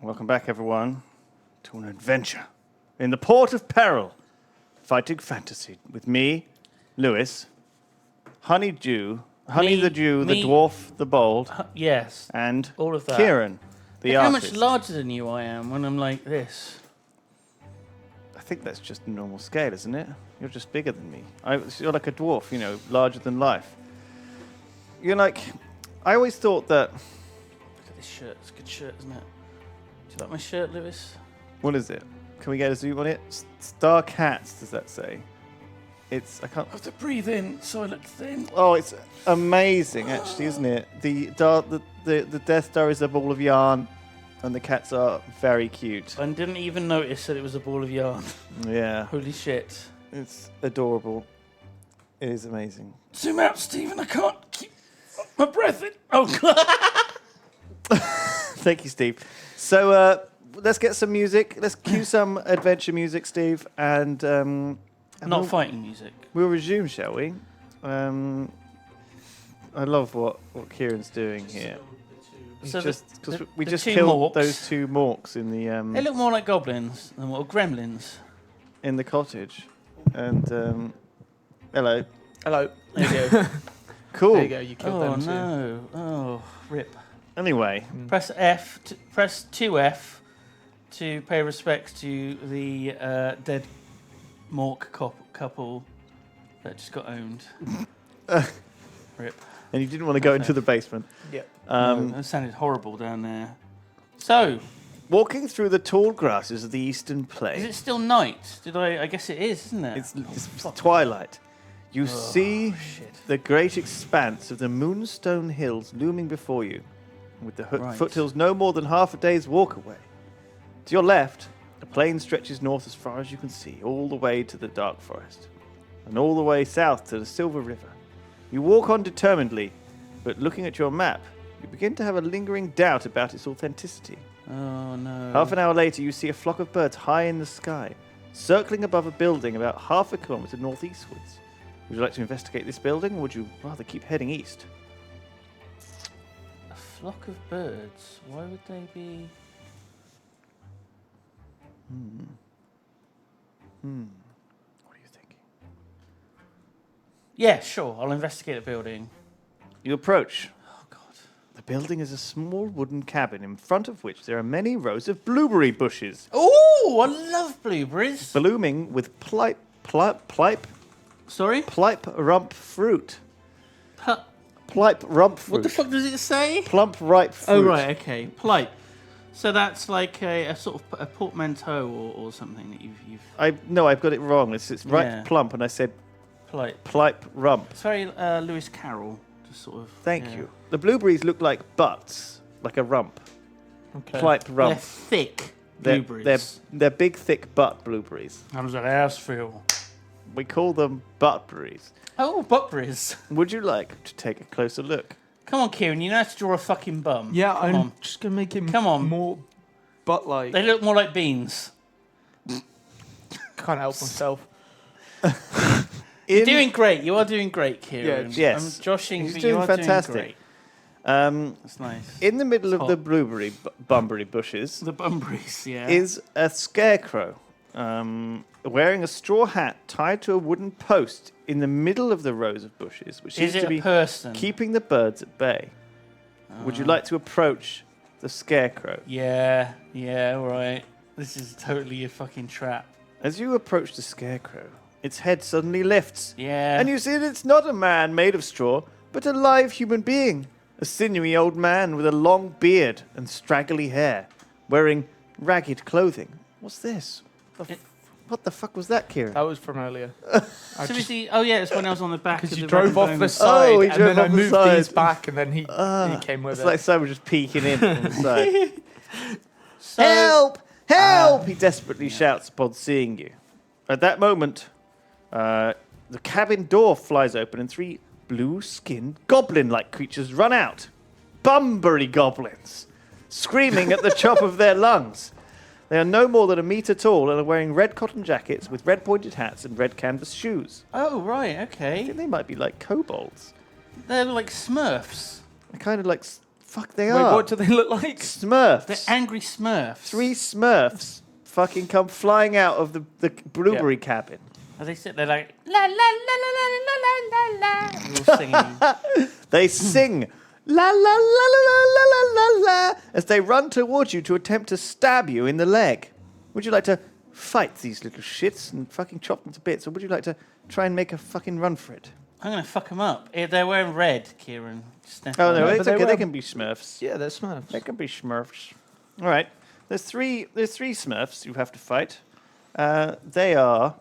[SPEAKER 1] Welcome back, everyone, to an adventure in the port of peril, fighting fantasy with me, Lewis, Honeydew, Honey the Jew, the dwarf, the bold,
[SPEAKER 3] Yes.
[SPEAKER 1] and
[SPEAKER 3] All of that.
[SPEAKER 1] Ciaran, the
[SPEAKER 3] Look how
[SPEAKER 1] artist.
[SPEAKER 3] much larger than you I am when I'm like this.
[SPEAKER 1] I think that's just a normal scale, isn't it? You're just bigger than me. You're like a dwarf, you know, larger than life. You're like, I always thought that.
[SPEAKER 3] Look at this shirt. It's a good shirt, isn't it? Do you like my shirt, Lewis?
[SPEAKER 1] What is it? Can we get a zoom on it? Star Cats, does that say? I can't.
[SPEAKER 3] I have to breathe in so I look thin.
[SPEAKER 1] Oh, it's amazing, actually, isn't it? The Death Star is a ball of yarn, and the cats are very cute.
[SPEAKER 3] I didn't even notice that it was a ball of yarn.
[SPEAKER 1] Yeah,
[SPEAKER 3] Holy shit.
[SPEAKER 1] it's adorable. It is amazing.
[SPEAKER 3] Zoom out, Stephen. I can't keep my breath in. Oh, God.
[SPEAKER 1] Thank you, Steve. So let's get some music. Let's cue some adventure music, Steve, and
[SPEAKER 3] Not fighting music.
[SPEAKER 1] we'll resume, shall we? I love what Kieran's doing here. He's
[SPEAKER 3] So
[SPEAKER 1] just
[SPEAKER 3] the-
[SPEAKER 1] because we
[SPEAKER 3] the
[SPEAKER 1] just
[SPEAKER 3] two
[SPEAKER 1] killed
[SPEAKER 3] morks-
[SPEAKER 1] those two morks in
[SPEAKER 3] They
[SPEAKER 1] the
[SPEAKER 3] look more like goblins than what gremlins.
[SPEAKER 1] in the cottage, and hello,
[SPEAKER 2] Hello.
[SPEAKER 3] There you go.
[SPEAKER 1] cool.
[SPEAKER 2] There you go. You killed
[SPEAKER 3] Oh
[SPEAKER 2] them too.
[SPEAKER 3] no! Oh, rip.
[SPEAKER 1] Anyway,
[SPEAKER 3] Press F. Press 2F to pay respects to the dead Mork couple that just got owned. Rip.
[SPEAKER 1] and you didn't want to go into the basement.
[SPEAKER 2] Yep.
[SPEAKER 3] No, that sounded horrible down there. So,
[SPEAKER 1] Walking through the tall grasses of the eastern
[SPEAKER 3] is
[SPEAKER 1] plain,
[SPEAKER 3] it still night? I guess it is, isn't it?
[SPEAKER 1] it's twilight. You see
[SPEAKER 3] shit.
[SPEAKER 1] the great expanse of the Moonstone Hills looming before you, with the
[SPEAKER 3] Right.
[SPEAKER 1] foothills no more than half a day's walk away. To your left, the plain stretches north as far as you can see, all the way to the dark forest, and all the way south to the Silver River. You walk on determinedly, but looking at your map, you begin to have a lingering doubt about its authenticity.
[SPEAKER 3] Oh no.
[SPEAKER 1] Half an hour later, you see a flock of birds high in the sky, circling above a building about half a kilometre northeastwards. Would you like to investigate this building, or would you rather keep heading east?
[SPEAKER 3] A flock of birds. Why would they be?
[SPEAKER 1] What are you thinking?
[SPEAKER 3] Yeah, sure. I'll investigate the building.
[SPEAKER 1] You approach.
[SPEAKER 3] Oh god.
[SPEAKER 1] The building is a small wooden cabin in front of which there are many rows of blueberry bushes,
[SPEAKER 3] Oh, I love blueberries.
[SPEAKER 1] blooming with plipe
[SPEAKER 3] Sorry.
[SPEAKER 1] rump fruit.
[SPEAKER 3] Pu-
[SPEAKER 1] Plipe rump fruit.
[SPEAKER 3] What the fuck does it say?
[SPEAKER 1] Plump ripe fruit.
[SPEAKER 3] Oh right, okay. Plipe. So that's like a sort of a portmanteau or something that you've
[SPEAKER 1] I've got it wrong. It's right
[SPEAKER 3] Yeah.
[SPEAKER 1] plump, and I said
[SPEAKER 3] plipe.
[SPEAKER 1] plipe rump.
[SPEAKER 3] It's very Lewis Carroll, just sort of.
[SPEAKER 1] Thank
[SPEAKER 3] yeah.
[SPEAKER 1] you. The blueberries look like butts, like a rump.
[SPEAKER 2] Okay.
[SPEAKER 1] Plipe
[SPEAKER 3] They're
[SPEAKER 1] rump.
[SPEAKER 3] thick
[SPEAKER 1] They're,
[SPEAKER 3] blueberries.
[SPEAKER 1] they're big, thick butt blueberries.
[SPEAKER 3] How does that ass feel?
[SPEAKER 1] We call them buttberries.
[SPEAKER 3] Oh, buttberries.
[SPEAKER 1] Would you like to take a closer look?
[SPEAKER 3] Come on, Ciaran, you know how to draw a fucking bum.
[SPEAKER 2] Yeah,
[SPEAKER 3] Come
[SPEAKER 2] I'm
[SPEAKER 3] on.
[SPEAKER 2] just gonna make him
[SPEAKER 3] Come on.
[SPEAKER 2] more butt-like.
[SPEAKER 3] They look more like beans.
[SPEAKER 2] Can't help myself.
[SPEAKER 3] You're doing great. You are doing great, Ciaran.
[SPEAKER 1] Yeah, yes.
[SPEAKER 3] I'm joshing,
[SPEAKER 1] He's
[SPEAKER 3] but
[SPEAKER 1] doing
[SPEAKER 3] you are
[SPEAKER 1] fantastic.
[SPEAKER 3] doing great. That's nice.
[SPEAKER 1] In the middle of
[SPEAKER 3] Hot.
[SPEAKER 1] the bunbury bushes
[SPEAKER 3] The bumberries, yeah.
[SPEAKER 1] is a scarecrow wearing a straw hat tied to a wooden post in the middle of the rows of bushes, which seems
[SPEAKER 3] Is
[SPEAKER 1] to
[SPEAKER 3] it
[SPEAKER 1] be
[SPEAKER 3] a person?
[SPEAKER 1] keeping the birds at bay. Would you like to approach the scarecrow?
[SPEAKER 3] Yeah, all right. This is totally a fucking trap.
[SPEAKER 1] As you approach the scarecrow, its head suddenly lifts,
[SPEAKER 3] Yeah.
[SPEAKER 1] and you see that it's not a man made of straw, but a live human being. A sinewy old man with a long beard and straggly hair, wearing ragged clothing. What's this? What the fuck was that, Ciaran?
[SPEAKER 2] That was from earlier.
[SPEAKER 3] So is he? Oh yeah, it's when I was on the back.
[SPEAKER 2] Because
[SPEAKER 3] of
[SPEAKER 2] you
[SPEAKER 3] the
[SPEAKER 2] drove off
[SPEAKER 3] random-
[SPEAKER 2] the side,
[SPEAKER 1] he
[SPEAKER 2] and
[SPEAKER 1] drove
[SPEAKER 2] then I
[SPEAKER 1] off the
[SPEAKER 2] moved
[SPEAKER 1] side.
[SPEAKER 2] these back, and then he came with
[SPEAKER 1] It's
[SPEAKER 2] it.
[SPEAKER 1] like someone just peeking in from the side.
[SPEAKER 3] So-
[SPEAKER 1] Help! Help! He desperately shouts upon seeing you. At that moment, the cabin door flies open and three blue-skinned goblin-like creatures run out. Bunbury goblins, screaming at the top of their lungs. They are no more than a metre tall and are wearing red cotton jackets with red pointed hats and red canvas shoes.
[SPEAKER 3] Oh right,
[SPEAKER 1] I
[SPEAKER 3] okay.
[SPEAKER 1] think they might be like kobolds.
[SPEAKER 3] They're like Smurfs.
[SPEAKER 1] They're kind of like fuck they
[SPEAKER 2] Wait,
[SPEAKER 1] are.
[SPEAKER 2] what do they look like?
[SPEAKER 1] Smurfs.
[SPEAKER 3] They're angry Smurfs.
[SPEAKER 1] 3 Smurfs fucking come flying out of the blueberry cabin.
[SPEAKER 3] And they sit there like la la la la la la la la la. They're all singing.
[SPEAKER 1] They sing la la la la la la la la la as they run towards you to attempt to stab you in the leg. Would you like to fight these little shits and fucking chop them to bits, or would you like to try and make a fucking run for it?
[SPEAKER 3] I'm gonna fuck them up. They're wearing red, Ciaran.
[SPEAKER 1] Oh no,
[SPEAKER 2] but
[SPEAKER 1] it's
[SPEAKER 2] they
[SPEAKER 1] okay.
[SPEAKER 2] were-
[SPEAKER 1] They can be Smurfs.
[SPEAKER 2] Yeah, they're Smurfs.
[SPEAKER 1] They can be Smurfs. All right. There's three Smurfs you have to fight. They are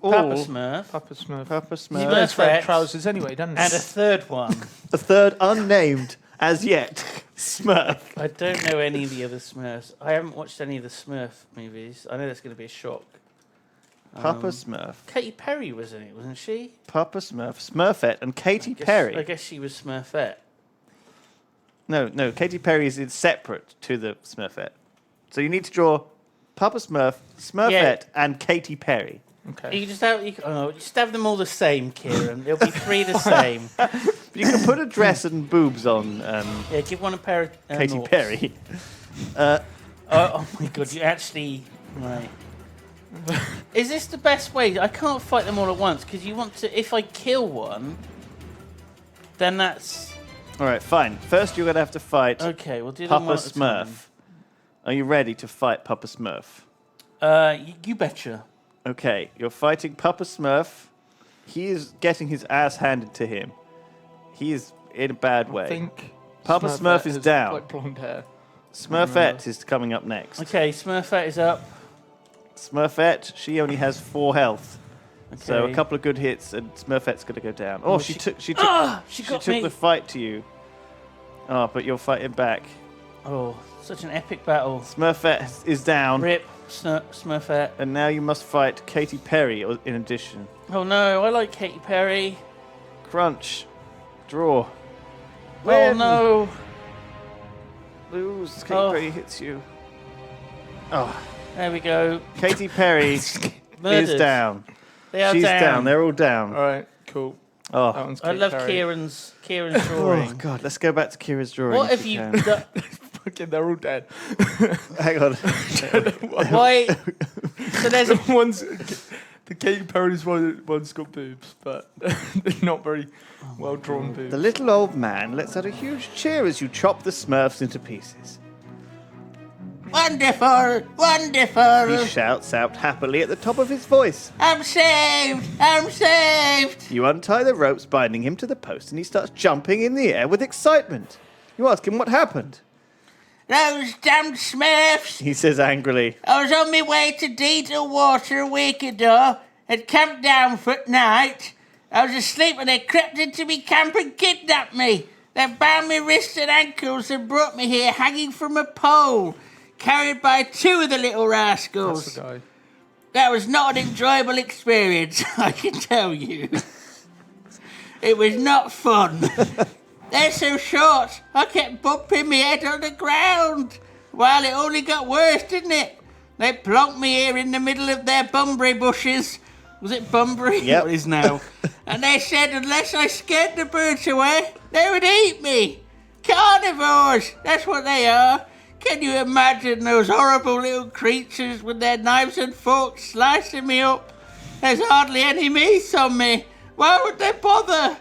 [SPEAKER 1] all
[SPEAKER 3] Papa Smurf.
[SPEAKER 2] Papa Smurf.
[SPEAKER 1] Papa
[SPEAKER 2] He
[SPEAKER 1] Smurf.
[SPEAKER 2] wears red
[SPEAKER 3] Smurfettes.
[SPEAKER 2] trousers anyway, doesn't he?
[SPEAKER 3] And a third one.
[SPEAKER 1] A third unnamed as yet Smurf.
[SPEAKER 3] I don't know any of the other Smurfs. I haven't watched any of the Smurf movies. I know that's going to be a shock.
[SPEAKER 1] Papa Smurf.
[SPEAKER 3] Katy Perry was in it, wasn't she?
[SPEAKER 1] Papa Smurf. Smurfette and Katy
[SPEAKER 3] I
[SPEAKER 1] Perry.
[SPEAKER 3] guess she was Smurfette.
[SPEAKER 1] No. Katy Perry is separate to the Smurfette. So you need to draw Papa Smurf, Smurfette, and Katy Perry.
[SPEAKER 2] Okay.
[SPEAKER 3] You just have them all the same, Ciaran. There'll be 3 the same.
[SPEAKER 1] But you can put a dress and boobs on
[SPEAKER 3] Yeah, give one a pair of
[SPEAKER 1] Katy
[SPEAKER 3] noughts.
[SPEAKER 1] Perry.
[SPEAKER 3] Oh my god, you actually... Right. Is this the best way? I can't fight them all at once, because you want to... If I kill one, then that's...
[SPEAKER 1] All right, fine. First, you're going to have to fight
[SPEAKER 3] Okay, we'll do them
[SPEAKER 1] Papa
[SPEAKER 3] one at a time.
[SPEAKER 1] Smurf. Are you ready to fight Papa Smurf?
[SPEAKER 3] You betcha.
[SPEAKER 1] Okay, you're fighting Papa Smurf. He is getting his ass handed to him. He is in a bad way.
[SPEAKER 2] I think
[SPEAKER 1] Papa Smurf is
[SPEAKER 2] has,
[SPEAKER 1] down.
[SPEAKER 2] like blonde hair.
[SPEAKER 1] Smurfette is coming up next.
[SPEAKER 3] Okay, Smurfette is up.
[SPEAKER 1] Smurfette, she only has 4 health. So a
[SPEAKER 3] Okay.
[SPEAKER 1] couple of good hits and Smurfette's going to go down. Oh,
[SPEAKER 3] Well,
[SPEAKER 1] she
[SPEAKER 3] she-
[SPEAKER 1] took she
[SPEAKER 3] got
[SPEAKER 1] took
[SPEAKER 3] me.
[SPEAKER 1] the fight to you. Oh, but you're fighting back.
[SPEAKER 3] Oh, such an epic battle.
[SPEAKER 1] Smurfette is down.
[SPEAKER 3] Rip, Smurfette.
[SPEAKER 1] And now you must fight Katy Perry in addition.
[SPEAKER 3] Oh no, I like Katy Perry.
[SPEAKER 1] Crunch. Draw.
[SPEAKER 3] Oh
[SPEAKER 1] Win.
[SPEAKER 3] no.
[SPEAKER 1] Lose. Katy
[SPEAKER 3] Oh.
[SPEAKER 1] Perry hits you. Oh,
[SPEAKER 3] There we go.
[SPEAKER 1] Katy Perry
[SPEAKER 3] Murdered.
[SPEAKER 1] is down.
[SPEAKER 3] They are
[SPEAKER 1] She's
[SPEAKER 3] down.
[SPEAKER 1] down. They're all down.
[SPEAKER 2] All right, cool. That
[SPEAKER 1] Oh.
[SPEAKER 2] one's
[SPEAKER 3] I
[SPEAKER 2] Katy
[SPEAKER 3] love
[SPEAKER 2] Perry.
[SPEAKER 3] Ciaran's
[SPEAKER 1] Oh
[SPEAKER 3] drawing.
[SPEAKER 1] God, let's go back to Kira's drawing.
[SPEAKER 3] What
[SPEAKER 1] if
[SPEAKER 3] have
[SPEAKER 1] we
[SPEAKER 3] you
[SPEAKER 1] can.
[SPEAKER 3] done?
[SPEAKER 2] Fucking, they're all dead.
[SPEAKER 1] Hang on.
[SPEAKER 3] Why? So there's a
[SPEAKER 2] One's the Katy Perry's one's got boobs, but they're not very well drawn boobs.
[SPEAKER 1] The little old man lets out a huge cheer as you chop the Smurfs into pieces.
[SPEAKER 5] Wonderful, wonderful.
[SPEAKER 1] He shouts out happily at the top of his voice.
[SPEAKER 5] I'm saved, I'm saved.
[SPEAKER 1] You untie the ropes binding him to the post and he starts jumping in the air with excitement. You ask him what happened.
[SPEAKER 5] Those damned Smurfs.
[SPEAKER 1] He says angrily.
[SPEAKER 5] I was on my way to Deedle Water a week ago. Had camped down for the night. I was asleep when they crept into me camp and kidnapped me. They bound me wrists and ankles and brought me here hanging from a pole, carried by 2 of the little rascals.
[SPEAKER 2] That's the guy.
[SPEAKER 5] That was not an enjoyable experience, I can tell you. It was not fun. They're so short, I kept bumping my head on the ground. Well, it only got worse, didn't it? They plonked me here in the middle of their bunbury bushes. Was it bunbury?
[SPEAKER 1] Yep.
[SPEAKER 3] What is now?
[SPEAKER 5] And they said unless I scared the birds away, they would eat me. Carnivores, that's what they are. Can you imagine those horrible little creatures with their knives and forks slicing me up? There's hardly any meat on me. Why would they bother?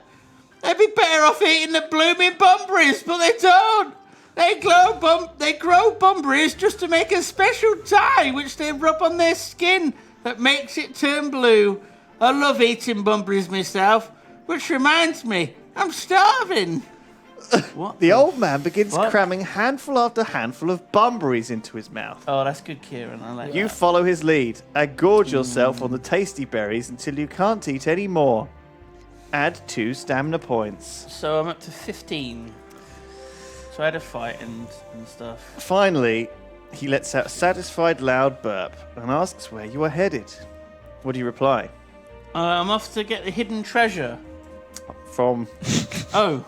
[SPEAKER 5] They'd be better off eating the blooming bunburies, but they don't. They grow bunburies just to make a special dye which they rub on their skin that makes it turn blue. I love eating bunburies myself, which reminds me, I'm starving.
[SPEAKER 3] What?
[SPEAKER 1] The old man begins
[SPEAKER 3] What?
[SPEAKER 1] cramming handful after handful of bunburies into his mouth.
[SPEAKER 3] Oh, that's good, Ciaran. I like
[SPEAKER 1] You
[SPEAKER 3] that.
[SPEAKER 1] follow his lead and gorge yourself on the tasty berries until you can't eat any more. Add 2 stamina points.
[SPEAKER 3] So I'm up to 15. So I had a fight and stuff.
[SPEAKER 1] Finally, he lets out a satisfied loud burp and asks where you are headed. What do you reply?
[SPEAKER 3] I'm off to get the hidden treasure.
[SPEAKER 1] From...
[SPEAKER 3] Oh,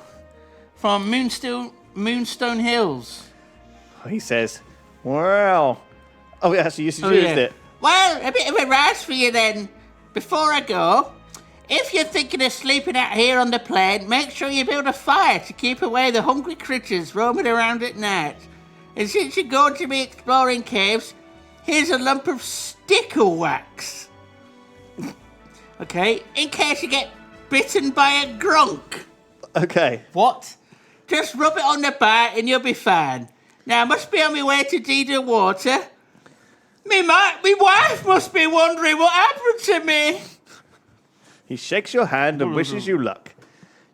[SPEAKER 3] from Moonstone Hills.
[SPEAKER 1] He says, well... Oh, yeah, so you used
[SPEAKER 3] Oh, yeah.
[SPEAKER 1] it.
[SPEAKER 5] Well, a bit of a rise for you then. Before I go, if you're thinking of sleeping out here on the plain, make sure you build a fire to keep away the hungry critters roaming around at night. And since you're going to be exploring caves, here's a lump of stickle wax. Okay, in case you get bitten by a grunk.
[SPEAKER 1] Okay.
[SPEAKER 2] What?
[SPEAKER 5] Just rub it on the bite and you'll be fine. Now, I must be on my way to Deedle Water. Me wife must be wondering what happened to me.
[SPEAKER 1] He shakes your hand and wishes you luck.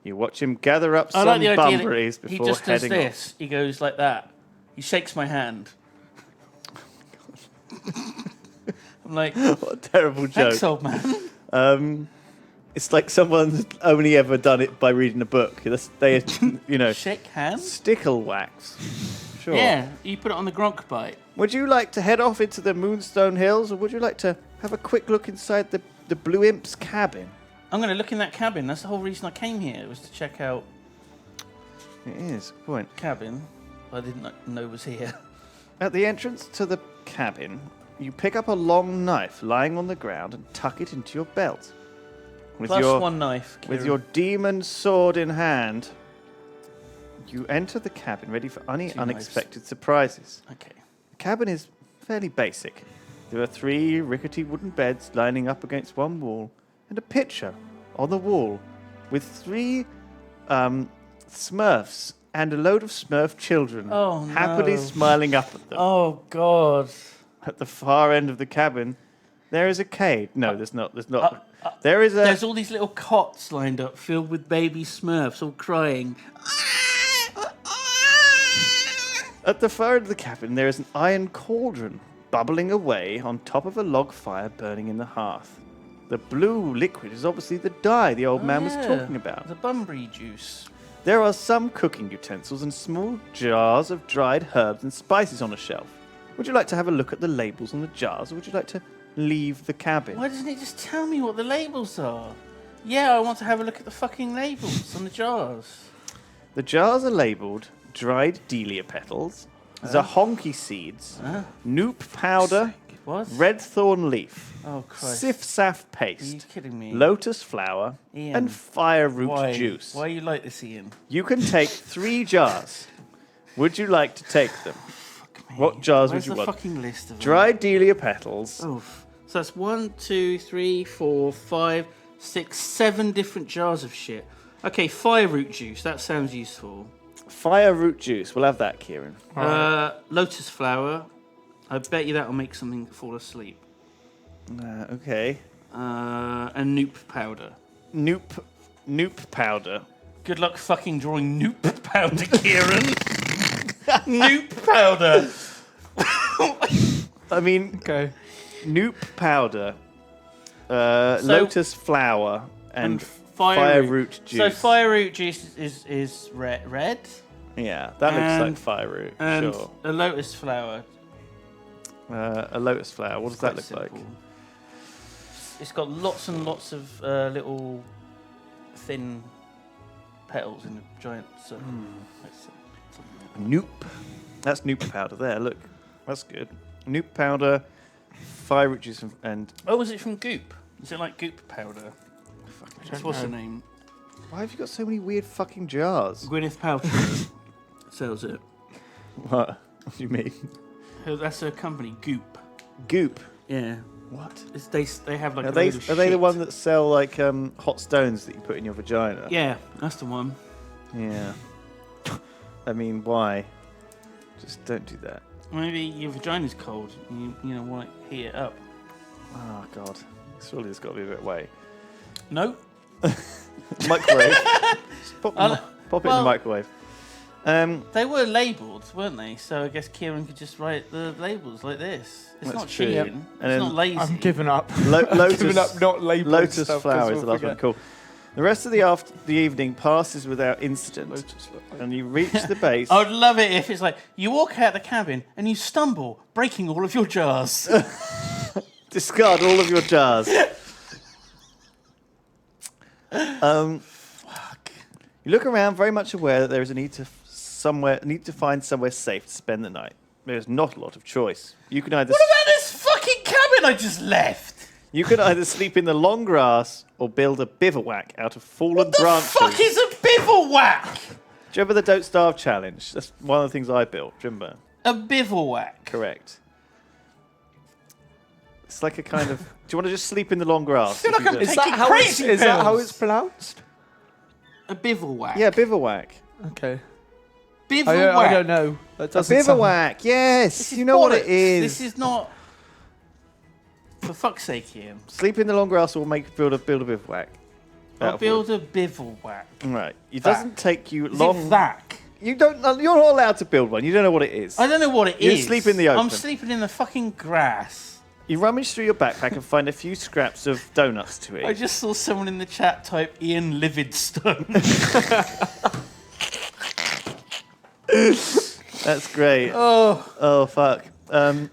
[SPEAKER 1] You watch him gather up
[SPEAKER 3] I
[SPEAKER 1] some
[SPEAKER 3] like the idea
[SPEAKER 1] bunburies
[SPEAKER 3] that he
[SPEAKER 1] before
[SPEAKER 3] just does
[SPEAKER 1] heading
[SPEAKER 3] this.
[SPEAKER 1] off.
[SPEAKER 3] He goes like that. He shakes my hand. I'm like,
[SPEAKER 1] What a terrible
[SPEAKER 3] thanks,
[SPEAKER 1] joke.
[SPEAKER 3] old man.
[SPEAKER 1] It's like someone's only ever done it by reading a book. They,
[SPEAKER 3] Shake hands?
[SPEAKER 1] stickle wax. Sure.
[SPEAKER 3] Yeah, you put it on the gronk bite.
[SPEAKER 1] Would you like to head off into the Moonstone Hills, or would you like to have a quick look inside the Blue Imp's cabin?
[SPEAKER 3] I'm going to look in that cabin. That's the whole reason I came here, was to check out
[SPEAKER 1] It is. Good point.
[SPEAKER 3] cabin. I didn't know was here.
[SPEAKER 1] At the entrance to the cabin, you pick up a long knife lying on the ground and tuck it into your belt. With
[SPEAKER 3] Plus one knife.
[SPEAKER 1] With
[SPEAKER 3] Ciaran.
[SPEAKER 1] your demon sword in hand, you enter the cabin ready for any
[SPEAKER 3] Two
[SPEAKER 1] unexpected surprises.
[SPEAKER 3] Okay.
[SPEAKER 1] The cabin is fairly basic. There are 3 rickety wooden beds lining up against one wall, and a picture on the wall with 3 Smurfs and a load of Smurf children happily
[SPEAKER 3] no.
[SPEAKER 1] smiling up at them.
[SPEAKER 3] Oh, God.
[SPEAKER 1] At the far end of the cabin, there is a cave. No, there's not. There is a.
[SPEAKER 3] There's all these little cots lined up filled with baby Smurfs all crying.
[SPEAKER 1] At the far end of the cabin, there is an iron cauldron bubbling away on top of a log fire burning in the hearth. The blue liquid is obviously the dye the old man was talking about.
[SPEAKER 3] The bunbury juice.
[SPEAKER 1] There are some cooking utensils and small jars of dried herbs and spices on a shelf. Would you like to have a look at the labels on the jars, or would you like to leave the cabin?
[SPEAKER 3] Why doesn't he just tell me what the labels are? Yeah, I want to have a look at the fucking labels on the jars.
[SPEAKER 1] The jars are labelled dried delia petals, zahonki seeds, noop powder,
[SPEAKER 3] What?
[SPEAKER 1] red thorn leaf,
[SPEAKER 3] Oh, Christ.
[SPEAKER 1] sif-saf
[SPEAKER 3] Are you
[SPEAKER 1] paste,
[SPEAKER 3] kidding me?
[SPEAKER 1] lotus flower,
[SPEAKER 3] Ian.
[SPEAKER 1] and fire root
[SPEAKER 3] Why?
[SPEAKER 1] juice.
[SPEAKER 3] Why are you like this, Ian?
[SPEAKER 1] You can take 3 jars. Would you like to take them? What jars
[SPEAKER 3] Where's
[SPEAKER 1] would you
[SPEAKER 3] the
[SPEAKER 1] want?
[SPEAKER 3] fucking list of them?
[SPEAKER 1] Dried delia petals,
[SPEAKER 3] Oh, so that's 1, 2, 3, 4, 5, 6, 7 different jars of shit. Okay, fire root juice. That sounds useful.
[SPEAKER 1] fire root juice. We'll have that, Ciaran.
[SPEAKER 3] Lotus flower. I bet you that'll make something fall asleep.
[SPEAKER 1] Okay.
[SPEAKER 3] And noop powder.
[SPEAKER 1] Noop powder.
[SPEAKER 3] Good luck fucking drawing noop powder, Ciaran. Noop powder.
[SPEAKER 1] I mean,
[SPEAKER 2] Okay.
[SPEAKER 1] noop powder, lotus flower, and fire root juice.
[SPEAKER 3] So fire root juice is red.
[SPEAKER 1] Yeah, that looks like
[SPEAKER 3] And-
[SPEAKER 1] fire root.
[SPEAKER 3] And
[SPEAKER 1] Sure.
[SPEAKER 3] a lotus flower.
[SPEAKER 1] A lotus flower. What does that look
[SPEAKER 3] Quite
[SPEAKER 1] like?
[SPEAKER 3] simple. It's got lots and lots of little thin petals in a giant circle. That's something like that.
[SPEAKER 1] Noop. That's noop powder there. Look, that's good. Noop powder, fire root juice, and
[SPEAKER 3] Oh, is it from Goop? Is it like Goop powder? What's the name?
[SPEAKER 1] why have you got so many weird fucking jars?
[SPEAKER 3] Gwyneth Paltrow sells it.
[SPEAKER 1] What? What do you mean?
[SPEAKER 3] That's a company, Goop.
[SPEAKER 1] Goop.
[SPEAKER 3] Yeah.
[SPEAKER 1] What?
[SPEAKER 3] They have like
[SPEAKER 1] Are
[SPEAKER 3] a
[SPEAKER 1] they
[SPEAKER 3] load of
[SPEAKER 1] are they the
[SPEAKER 3] shit.
[SPEAKER 1] one that sell like hot stones that you put in your vagina?
[SPEAKER 3] Yeah, that's the one.
[SPEAKER 1] Yeah. I mean, why? Just don't do that.
[SPEAKER 3] Maybe your vagina's cold. And you know, want to heat it up.
[SPEAKER 1] Oh God. Surely there's got to be a better way.
[SPEAKER 3] No.
[SPEAKER 1] Microwave. Just pop it in the
[SPEAKER 3] well-
[SPEAKER 1] microwave.
[SPEAKER 3] They were labelled, weren't they? So I guess Ciaran could just write the labels like this. It's
[SPEAKER 1] That's
[SPEAKER 3] not
[SPEAKER 1] true.
[SPEAKER 3] cheating.
[SPEAKER 1] Yep.
[SPEAKER 3] It's
[SPEAKER 1] And then-
[SPEAKER 3] not lazy.
[SPEAKER 2] I'm giving up.
[SPEAKER 1] Lotus.
[SPEAKER 2] Giving up not labeling
[SPEAKER 1] Lotus
[SPEAKER 2] stuff 'cause
[SPEAKER 1] flower is
[SPEAKER 2] we'll
[SPEAKER 1] the last one.
[SPEAKER 2] forget.
[SPEAKER 1] Cool. The rest of the evening passes without incident, and you reach the base.
[SPEAKER 3] I would love it if it's like you walk out the cabin and you stumble, breaking all of your jars.
[SPEAKER 1] Discard all of your jars. You look around, very much aware that there is a need to find somewhere safe to spend the night. There is not a lot of choice. You can either
[SPEAKER 3] What about this fucking cabin I just left?
[SPEAKER 1] You can either sleep in the long grass or build a bivouac out of fallen
[SPEAKER 3] The
[SPEAKER 1] branches.
[SPEAKER 3] fuck is a bivouac?
[SPEAKER 1] Do you remember the Don't Starve challenge? That's one of the things I built. Do you remember?
[SPEAKER 3] A bivouac.
[SPEAKER 1] Correct. It's like a kind of... Do you want to just sleep in the long grass?
[SPEAKER 3] feel like
[SPEAKER 1] You
[SPEAKER 3] I'm
[SPEAKER 1] do.
[SPEAKER 2] Is that
[SPEAKER 3] Taking
[SPEAKER 2] how it's,
[SPEAKER 3] crazy
[SPEAKER 2] is that how
[SPEAKER 3] pills.
[SPEAKER 2] it's pronounced?
[SPEAKER 5] A bivouac.
[SPEAKER 1] Yeah, bivouac.
[SPEAKER 2] Okay.
[SPEAKER 5] Bivouac.
[SPEAKER 2] I don't know. That
[SPEAKER 1] A
[SPEAKER 2] doesn't sound-
[SPEAKER 1] bivouac, yes.
[SPEAKER 3] This is
[SPEAKER 1] You know what it
[SPEAKER 3] bollocks.
[SPEAKER 1] is.
[SPEAKER 3] This is not. For fuck's sake, Ian.
[SPEAKER 1] Sleep in the long grass or build a bivouac. out
[SPEAKER 3] I'll
[SPEAKER 1] of
[SPEAKER 3] build a bivouac.
[SPEAKER 1] wood. Right. It
[SPEAKER 3] Vac.
[SPEAKER 1] doesn't take you
[SPEAKER 3] Is
[SPEAKER 1] long.
[SPEAKER 3] it vac?
[SPEAKER 1] You don't. You're not allowed to build one. You don't know what it is.
[SPEAKER 3] I don't know what it is.
[SPEAKER 1] You sleep in the open.
[SPEAKER 3] I'm sleeping in the fucking grass.
[SPEAKER 1] You rummage through your backpack and find a few scraps of donuts to eat.
[SPEAKER 3] I just saw someone in the chat type Ian Lividstone.
[SPEAKER 1] That's great. Oh fuck.
[SPEAKER 3] I'm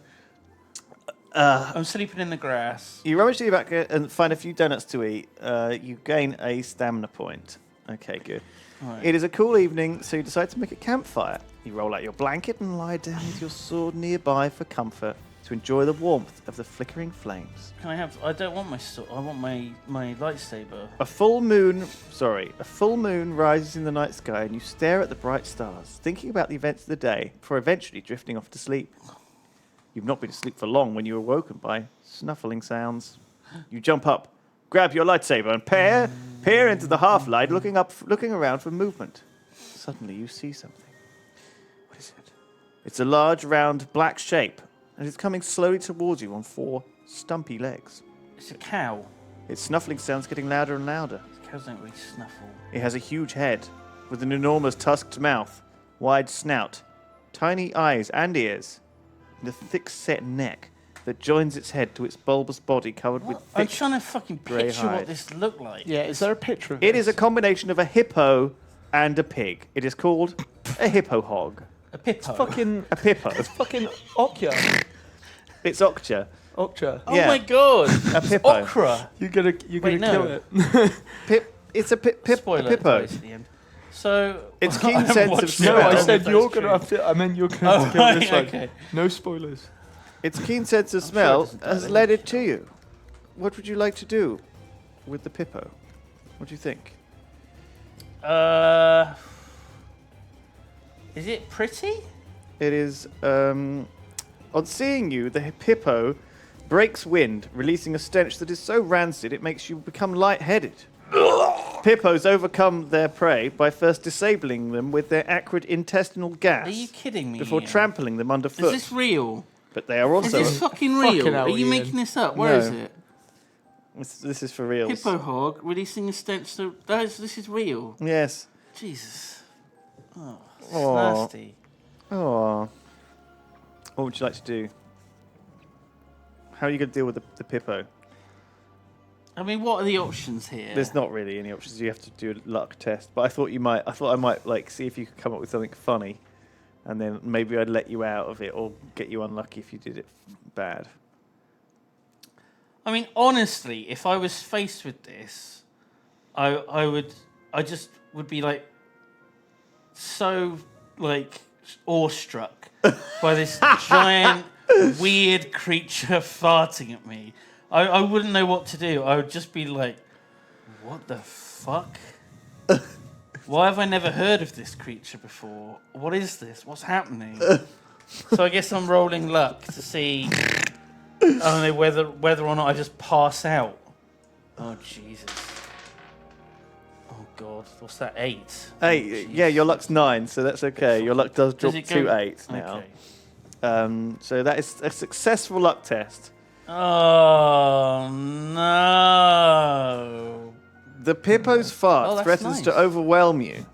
[SPEAKER 3] sleeping in the grass.
[SPEAKER 1] You rummage through your backpack and find a few donuts to eat. You gain a stamina point. Okay, good.
[SPEAKER 3] Right.
[SPEAKER 1] It is a cool evening, so you decide to make a campfire. You roll out your blanket and lie down with your sword nearby for comfort to enjoy the warmth of the flickering flames.
[SPEAKER 3] Can I have? I don't want my sword. I want my lightsaber.
[SPEAKER 1] A full moon rises in the night sky and you stare at the bright stars, thinking about the events of the day before eventually drifting off to sleep. You've not been asleep for long when you're awoken by snuffling sounds. You jump up, grab your lightsaber and peer into the half-light, looking around for movement. Suddenly you see something. What is it? It's a large, round, black shape, and it's coming slowly towards you on 4 stumpy legs.
[SPEAKER 3] It's a cow.
[SPEAKER 1] Its snuffling sounds getting louder and louder.
[SPEAKER 3] Cows don't really snuffle.
[SPEAKER 1] It has a huge head, with an enormous tusked mouth, wide snout, tiny eyes and ears, and a thick-set neck that joins its head to its bulbous body covered with
[SPEAKER 3] I'm
[SPEAKER 1] thick...
[SPEAKER 3] trying to fucking
[SPEAKER 1] grey
[SPEAKER 3] picture
[SPEAKER 1] hide.
[SPEAKER 3] what this looked like.
[SPEAKER 2] Yeah, is there a picture of
[SPEAKER 1] It
[SPEAKER 2] this?
[SPEAKER 1] is a combination of a hippo and a pig. It is called a hippo hog.
[SPEAKER 3] A pippo.
[SPEAKER 2] fucking
[SPEAKER 1] A pippo.
[SPEAKER 2] fucking Okja.
[SPEAKER 1] It's Okja.
[SPEAKER 2] Okja.
[SPEAKER 3] Oh
[SPEAKER 1] yeah.
[SPEAKER 3] my god.
[SPEAKER 1] A pippo.
[SPEAKER 3] Okra.
[SPEAKER 2] You're gonna
[SPEAKER 3] Wait, no.
[SPEAKER 2] kill it.
[SPEAKER 1] It's a
[SPEAKER 3] Spoiler
[SPEAKER 1] pippo.
[SPEAKER 3] twice at the end. So
[SPEAKER 1] Its
[SPEAKER 3] I
[SPEAKER 1] keen
[SPEAKER 3] haven't
[SPEAKER 1] sense of
[SPEAKER 3] watched
[SPEAKER 1] smell.
[SPEAKER 2] No, I
[SPEAKER 3] it.
[SPEAKER 2] said
[SPEAKER 3] That's
[SPEAKER 2] you're
[SPEAKER 3] true.
[SPEAKER 2] gonna have to. I meant you're gonna have to kill
[SPEAKER 3] right,
[SPEAKER 2] this one.
[SPEAKER 3] okay.
[SPEAKER 2] No spoilers.
[SPEAKER 1] Its keen sense of
[SPEAKER 3] sure it
[SPEAKER 1] smell
[SPEAKER 3] doesn't die
[SPEAKER 1] has
[SPEAKER 3] then.
[SPEAKER 1] led it to you. What would you like to do with the pippo? What do you think?
[SPEAKER 3] Is it pretty?
[SPEAKER 1] It is, on seeing you, the hippo breaks wind, releasing a stench that is so rancid it makes you become lightheaded. Hippos overcome their prey by first disabling them with their acrid intestinal gas
[SPEAKER 3] Are you kidding me?
[SPEAKER 1] before
[SPEAKER 3] Ian?
[SPEAKER 1] trampling them
[SPEAKER 5] Is
[SPEAKER 1] underfoot.
[SPEAKER 5] this real?
[SPEAKER 1] But they are
[SPEAKER 5] Is
[SPEAKER 1] also...
[SPEAKER 5] this fucking real?
[SPEAKER 2] Fucking hell,
[SPEAKER 5] Are you
[SPEAKER 2] Ian.
[SPEAKER 5] making this up? Where is
[SPEAKER 1] No.
[SPEAKER 5] it?
[SPEAKER 1] This is for real.
[SPEAKER 5] Hippo hog releasing a stench. So this is real.
[SPEAKER 1] Yes.
[SPEAKER 5] Jesus.
[SPEAKER 3] Oh, it's
[SPEAKER 1] Aw.
[SPEAKER 3] nasty.
[SPEAKER 1] Oh. What would you like to do? How are you going to deal with the pippo?
[SPEAKER 3] I mean, what are the options here?
[SPEAKER 1] There's not really any options. You have to do a luck test. But I thought I might like see if you could come up with something funny, and then maybe I'd let you out of it or get you unlucky if you did it bad.
[SPEAKER 3] I mean, honestly, if I was faced with this, I just would be like so like awestruck by this giant weird creature farting at me. I wouldn't know what to do. I would just be like, what the fuck? Why have I never heard of this creature before? What is this? What's happening? So I guess I'm rolling luck to see I don't know whether or not I just pass out. Oh Jesus. Oh God. What's that? 8?
[SPEAKER 1] Hey, yeah, your luck's 9, so that's okay. Your luck does drop
[SPEAKER 3] Does it
[SPEAKER 1] to
[SPEAKER 3] go-
[SPEAKER 1] 8 now.
[SPEAKER 3] Okay.
[SPEAKER 1] So that is a successful luck test.
[SPEAKER 3] Oh no.
[SPEAKER 1] The Pippo's fart
[SPEAKER 3] Oh, that's
[SPEAKER 1] threatens
[SPEAKER 3] nice.
[SPEAKER 1] to overwhelm you,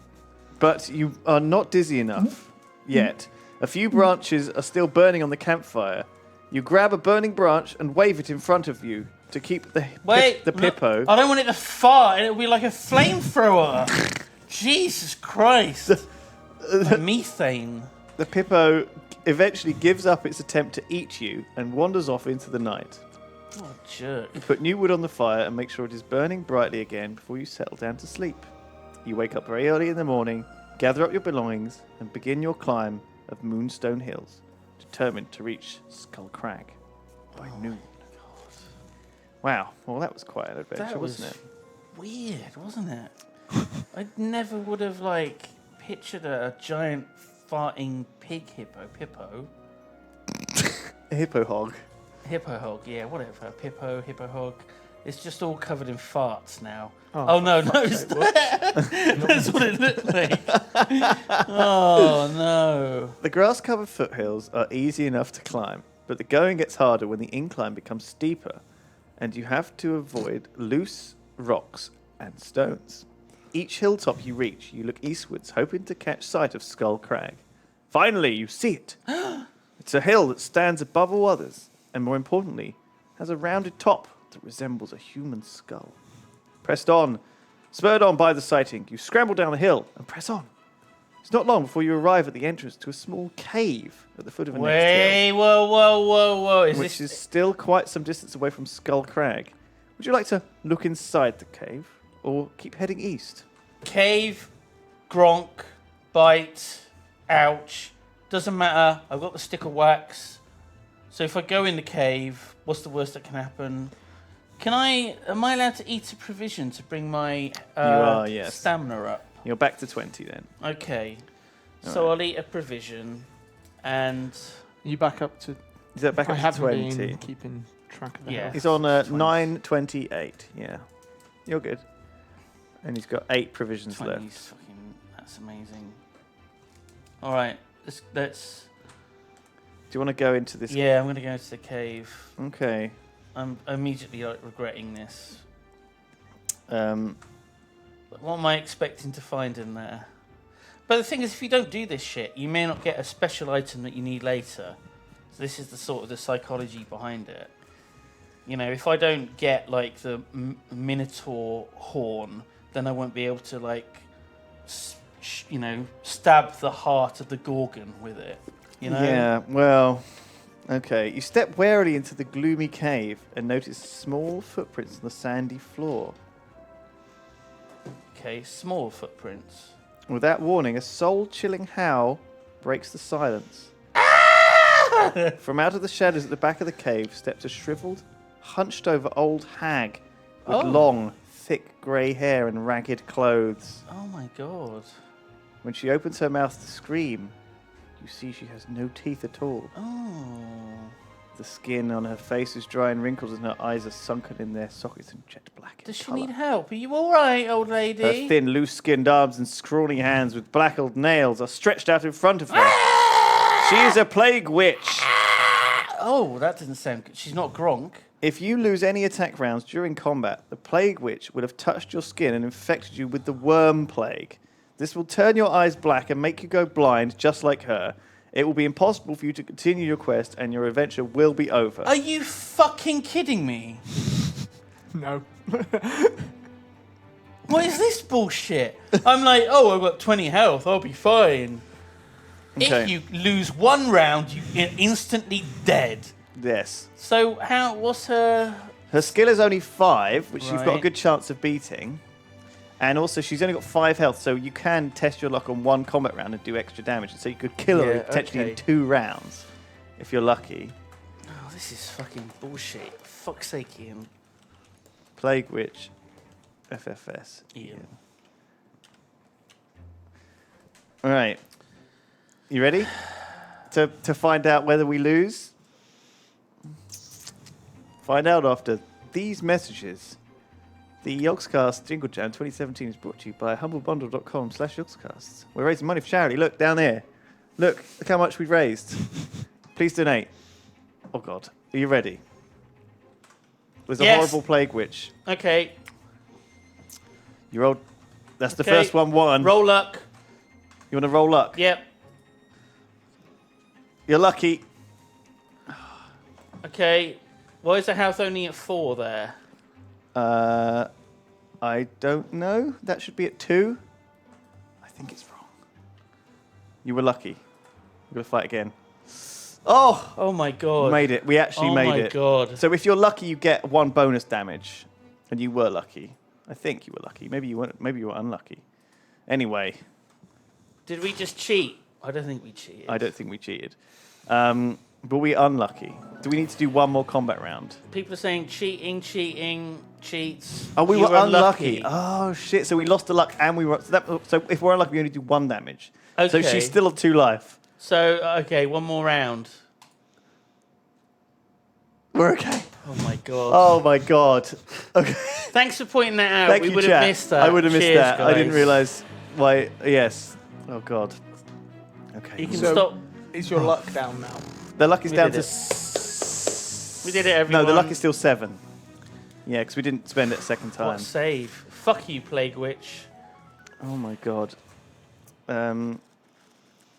[SPEAKER 1] but you are not dizzy enough yet. A few branches are still burning on the campfire. You grab a burning branch and wave it in front of you to keep the
[SPEAKER 3] Wait.
[SPEAKER 1] the
[SPEAKER 3] no,
[SPEAKER 1] Pippo.
[SPEAKER 3] I don't want it to fart. It'll be like a flamethrower. Jesus Christ. Like methane.
[SPEAKER 1] The Pippo eventually gives up its attempt to eat you and wanders off into the night.
[SPEAKER 3] What a jerk.
[SPEAKER 1] You put new wood on the fire and make sure it is burning brightly again before you settle down to sleep. You wake up very early in the morning, gather up your belongings, and begin your climb of Moonstone Hills, determined to reach Skull Crag by noon. Wow. Well, that was quite an adventure,
[SPEAKER 3] That was
[SPEAKER 1] wasn't it?
[SPEAKER 3] weird, wasn't it? I never would have pictured a giant farting pig hippo.
[SPEAKER 1] A hippo hog.
[SPEAKER 3] Hippo hog, yeah, whatever. Hippo hog. It's just all covered in farts now. Oh no, it's that's what it looked like. Oh no.
[SPEAKER 1] The grass-covered foothills are easy enough to climb, but the going gets harder when the incline becomes steeper, and you have to avoid loose rocks and stones. Each hilltop you reach, you look eastwards, hoping to catch sight of Skull Crag. Finally, you see it. It's a hill that stands above all others, and more importantly, has a rounded top that resembles a human skull. Pressed on, spurred on by the sighting, you scramble down the hill and press on. It's not long before you arrive at the entrance to a small cave at the foot of a next
[SPEAKER 3] Wait,
[SPEAKER 1] hill,
[SPEAKER 3] whoa.
[SPEAKER 1] which is still quite some distance away from Skull Crag. Would you like to look inside the cave or keep heading east?
[SPEAKER 3] Cave, gronk, bite, ouch. Doesn't matter. I've got the stick of wax. So if I go in the cave, what's the worst that can happen? Am I allowed to eat a provision to bring my
[SPEAKER 1] yes.
[SPEAKER 3] stamina up?
[SPEAKER 1] You're back to 20 then.
[SPEAKER 3] Okay. So I'll eat a provision and
[SPEAKER 2] You back up to...
[SPEAKER 1] Is that back
[SPEAKER 2] I
[SPEAKER 1] up to
[SPEAKER 2] haven't
[SPEAKER 1] 20?
[SPEAKER 2] been keeping track of the
[SPEAKER 3] Yeah.
[SPEAKER 2] health.
[SPEAKER 1] He's on
[SPEAKER 2] 20.
[SPEAKER 1] 928. Yeah. You're good. And he's got 8 provisions
[SPEAKER 3] 20's
[SPEAKER 1] left.
[SPEAKER 3] fucking, that's amazing. All right, let's.
[SPEAKER 1] Do you want to go into this?
[SPEAKER 3] Yeah, I'm going to go to the cave.
[SPEAKER 1] Okay.
[SPEAKER 3] I'm immediately regretting this.
[SPEAKER 1] Um,
[SPEAKER 3] What am I expecting to find in there? But the thing is, if you don't do this shit, you may not get a special item that you need later. So this is the sort of the psychology behind it. You know, if I don't get the Minotaur horn, then I won't be able to stab the heart of the Gorgon with it. You know?
[SPEAKER 1] Yeah, well, okay. You step warily into the gloomy cave and notice small footprints on the sandy floor.
[SPEAKER 3] Okay, small footprints.
[SPEAKER 1] Without warning, a soul-chilling howl breaks the silence. From out of the shadows at the back of the cave steps a shriveled, hunched-over old hag with long, thick grey hair and ragged clothes.
[SPEAKER 3] Oh my god.
[SPEAKER 1] When she opens her mouth to scream, you see she has no teeth at all.
[SPEAKER 3] Oh.
[SPEAKER 1] The skin on her face is dry and wrinkled, and her eyes are sunken in their sockets and jet black.
[SPEAKER 3] Does she need help? Are you all right, old lady?
[SPEAKER 1] Her thin, loose-skinned arms and scrawny hands with blackened nails are stretched out in front of her. She is a plague witch.
[SPEAKER 3] Oh, that didn't sound good. She's not Gronk.
[SPEAKER 1] If you lose any attack rounds during combat, the plague witch would have touched your skin and infected you with the worm plague. This will turn your eyes black and make you go blind, just like her. It will be impossible for you to continue your quest, and your adventure will be over.
[SPEAKER 3] Are you fucking kidding me?
[SPEAKER 2] No.
[SPEAKER 3] What is this bullshit? I'm like, oh, I've got 20 health. I'll be fine.
[SPEAKER 1] Okay.
[SPEAKER 3] If you lose one round, you're instantly dead.
[SPEAKER 1] Yes.
[SPEAKER 3] So what's her...
[SPEAKER 1] Her skill is only 5, which you've got a
[SPEAKER 3] Right.
[SPEAKER 1] good chance of beating. And also, she's only got 5 health, so you can test your luck on one combat round and do extra damage. So you could kill her
[SPEAKER 3] Yeah,
[SPEAKER 1] potentially
[SPEAKER 3] okay.
[SPEAKER 1] in 2 rounds, if you're lucky.
[SPEAKER 3] Oh, this is fucking bullshit. Fuck's sake, Ian.
[SPEAKER 1] Plague Witch, FFS.
[SPEAKER 3] Ian.
[SPEAKER 1] All right. You ready to find out whether we lose? Find out after these messages. The Yogscast Jingle Jam 2017 is brought to you by humblebundle.com/Yogscast. We're raising money for charity. Look, down there. Look how much we've raised. Please donate. Oh, God. Are you ready? There's a
[SPEAKER 3] Yes.
[SPEAKER 1] horrible plague witch.
[SPEAKER 3] Okay,
[SPEAKER 1] You rolled... That's the
[SPEAKER 3] Okay.
[SPEAKER 1] first one.
[SPEAKER 3] roll luck.
[SPEAKER 1] You want to roll luck?
[SPEAKER 3] Yep.
[SPEAKER 1] You're lucky.
[SPEAKER 3] Okay. Why is the health only at 4 there?
[SPEAKER 1] I don't know. That should be at 2. I think it's wrong. You were lucky. We're going to fight again. Oh!
[SPEAKER 3] Oh my god.
[SPEAKER 1] We made it. We actually made it.
[SPEAKER 3] Oh my god.
[SPEAKER 1] So if you're lucky, you get 1 bonus damage. And you were lucky. I think you were lucky. Maybe you weren't. Maybe you were unlucky. Anyway,
[SPEAKER 3] Did we just cheat? I don't think we cheated.
[SPEAKER 1] I don't think we cheated. But we unlucky. Do we need to do one more combat round?
[SPEAKER 3] People are saying cheating, cheats.
[SPEAKER 1] Oh, we
[SPEAKER 3] You
[SPEAKER 1] were unlucky. Oh, shit. So we lost the luck and we were... So if we're unlucky, we only do 1 damage.
[SPEAKER 3] Okay.
[SPEAKER 1] So she's still at 2 life.
[SPEAKER 3] So, okay, one more round.
[SPEAKER 1] We're okay.
[SPEAKER 3] Oh, my God.
[SPEAKER 1] Oh, my God. Okay.
[SPEAKER 3] Thanks for pointing that out.
[SPEAKER 1] Thank
[SPEAKER 3] we
[SPEAKER 1] you,
[SPEAKER 3] would
[SPEAKER 1] chat.
[SPEAKER 3] have missed that.
[SPEAKER 1] I would have missed
[SPEAKER 3] Cheers,
[SPEAKER 1] that. I didn't
[SPEAKER 3] guys.
[SPEAKER 1] realise why... Yes. Oh, God. Okay.
[SPEAKER 3] You can
[SPEAKER 2] So-
[SPEAKER 3] stop.
[SPEAKER 2] Is your luck down now?
[SPEAKER 1] The luck is
[SPEAKER 3] We
[SPEAKER 1] down
[SPEAKER 3] did
[SPEAKER 1] to...
[SPEAKER 3] it. We did it, everyone.
[SPEAKER 1] No, the luck is still 7. Yeah, because we didn't spend it a second
[SPEAKER 3] What
[SPEAKER 1] time.
[SPEAKER 3] a save. Fuck you, Plague Witch.
[SPEAKER 1] Oh, my God.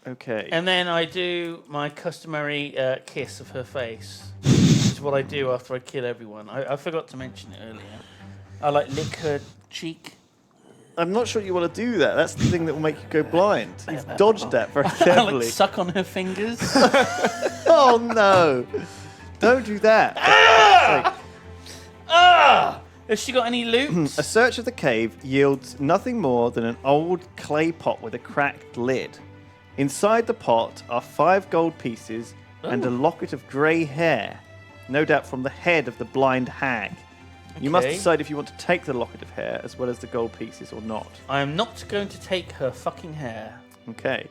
[SPEAKER 1] Okay.
[SPEAKER 3] And then I do my customary kiss of her face. Which is what I do after I kill everyone. I forgot to mention it earlier. I like lick her cheek.
[SPEAKER 1] I'm not sure you want to do that. That's the thing that will make you go blind. You've dodged that very
[SPEAKER 3] I like
[SPEAKER 1] carefully.
[SPEAKER 3] suck on her fingers.
[SPEAKER 1] Oh, no. Don't do that.
[SPEAKER 3] Has she got any loot?
[SPEAKER 1] A search of the cave yields nothing more than an old clay pot with a cracked lid. Inside the pot are 5 gold pieces and a locket of grey hair, no doubt from the head of the blind hag. You must
[SPEAKER 3] Okay.
[SPEAKER 1] decide if you want to take the locket of hair as well as the gold pieces or not.
[SPEAKER 3] I am not going to take her fucking hair.
[SPEAKER 1] Okay.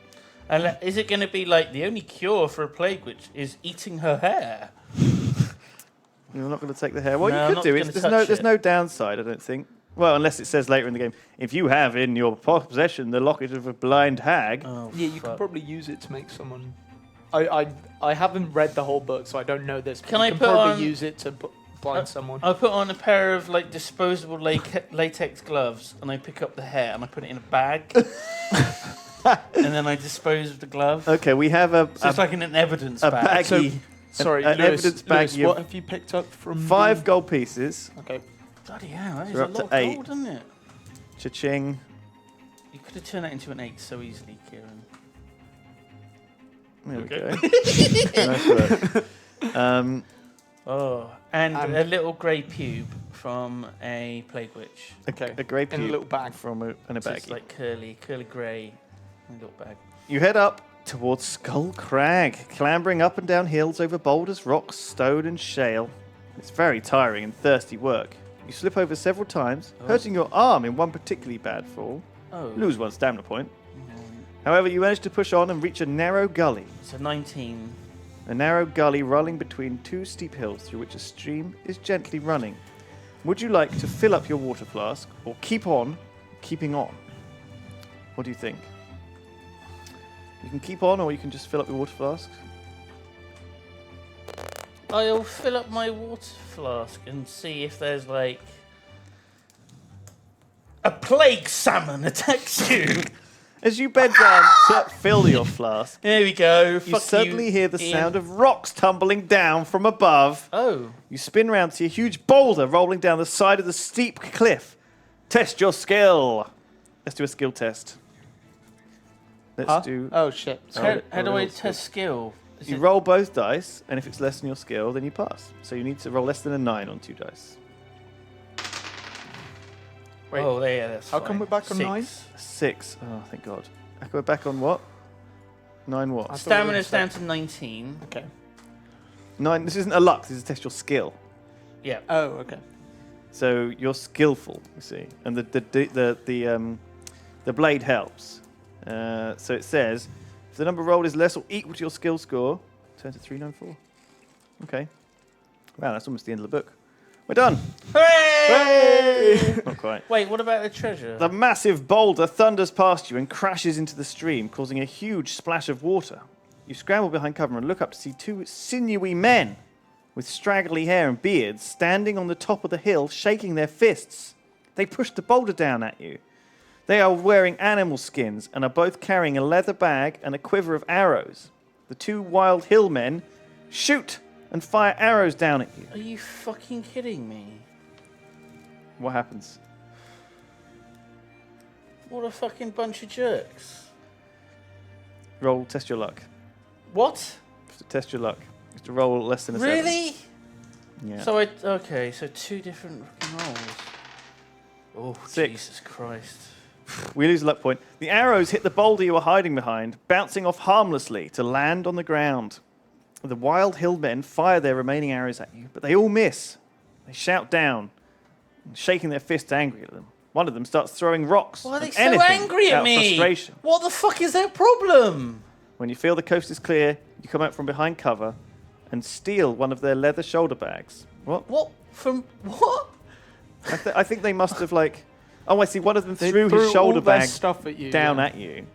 [SPEAKER 3] And is it going to be like the only cure for a plague witch is eating her hair?
[SPEAKER 1] You're not going to take the hair. Well,
[SPEAKER 3] No,
[SPEAKER 1] you
[SPEAKER 3] I'm
[SPEAKER 1] could
[SPEAKER 3] not
[SPEAKER 1] do
[SPEAKER 3] gonna
[SPEAKER 1] it.
[SPEAKER 3] touch
[SPEAKER 1] There's
[SPEAKER 3] it.
[SPEAKER 1] no downside, I don't think. Well, unless it says later in the game, if you have in your possession the locket of a blind hag.
[SPEAKER 3] Oh,
[SPEAKER 2] Yeah, you
[SPEAKER 3] fuck.
[SPEAKER 2] could probably use it to make someone. I haven't read the whole book, so I don't know this. But
[SPEAKER 3] Can
[SPEAKER 2] you
[SPEAKER 3] I
[SPEAKER 2] can
[SPEAKER 3] put
[SPEAKER 2] probably
[SPEAKER 3] on-
[SPEAKER 2] use it to blind someone?
[SPEAKER 3] I put on a pair of like disposable latex gloves, and I pick up the hair and I put it in a bag, and then I dispose of the glove.
[SPEAKER 1] Okay, we have a
[SPEAKER 3] So it's like in an evidence
[SPEAKER 1] a
[SPEAKER 3] bag.
[SPEAKER 1] baggie.
[SPEAKER 2] Sorry,
[SPEAKER 1] an
[SPEAKER 2] Lewis,
[SPEAKER 1] evidence bag
[SPEAKER 2] Lewis,
[SPEAKER 1] you-
[SPEAKER 2] what have you picked up from
[SPEAKER 1] 5
[SPEAKER 2] the-
[SPEAKER 1] gold pieces.
[SPEAKER 2] Okay.
[SPEAKER 3] Bloody hell, that is
[SPEAKER 1] We're
[SPEAKER 3] a
[SPEAKER 1] up
[SPEAKER 3] lot
[SPEAKER 1] to
[SPEAKER 3] of
[SPEAKER 1] 8.
[SPEAKER 3] gold, isn't it?
[SPEAKER 1] Cha-ching.
[SPEAKER 3] You could have turned that into an 8 so easily, Ciaran.
[SPEAKER 1] There
[SPEAKER 3] Okay.
[SPEAKER 1] we go. Nice work.
[SPEAKER 3] Oh, and
[SPEAKER 2] And-
[SPEAKER 3] a little grey pube from a plague witch.
[SPEAKER 2] Okay.
[SPEAKER 1] A grey
[SPEAKER 2] In a
[SPEAKER 1] pube
[SPEAKER 2] little bag.
[SPEAKER 1] from a
[SPEAKER 3] So it's
[SPEAKER 1] baggie.
[SPEAKER 3] like curly grey in a little bag.
[SPEAKER 1] You head up towards Skull Crag, clambering up and down hills over boulders, rocks, stone, and shale. It's very tiring and thirsty work. You slip over several times, hurting your arm in one particularly bad fall.
[SPEAKER 3] Oh,
[SPEAKER 1] Lose 1 stamina point. However, you manage to push on and reach a narrow gully.
[SPEAKER 3] so 19.
[SPEAKER 1] A narrow gully rolling between 2 steep hills through which a stream is gently running. Would you like to fill up your water flask or keep on keeping on? What do you think? You can keep on or you can just fill up your water flask.
[SPEAKER 3] I'll fill up my water flask and see if there's like a plague salmon attacks you.
[SPEAKER 1] As you bend down to fill your flask,
[SPEAKER 3] There we go.
[SPEAKER 1] you
[SPEAKER 3] Fuck
[SPEAKER 1] suddenly hear the
[SPEAKER 3] Ian.
[SPEAKER 1] sound of rocks tumbling down from above.
[SPEAKER 3] Oh,
[SPEAKER 1] You spin round to see a huge boulder rolling down the side of the steep cliff. Test your skill. Let's do a skill test. Let's
[SPEAKER 2] Huh?
[SPEAKER 1] do.
[SPEAKER 2] Oh shit.
[SPEAKER 3] so
[SPEAKER 2] Sorry.
[SPEAKER 3] how do I
[SPEAKER 1] roll skill.
[SPEAKER 3] test skill? Is
[SPEAKER 1] You
[SPEAKER 3] it-
[SPEAKER 1] roll both dice, and if it's less than your skill, then you pass. So you need to roll less than a 9 on 2 dice.
[SPEAKER 2] Wait.
[SPEAKER 3] Oh, yeah, that's
[SPEAKER 2] How come
[SPEAKER 3] fine.
[SPEAKER 2] we're back on
[SPEAKER 3] 6.
[SPEAKER 2] 9?
[SPEAKER 1] 6. Oh, thank God. We're back on what? 9 what?
[SPEAKER 2] I thought we
[SPEAKER 3] Stamina's
[SPEAKER 2] were
[SPEAKER 3] down to 19.
[SPEAKER 2] Okay.
[SPEAKER 1] 9. This isn't a luck. This is test your skill.
[SPEAKER 3] Yeah.
[SPEAKER 2] Oh, okay.
[SPEAKER 1] So you're skillful, you see, and the blade helps. So it says, if the number rolled is less or equal to your skill score, turn to 394. Okay. Wow, that's almost the end of the book. We're done.
[SPEAKER 3] Hooray!
[SPEAKER 1] Not quite.
[SPEAKER 3] Wait, what about the treasure?
[SPEAKER 1] The massive boulder thunders past you and crashes into the stream, causing a huge splash of water. You scramble behind cover and look up to see 2 sinewy men with straggly hair and beards standing on the top of the hill, shaking their fists. They push the boulder down at you. They are wearing animal skins and are both carrying a leather bag and a quiver of arrows. The 2 wild hill men shoot and fire arrows down at you.
[SPEAKER 3] Are you fucking kidding me?
[SPEAKER 1] What happens?
[SPEAKER 3] What a fucking bunch of jerks.
[SPEAKER 1] Roll, test your luck.
[SPEAKER 3] What?
[SPEAKER 1] Test your luck. You have to roll less than a 7.
[SPEAKER 3] Really?
[SPEAKER 1] Yeah.
[SPEAKER 3] So okay, so 2 different fucking rolls. Oh,
[SPEAKER 1] 6.
[SPEAKER 3] Jesus Christ.
[SPEAKER 1] We lose a luck point. The arrows hit the boulder you were hiding behind, bouncing off harmlessly to land on the ground. The wild hillmen fire their remaining arrows at you, but they all miss. They shout down, shaking their fists angry at them. One of them starts throwing rocks.
[SPEAKER 3] Why are they
[SPEAKER 1] and
[SPEAKER 3] so
[SPEAKER 1] anything
[SPEAKER 3] angry
[SPEAKER 1] out
[SPEAKER 3] at
[SPEAKER 1] of
[SPEAKER 3] me?
[SPEAKER 1] Frustration.
[SPEAKER 3] What the fuck is their problem?
[SPEAKER 1] When you feel the coast is clear, you come out from behind cover and steal one of their leather shoulder bags. What?
[SPEAKER 3] What? From what?
[SPEAKER 1] I think they must have like. Oh, I see. One of them
[SPEAKER 2] They
[SPEAKER 1] threw
[SPEAKER 2] threw
[SPEAKER 1] his shoulder
[SPEAKER 2] all their
[SPEAKER 1] bag
[SPEAKER 2] stuff at you,
[SPEAKER 1] down
[SPEAKER 2] yeah.
[SPEAKER 1] at you.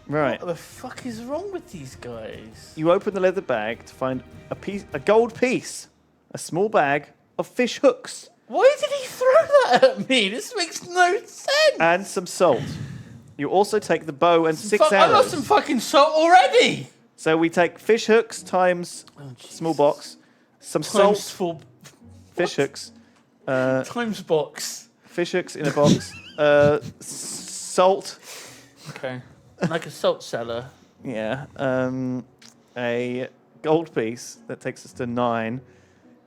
[SPEAKER 1] Right.
[SPEAKER 3] What the fuck is wrong with these guys?
[SPEAKER 1] You open the leather bag to find a gold piece, a small bag of fish hooks,
[SPEAKER 3] Why did he throw that at me? This makes no sense.
[SPEAKER 1] and some salt. You also take the bow and 6
[SPEAKER 3] I lost
[SPEAKER 1] arrows.
[SPEAKER 3] some fucking salt already.
[SPEAKER 1] So we take fish hooks times small box, some
[SPEAKER 3] Times
[SPEAKER 1] salt,
[SPEAKER 3] full.
[SPEAKER 1] fish hooks,
[SPEAKER 3] Times box.
[SPEAKER 1] fish hooks in a box, salt,
[SPEAKER 3] Okay. Like a salt cellar.
[SPEAKER 1] yeah, a gold piece that takes us to 9.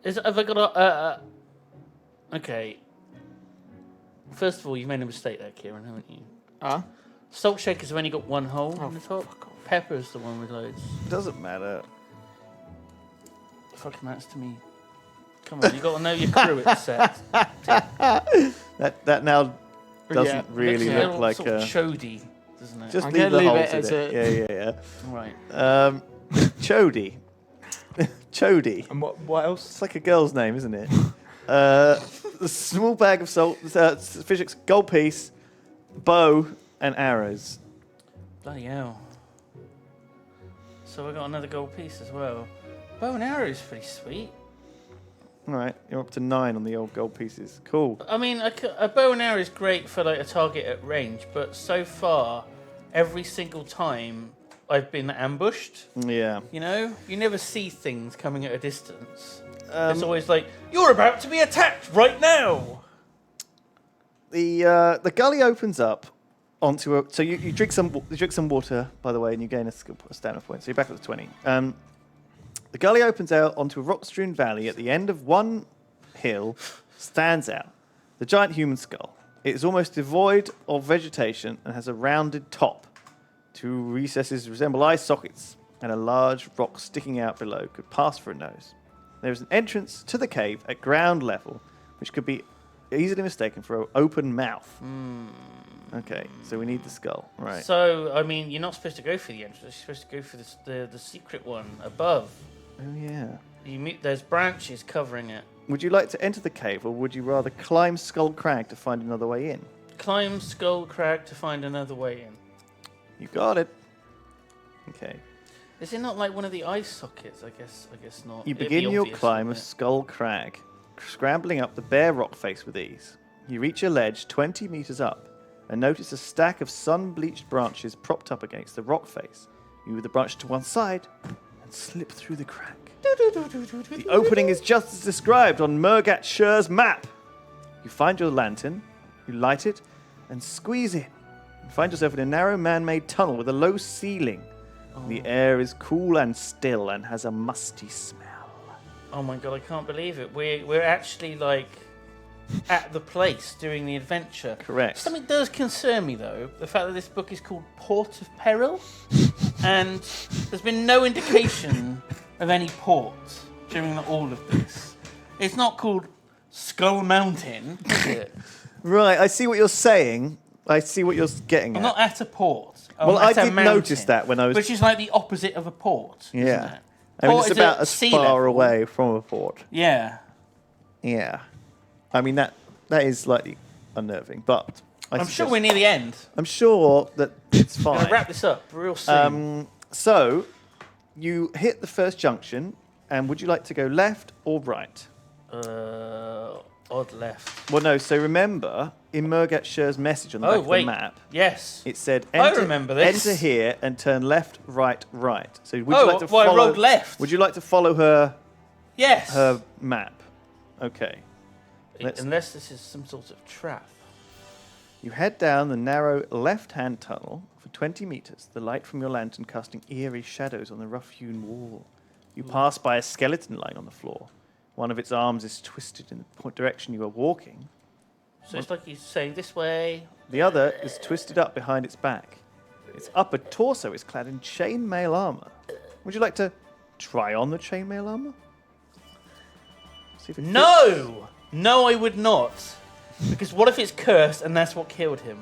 [SPEAKER 3] Have I got a? Okay. First of all, you made a mistake there, Ciaran, haven't you? Salt shakers have only got one hole in the top. Pepper's the one with loads.
[SPEAKER 1] Doesn't matter.
[SPEAKER 3] Fucking matters to me. Come on, you got to know your crew at the set.
[SPEAKER 1] That now doesn't
[SPEAKER 2] Yeah.
[SPEAKER 1] really
[SPEAKER 3] Looks a
[SPEAKER 1] look
[SPEAKER 3] little
[SPEAKER 1] like
[SPEAKER 3] sort of chody, doesn't it?
[SPEAKER 1] just
[SPEAKER 2] I'm
[SPEAKER 1] leave
[SPEAKER 2] gonna
[SPEAKER 1] the
[SPEAKER 2] leave
[SPEAKER 1] holes
[SPEAKER 2] it
[SPEAKER 1] in
[SPEAKER 2] as
[SPEAKER 1] it.
[SPEAKER 2] a-
[SPEAKER 1] Yeah.
[SPEAKER 3] Right.
[SPEAKER 1] Chody. Chody.
[SPEAKER 2] And what else?
[SPEAKER 1] It's like a girl's name, isn't it? A small bag of salt, fish hooks, gold piece, bow, and arrows.
[SPEAKER 3] Bloody hell. So I got another gold piece as well. Bow and arrow is pretty sweet.
[SPEAKER 1] All right, you're up to 9 on the old gold pieces. Cool.
[SPEAKER 3] I mean, a bow and arrow is great for like a target at range, but so far, every single time I've been ambushed.
[SPEAKER 1] Yeah.
[SPEAKER 3] You know, you never see things coming at a distance. It's always like, you're about to be attacked right now.
[SPEAKER 1] The gully opens up onto a. So you drink some water, by the way, and you gain a stamina point. So you're back up to 20. The gully opens out onto a rock-strewn valley. At the end of one hill stands out the giant human skull. It is almost devoid of vegetation and has a rounded top. 2 recesses resemble eye sockets, and a large rock sticking out below could pass for a nose. There is an entrance to the cave at ground level, which could be easily mistaken for an open mouth. Okay, so we need the skull, right?
[SPEAKER 3] So, I mean, you're not supposed to go for the entrance. You're supposed to go for the secret one above.
[SPEAKER 1] Oh yeah.
[SPEAKER 3] There's branches covering it.
[SPEAKER 1] Would you like to enter the cave, or would you rather climb Skull Crag to find another way in?
[SPEAKER 3] Climb Skull Crag to find another way in.
[SPEAKER 1] You got it. Okay.
[SPEAKER 3] Is it not like one of the eye sockets? I guess not.
[SPEAKER 1] You
[SPEAKER 3] It'd
[SPEAKER 1] begin
[SPEAKER 3] be
[SPEAKER 1] your
[SPEAKER 3] obvious,
[SPEAKER 1] climb of
[SPEAKER 3] wouldn't it?
[SPEAKER 1] Skull Crag, scrambling up the bare rock face with ease. You reach a ledge 20 meters up and notice a stack of sun-bleached branches propped up against the rock face. You move the branch to one side and slip through the crack. The opening is just as described on Murgat Sher's map. You find your lantern, you light it, and squeeze in. You find yourself in a narrow man-made tunnel with a low ceiling. The air is cool and still and has a musty smell.
[SPEAKER 3] Oh my god, I can't believe it. We're actually like at the place during the adventure.
[SPEAKER 1] Correct.
[SPEAKER 3] Something does concern me though, the fact that this book is called Port of Peril, and there's been no indication of any port during all of this. It's not called Skull Mountain, is it?
[SPEAKER 1] Right, I see what you're saying. I see what you're getting
[SPEAKER 3] I'm
[SPEAKER 1] at.
[SPEAKER 3] not at a port.
[SPEAKER 1] Well,
[SPEAKER 3] I'm
[SPEAKER 1] I
[SPEAKER 3] at a
[SPEAKER 1] did
[SPEAKER 3] mountain,
[SPEAKER 1] notice that when I was-
[SPEAKER 3] Which is like the opposite of a port,
[SPEAKER 1] Yeah.
[SPEAKER 3] isn't it?
[SPEAKER 1] I mean,
[SPEAKER 3] Port
[SPEAKER 1] it's
[SPEAKER 3] is
[SPEAKER 1] about
[SPEAKER 3] at
[SPEAKER 1] as
[SPEAKER 3] sea
[SPEAKER 1] far
[SPEAKER 3] level.
[SPEAKER 1] away from a port.
[SPEAKER 3] Yeah.
[SPEAKER 1] Yeah. I mean, that is slightly unnerving, but
[SPEAKER 3] I'm sure we're near the end.
[SPEAKER 1] I'm sure that it's
[SPEAKER 3] I'm
[SPEAKER 1] fine.
[SPEAKER 3] going to wrap this up real soon.
[SPEAKER 1] So, you hit the first junction, and would you like to go left or right?
[SPEAKER 3] Odd left.
[SPEAKER 1] Well, no. So remember, in Murgat Sher's message on the back of the map,
[SPEAKER 3] Yes.
[SPEAKER 1] it said,
[SPEAKER 3] I remember this.
[SPEAKER 1] enter here and turn left, right, right. So would
[SPEAKER 3] Oh,
[SPEAKER 1] you like to
[SPEAKER 3] well, I
[SPEAKER 1] follow?
[SPEAKER 3] rolled left.
[SPEAKER 1] Would you like to follow her
[SPEAKER 3] Yes.
[SPEAKER 1] map? Okay. let's-
[SPEAKER 3] Unless this is some sort of trap.
[SPEAKER 1] You head down the narrow left-hand tunnel for 20 meters, the light from your lantern casting eerie shadows on the rough-hewn wall. You pass by a skeleton lying on the floor. One of its arms is twisted in the direction you are walking.
[SPEAKER 3] So it's like he's saying this way.
[SPEAKER 1] The other is twisted up behind its back. Its upper torso is clad in chainmail armor. Would you like to try on the chainmail armor? See if it fits.
[SPEAKER 3] No! No, I would not. Because what if it's cursed and that's what killed him?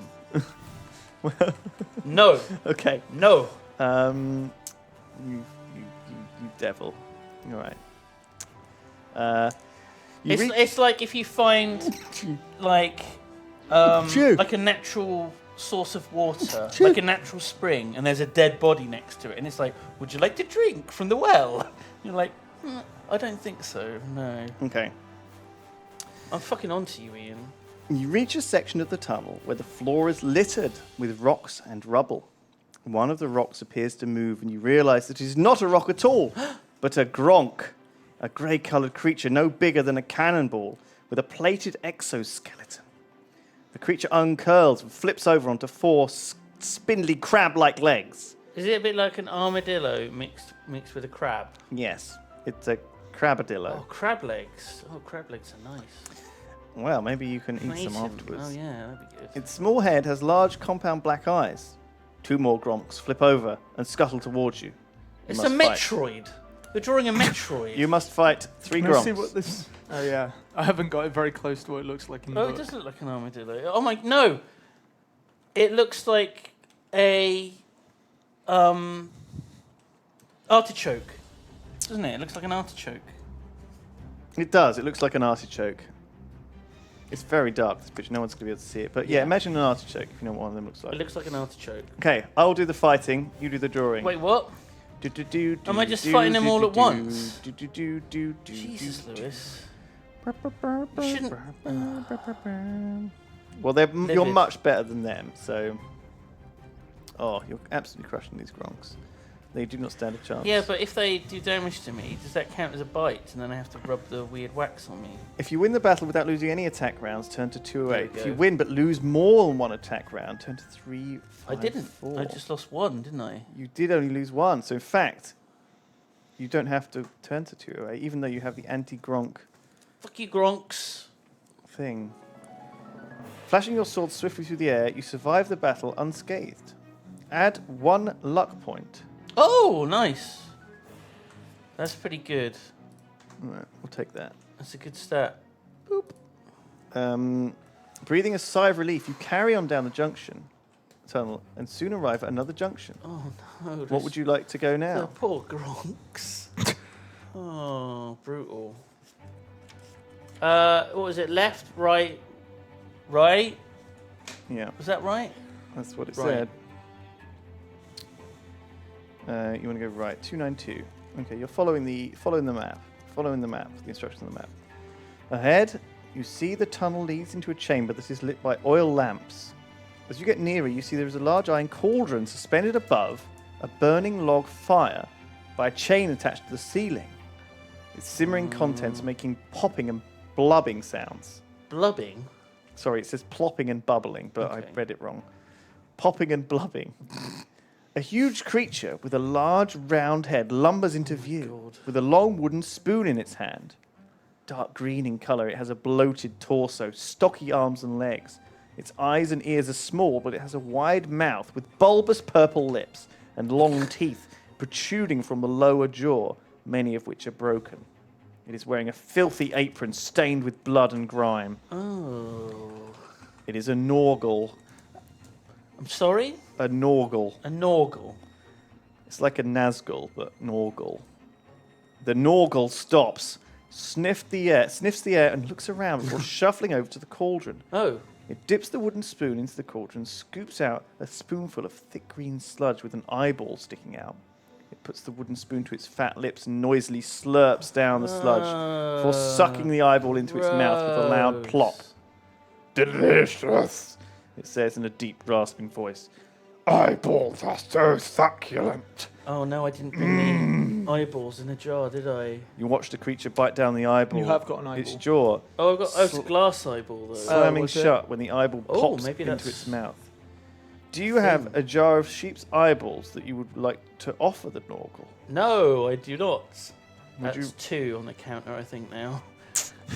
[SPEAKER 3] No.
[SPEAKER 1] Okay.
[SPEAKER 3] No.
[SPEAKER 1] You devil. All right.
[SPEAKER 3] It's like if you find like a natural source of water, like a natural spring, and there's a dead body next to it, and it's like, would you like to drink from the well? You're like, I don't think so. No.
[SPEAKER 1] Okay.
[SPEAKER 3] I'm fucking onto you, Ian.
[SPEAKER 1] You reach a section of the tunnel where the floor is littered with rocks and rubble. One of the rocks appears to move, and you realize that it is not a rock at all, but a gronk, a grey-coloured creature no bigger than a cannonball with a plated exoskeleton. The creature uncurls and flips over onto four spindly crab-like legs.
[SPEAKER 3] Is it a bit like an armadillo mixed with a crab?
[SPEAKER 1] Yes, it's a crabadillo.
[SPEAKER 3] Oh, crab legs. Oh, crab legs are nice.
[SPEAKER 1] Well, maybe you can
[SPEAKER 3] Can I
[SPEAKER 1] eat some
[SPEAKER 3] them?
[SPEAKER 1] afterwards.
[SPEAKER 3] Oh, yeah, that'd be good.
[SPEAKER 1] Its small head has large compound black eyes. Two more gronks flip over and scuttle towards you.
[SPEAKER 3] It's a Metroid. You're drawing a Metroid.
[SPEAKER 1] You must fight three
[SPEAKER 2] Can I
[SPEAKER 1] gronks.
[SPEAKER 2] see what this... Oh, yeah. I haven't got it very close to what it looks like in the
[SPEAKER 3] Oh,
[SPEAKER 2] book.
[SPEAKER 3] it does look like an armadillo. Oh my, no. It looks like a artichoke, doesn't it? It looks like an artichoke.
[SPEAKER 1] It does. It looks like an artichoke. It's very dark, this picture. No one's going to be able to see it. But yeah, imagine an artichoke, if you know what one of them looks like.
[SPEAKER 3] It looks like an artichoke.
[SPEAKER 1] Okay, I'll do the fighting. You do the drawing.
[SPEAKER 3] Wait, what? Am I just fighting them all at once? Jesus, Lewis. You shouldn't...
[SPEAKER 1] Well, you're
[SPEAKER 3] Livid.
[SPEAKER 1] much better than them, so... Oh, you're absolutely crushing these gronks. They do not stand a chance.
[SPEAKER 3] Yeah, but if they do damage to me, does that count as a bite? And then I have to rub the weird wax on me?
[SPEAKER 1] If you win the battle without losing any attack rounds, turn to 208.
[SPEAKER 3] There
[SPEAKER 1] If
[SPEAKER 3] we
[SPEAKER 1] you
[SPEAKER 3] go.
[SPEAKER 1] win but lose more than one attack round, turn to 354.
[SPEAKER 3] I didn't. I just lost one, didn't I?
[SPEAKER 1] You did only lose one, so in fact, you don't have to turn to 208, even though you have the anti-gronk
[SPEAKER 3] Fuck you, Gronks.
[SPEAKER 1] thing. Flashing your sword swiftly through the air, you survive the battle unscathed. Add 1 luck point.
[SPEAKER 3] Oh, nice. That's pretty good.
[SPEAKER 1] Right, we'll take that.
[SPEAKER 3] That's a good stat.
[SPEAKER 1] Breathing a sigh of relief, you carry on down the junction tunnel and soon arrive at another junction.
[SPEAKER 3] Oh, no.
[SPEAKER 1] What would you like to go
[SPEAKER 3] The
[SPEAKER 1] now?
[SPEAKER 3] poor Gronks. Oh, brutal. What was it? Left, right, right?
[SPEAKER 1] Yeah,
[SPEAKER 3] Was that right?
[SPEAKER 1] that's what it
[SPEAKER 3] Right.
[SPEAKER 1] said. You want to go right, 292. Okay, you're following the map. The instructions on the map. Ahead, you see the tunnel leads into a chamber that is lit by oil lamps. As you get nearer, you see there is a large iron cauldron suspended above a burning log fire by a chain attached to the ceiling. Its simmering contents making popping and blubbing sounds.
[SPEAKER 3] Blubbing?
[SPEAKER 1] Sorry, it says plopping and bubbling, but
[SPEAKER 3] Okay.
[SPEAKER 1] I read it wrong. Popping and blubbing. A huge creature with a large round head lumbers into view
[SPEAKER 3] God.
[SPEAKER 1] with a long wooden spoon in its hand. Dark green in colour, it has a bloated torso, stocky arms and legs. Its eyes and ears are small, but it has a wide mouth with bulbous purple lips and long teeth protruding from the lower jaw, many of which are broken. It is wearing a filthy apron stained with blood and grime.
[SPEAKER 3] Oh.
[SPEAKER 1] It is a Norgal.
[SPEAKER 3] I'm sorry?
[SPEAKER 1] A Norgal.
[SPEAKER 3] A Norgal.
[SPEAKER 1] It's like a Nazgul, but Norgal. The Norgal stops, sniffs the air, and looks around before shuffling over to the cauldron.
[SPEAKER 3] Oh.
[SPEAKER 1] It dips the wooden spoon into the cauldron, scoops out a spoonful of thick green sludge with an eyeball sticking out. It puts the wooden spoon to its fat lips and noisily slurps down the sludge before sucking the eyeball into its mouth with a loud plop.
[SPEAKER 6] Delicious.
[SPEAKER 1] It says in a deep, rasping voice.
[SPEAKER 6] Eyeballs are so succulent.
[SPEAKER 3] Oh no, I didn't bring the eyeballs in a jar, did I?
[SPEAKER 1] You watch the creature bite down the eyeball.
[SPEAKER 2] You have got an
[SPEAKER 1] Its
[SPEAKER 2] eyeball.
[SPEAKER 1] jaw
[SPEAKER 3] Oh, it's a glass eyeball though.
[SPEAKER 1] slamming
[SPEAKER 2] was it?
[SPEAKER 1] shut when the eyeball
[SPEAKER 3] Oh,
[SPEAKER 1] pops
[SPEAKER 3] maybe
[SPEAKER 1] into
[SPEAKER 3] that's
[SPEAKER 1] its mouth. Do you have a jar of sheep's eyeballs that you would like to offer the Norgal?
[SPEAKER 3] No, I do not.
[SPEAKER 1] Would
[SPEAKER 3] That's 2 on the counter, I think now.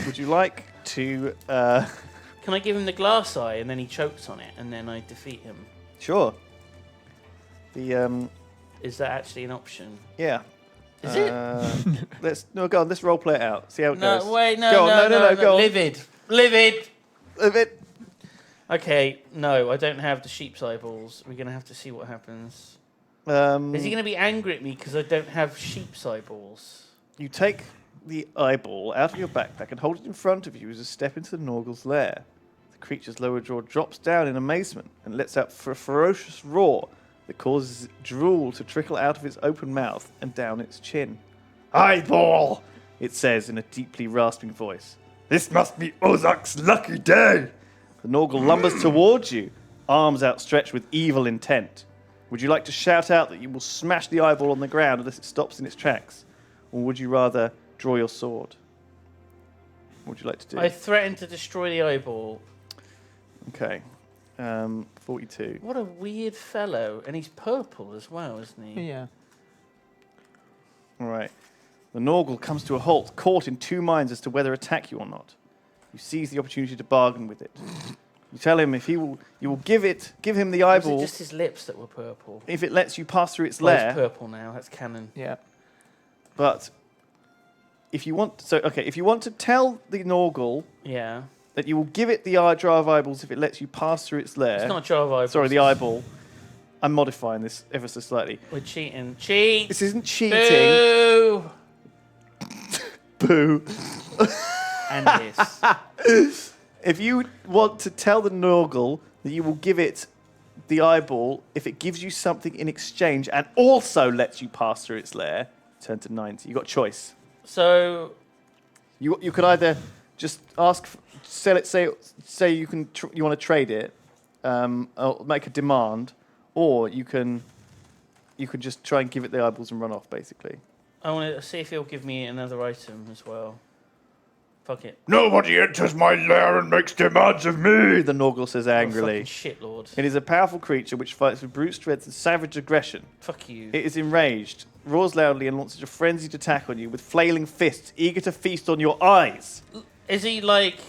[SPEAKER 1] Would you like to...
[SPEAKER 3] Can I give him the glass eye and then he chokes on it and then I defeat him?
[SPEAKER 1] Sure. The,
[SPEAKER 3] Is that actually an option?
[SPEAKER 1] yeah.
[SPEAKER 3] Is it?
[SPEAKER 1] Go on. Let's role play it out. See how it goes.
[SPEAKER 3] No, wait, no,
[SPEAKER 1] Go on,
[SPEAKER 3] no,
[SPEAKER 1] go on.
[SPEAKER 3] Livid.
[SPEAKER 1] Live it.
[SPEAKER 3] Okay, no, I don't have the sheep's eyeballs. We're going to have to see what happens. Is he going to be angry at me because I don't have sheep's eyeballs?
[SPEAKER 1] You take the eyeball out of your backpack and hold it in front of you as you step into the Norgal's lair. The creature's lower jaw drops down in amazement and lets out a ferocious roar that causes drool to trickle out of its open mouth and down its chin.
[SPEAKER 6] Eyeball!
[SPEAKER 1] It says in a deeply rasping voice.
[SPEAKER 6] This must be Ozak's lucky day!
[SPEAKER 1] The Norgal lumbers towards you, arms outstretched with evil intent. Would you like to shout out that you will smash the eyeball on the ground unless it stops in its tracks? Or would you rather draw your sword? What would you like to do?
[SPEAKER 3] I threaten to destroy the eyeball.
[SPEAKER 1] Okay. 42.
[SPEAKER 3] What a weird fellow. And he's purple as well, isn't he?
[SPEAKER 2] Yeah.
[SPEAKER 1] All right. The Norgal comes to a halt, caught in two minds as to whether to attack you or not. You seize the opportunity to bargain with it. You tell him if you will give him the
[SPEAKER 3] Was
[SPEAKER 1] eyeball
[SPEAKER 3] it just his lips that were purple?
[SPEAKER 1] if it lets you pass through its
[SPEAKER 3] Well,
[SPEAKER 1] lair.
[SPEAKER 3] it's purple now. That's canon.
[SPEAKER 2] Yeah.
[SPEAKER 1] But if you want to tell the Norgal
[SPEAKER 3] Yeah.
[SPEAKER 1] that you will give it the jar of eyeballs if it lets you pass through its lair.
[SPEAKER 3] It's not a jar of eyeballs.
[SPEAKER 1] Sorry, the eyeball. I'm modifying this ever so slightly.
[SPEAKER 3] We're cheating. Cheat!
[SPEAKER 1] This isn't cheating.
[SPEAKER 3] Boo!
[SPEAKER 1] Boo.
[SPEAKER 3] And this.
[SPEAKER 1] If you want to tell the Norgal that you will give it the eyeball if it gives you something in exchange and also lets you pass through its lair, turn to 90. You got a choice.
[SPEAKER 3] So,
[SPEAKER 1] You could either just sell it, say you want to trade it, or make a demand, or you can just try and give it the eyeballs and run off, basically.
[SPEAKER 3] I want to see if he'll give me another item as well. Fuck it.
[SPEAKER 6] Nobody enters my lair and makes demands of me!
[SPEAKER 1] The Norgal says angrily.
[SPEAKER 3] Shit, Lord.
[SPEAKER 1] It is a powerful creature which fights with brute strength and savage aggression.
[SPEAKER 3] Fuck you.
[SPEAKER 1] It is enraged, roars loudly, and launches a frenzied attack on you with flailing fists, eager to feast on your eyes.
[SPEAKER 3] Is he like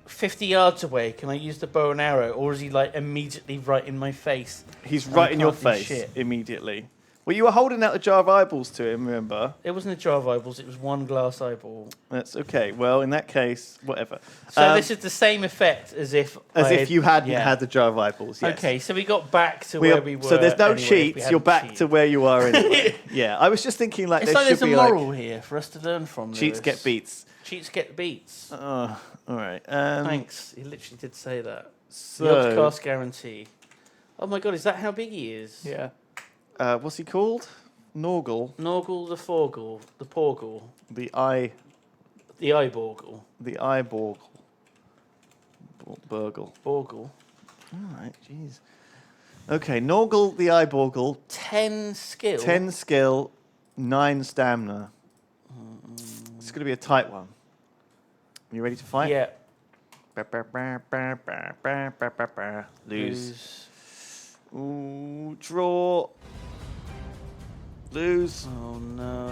[SPEAKER 3] 50 yards away? Can I use the bow and arrow? Or is he like immediately right in my face?
[SPEAKER 1] He's
[SPEAKER 3] And
[SPEAKER 1] right
[SPEAKER 3] I
[SPEAKER 1] in your
[SPEAKER 3] can't do
[SPEAKER 1] face
[SPEAKER 3] shit?
[SPEAKER 1] immediately. Well, you were holding out a jar of eyeballs to him, remember?
[SPEAKER 3] It wasn't a jar of eyeballs, it was one glass eyeball.
[SPEAKER 1] That's okay. Well, in that case, whatever.
[SPEAKER 3] So this is the same effect as if
[SPEAKER 1] you hadn't
[SPEAKER 3] yeah.
[SPEAKER 1] had the jar of eyeballs, yes.
[SPEAKER 3] Okay, so we got back to where we were.
[SPEAKER 1] So there's no
[SPEAKER 3] anyway, if we
[SPEAKER 1] cheats, you're
[SPEAKER 3] hadn't
[SPEAKER 1] back
[SPEAKER 3] cheated.
[SPEAKER 1] to where you are anyway. Yeah, I was just thinking
[SPEAKER 3] It's
[SPEAKER 1] there
[SPEAKER 3] like
[SPEAKER 1] should
[SPEAKER 3] there's a
[SPEAKER 1] be
[SPEAKER 3] moral here for us to learn from.
[SPEAKER 1] cheats
[SPEAKER 3] Lewis.
[SPEAKER 1] get beats.
[SPEAKER 3] Cheats get beats.
[SPEAKER 1] All right.
[SPEAKER 3] Thanks. He literally did say that.
[SPEAKER 1] So,
[SPEAKER 3] Yogscast guarantee. Oh my god, is that how big he is?
[SPEAKER 2] Yeah.
[SPEAKER 1] what's he called? Norgal.
[SPEAKER 3] Norgal the Forgal, the Porgal,
[SPEAKER 1] The
[SPEAKER 3] Eyeborgal.
[SPEAKER 1] eyeborgle. Burgle.
[SPEAKER 3] Borgal.
[SPEAKER 1] Alright, jeez. Okay, Norgal the eyeborgle.
[SPEAKER 3] 10 skill.
[SPEAKER 1] 10 skill, 9 stamina. It's going to be a tight one. You ready to fight?
[SPEAKER 3] Yeah.
[SPEAKER 1] Lose. Ooh, draw. Lose.
[SPEAKER 3] Oh no.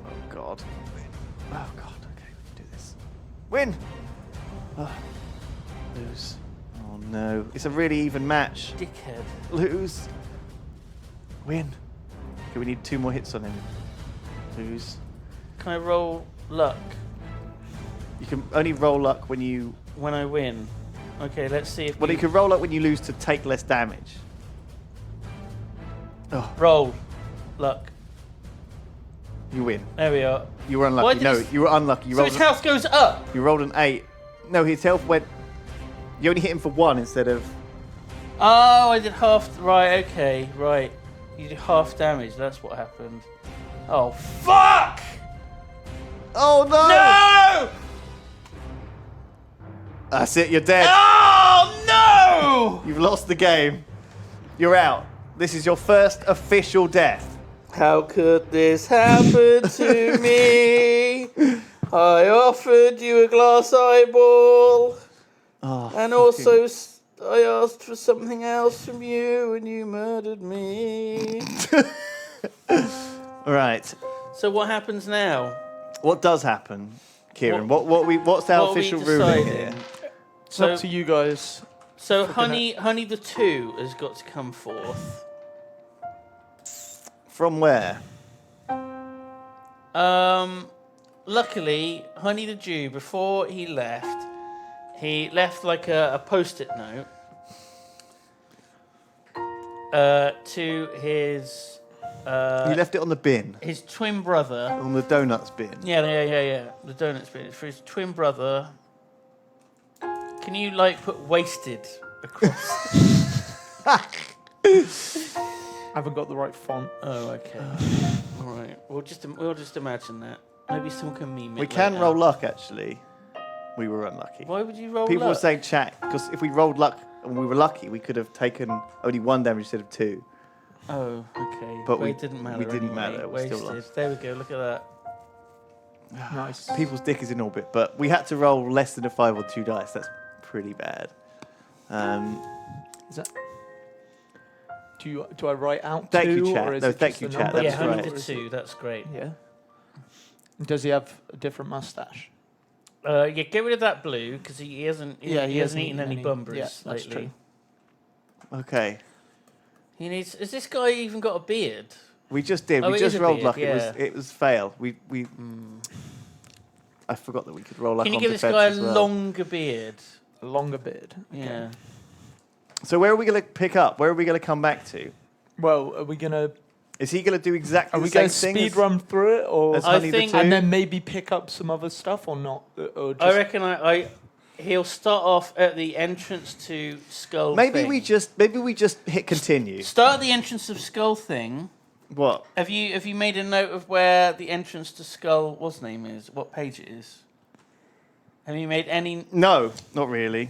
[SPEAKER 1] Oh god. Win. Oh god. Okay, we can do this. Win. Oh. Lose. Oh no. It's a really even match.
[SPEAKER 3] Dickhead.
[SPEAKER 1] Lose. Win. Okay, we need 2 more hits on him. Lose.
[SPEAKER 3] Can I roll luck
[SPEAKER 1] You can only roll luck when you.
[SPEAKER 3] when I win? Okay, let's see if
[SPEAKER 1] Well, you can roll luck when you lose to take less damage. Oh,
[SPEAKER 3] roll luck.
[SPEAKER 1] you win.
[SPEAKER 3] There we are.
[SPEAKER 1] You were
[SPEAKER 3] Why
[SPEAKER 1] unlucky.
[SPEAKER 3] did
[SPEAKER 1] No,
[SPEAKER 3] his-
[SPEAKER 1] you were unlucky. You
[SPEAKER 3] So
[SPEAKER 1] rolled.
[SPEAKER 3] his health goes up.
[SPEAKER 1] You rolled an 8. No, his health went. You only hit him for 1 instead of.
[SPEAKER 3] Oh, I did half. Right, okay, right. You did half damage. That's what happened. Oh, fuck!
[SPEAKER 1] Oh no!
[SPEAKER 3] No!
[SPEAKER 1] That's it. You're dead.
[SPEAKER 3] Oh, no!
[SPEAKER 1] You've lost the game. You're out. This is your first official death.
[SPEAKER 3] How could this happen to me? I offered you a glass eyeball,
[SPEAKER 1] Oh,
[SPEAKER 3] and also I asked for something else from you, and you murdered me.
[SPEAKER 1] All right.
[SPEAKER 3] So what happens now?
[SPEAKER 1] What does happen, Ciaran? What's our
[SPEAKER 3] what are we
[SPEAKER 1] official ruling here?
[SPEAKER 3] deciding?
[SPEAKER 2] It's
[SPEAKER 3] So-
[SPEAKER 2] up to you guys.
[SPEAKER 3] So Honey the 2 has got to come forth.
[SPEAKER 1] From where?
[SPEAKER 5] Luckily, Honey the Jew, before he left like a post-it note to his
[SPEAKER 1] He left it on the bin,
[SPEAKER 5] his twin brother.
[SPEAKER 1] on the donuts bin.
[SPEAKER 5] Yeah. The donuts bit. It's for his twin brother. Can you put wasted across?
[SPEAKER 2] I haven't got the right font.
[SPEAKER 5] Oh, okay. All right. We'll just imagine that. Maybe someone can meme it.
[SPEAKER 1] We can
[SPEAKER 5] later.
[SPEAKER 1] roll luck, actually. We were unlucky.
[SPEAKER 5] Why would you roll
[SPEAKER 1] People were
[SPEAKER 5] luck?
[SPEAKER 1] saying chat, because if we rolled luck and we were lucky, we could have taken only 1 damage instead of 2.
[SPEAKER 5] Oh, okay.
[SPEAKER 1] But
[SPEAKER 5] it didn't matter.
[SPEAKER 1] we didn't
[SPEAKER 5] anyway.
[SPEAKER 1] matter, we still
[SPEAKER 5] Wasted.
[SPEAKER 1] lost.
[SPEAKER 5] There we go. Look at that.
[SPEAKER 2] Nice.
[SPEAKER 1] People's dick is in orbit, but we had to roll less than a 5 or 2 dice. That's pretty bad.
[SPEAKER 2] Is that? Do I write out
[SPEAKER 1] Thank
[SPEAKER 2] 2
[SPEAKER 1] you, chat.
[SPEAKER 2] or is
[SPEAKER 1] No,
[SPEAKER 2] it
[SPEAKER 1] thank
[SPEAKER 2] just
[SPEAKER 1] you,
[SPEAKER 2] the
[SPEAKER 1] chat.
[SPEAKER 2] number?
[SPEAKER 5] Yeah,
[SPEAKER 1] That's
[SPEAKER 5] Honey
[SPEAKER 1] right.
[SPEAKER 5] did 2. That's great.
[SPEAKER 2] Yeah. Does he have a different mustache?
[SPEAKER 5] Yeah, get rid of that blue because he hasn't. He hasn't eaten any bumbers
[SPEAKER 2] Yeah, that's
[SPEAKER 5] lately.
[SPEAKER 2] true.
[SPEAKER 1] Okay.
[SPEAKER 5] He needs. Has this guy even got a beard?
[SPEAKER 1] We just did.
[SPEAKER 5] Oh,
[SPEAKER 1] We
[SPEAKER 5] it
[SPEAKER 1] just
[SPEAKER 5] is a
[SPEAKER 1] rolled
[SPEAKER 5] beard,
[SPEAKER 1] luck.
[SPEAKER 5] yeah.
[SPEAKER 1] It was fail. We I forgot that we could roll luck
[SPEAKER 5] Can you
[SPEAKER 1] on
[SPEAKER 5] give this
[SPEAKER 1] defense
[SPEAKER 5] guy a
[SPEAKER 1] as well.
[SPEAKER 5] longer beard?
[SPEAKER 2] A longer beard. Okay.
[SPEAKER 5] Yeah.
[SPEAKER 1] So where are we going to pick up? Where are we going to come back to?
[SPEAKER 2] Well, are we gonna
[SPEAKER 1] Is he going to do exactly
[SPEAKER 2] are we
[SPEAKER 1] the
[SPEAKER 2] going
[SPEAKER 1] same
[SPEAKER 2] to
[SPEAKER 1] thing
[SPEAKER 2] speed run through it, or
[SPEAKER 1] as
[SPEAKER 5] I
[SPEAKER 1] Honey
[SPEAKER 5] think-
[SPEAKER 1] the Two?
[SPEAKER 2] and then maybe pick up some other stuff, or not? Or just,
[SPEAKER 5] I reckon he'll start off at the entrance to Skull.
[SPEAKER 1] Maybe
[SPEAKER 5] Thing.
[SPEAKER 1] we just hit continue.
[SPEAKER 5] Start at the entrance of Skull Thing.
[SPEAKER 1] What?
[SPEAKER 5] Have you made a note of where the entrance to Skull what's name is? What page it is? Have you made any?
[SPEAKER 1] No, not really.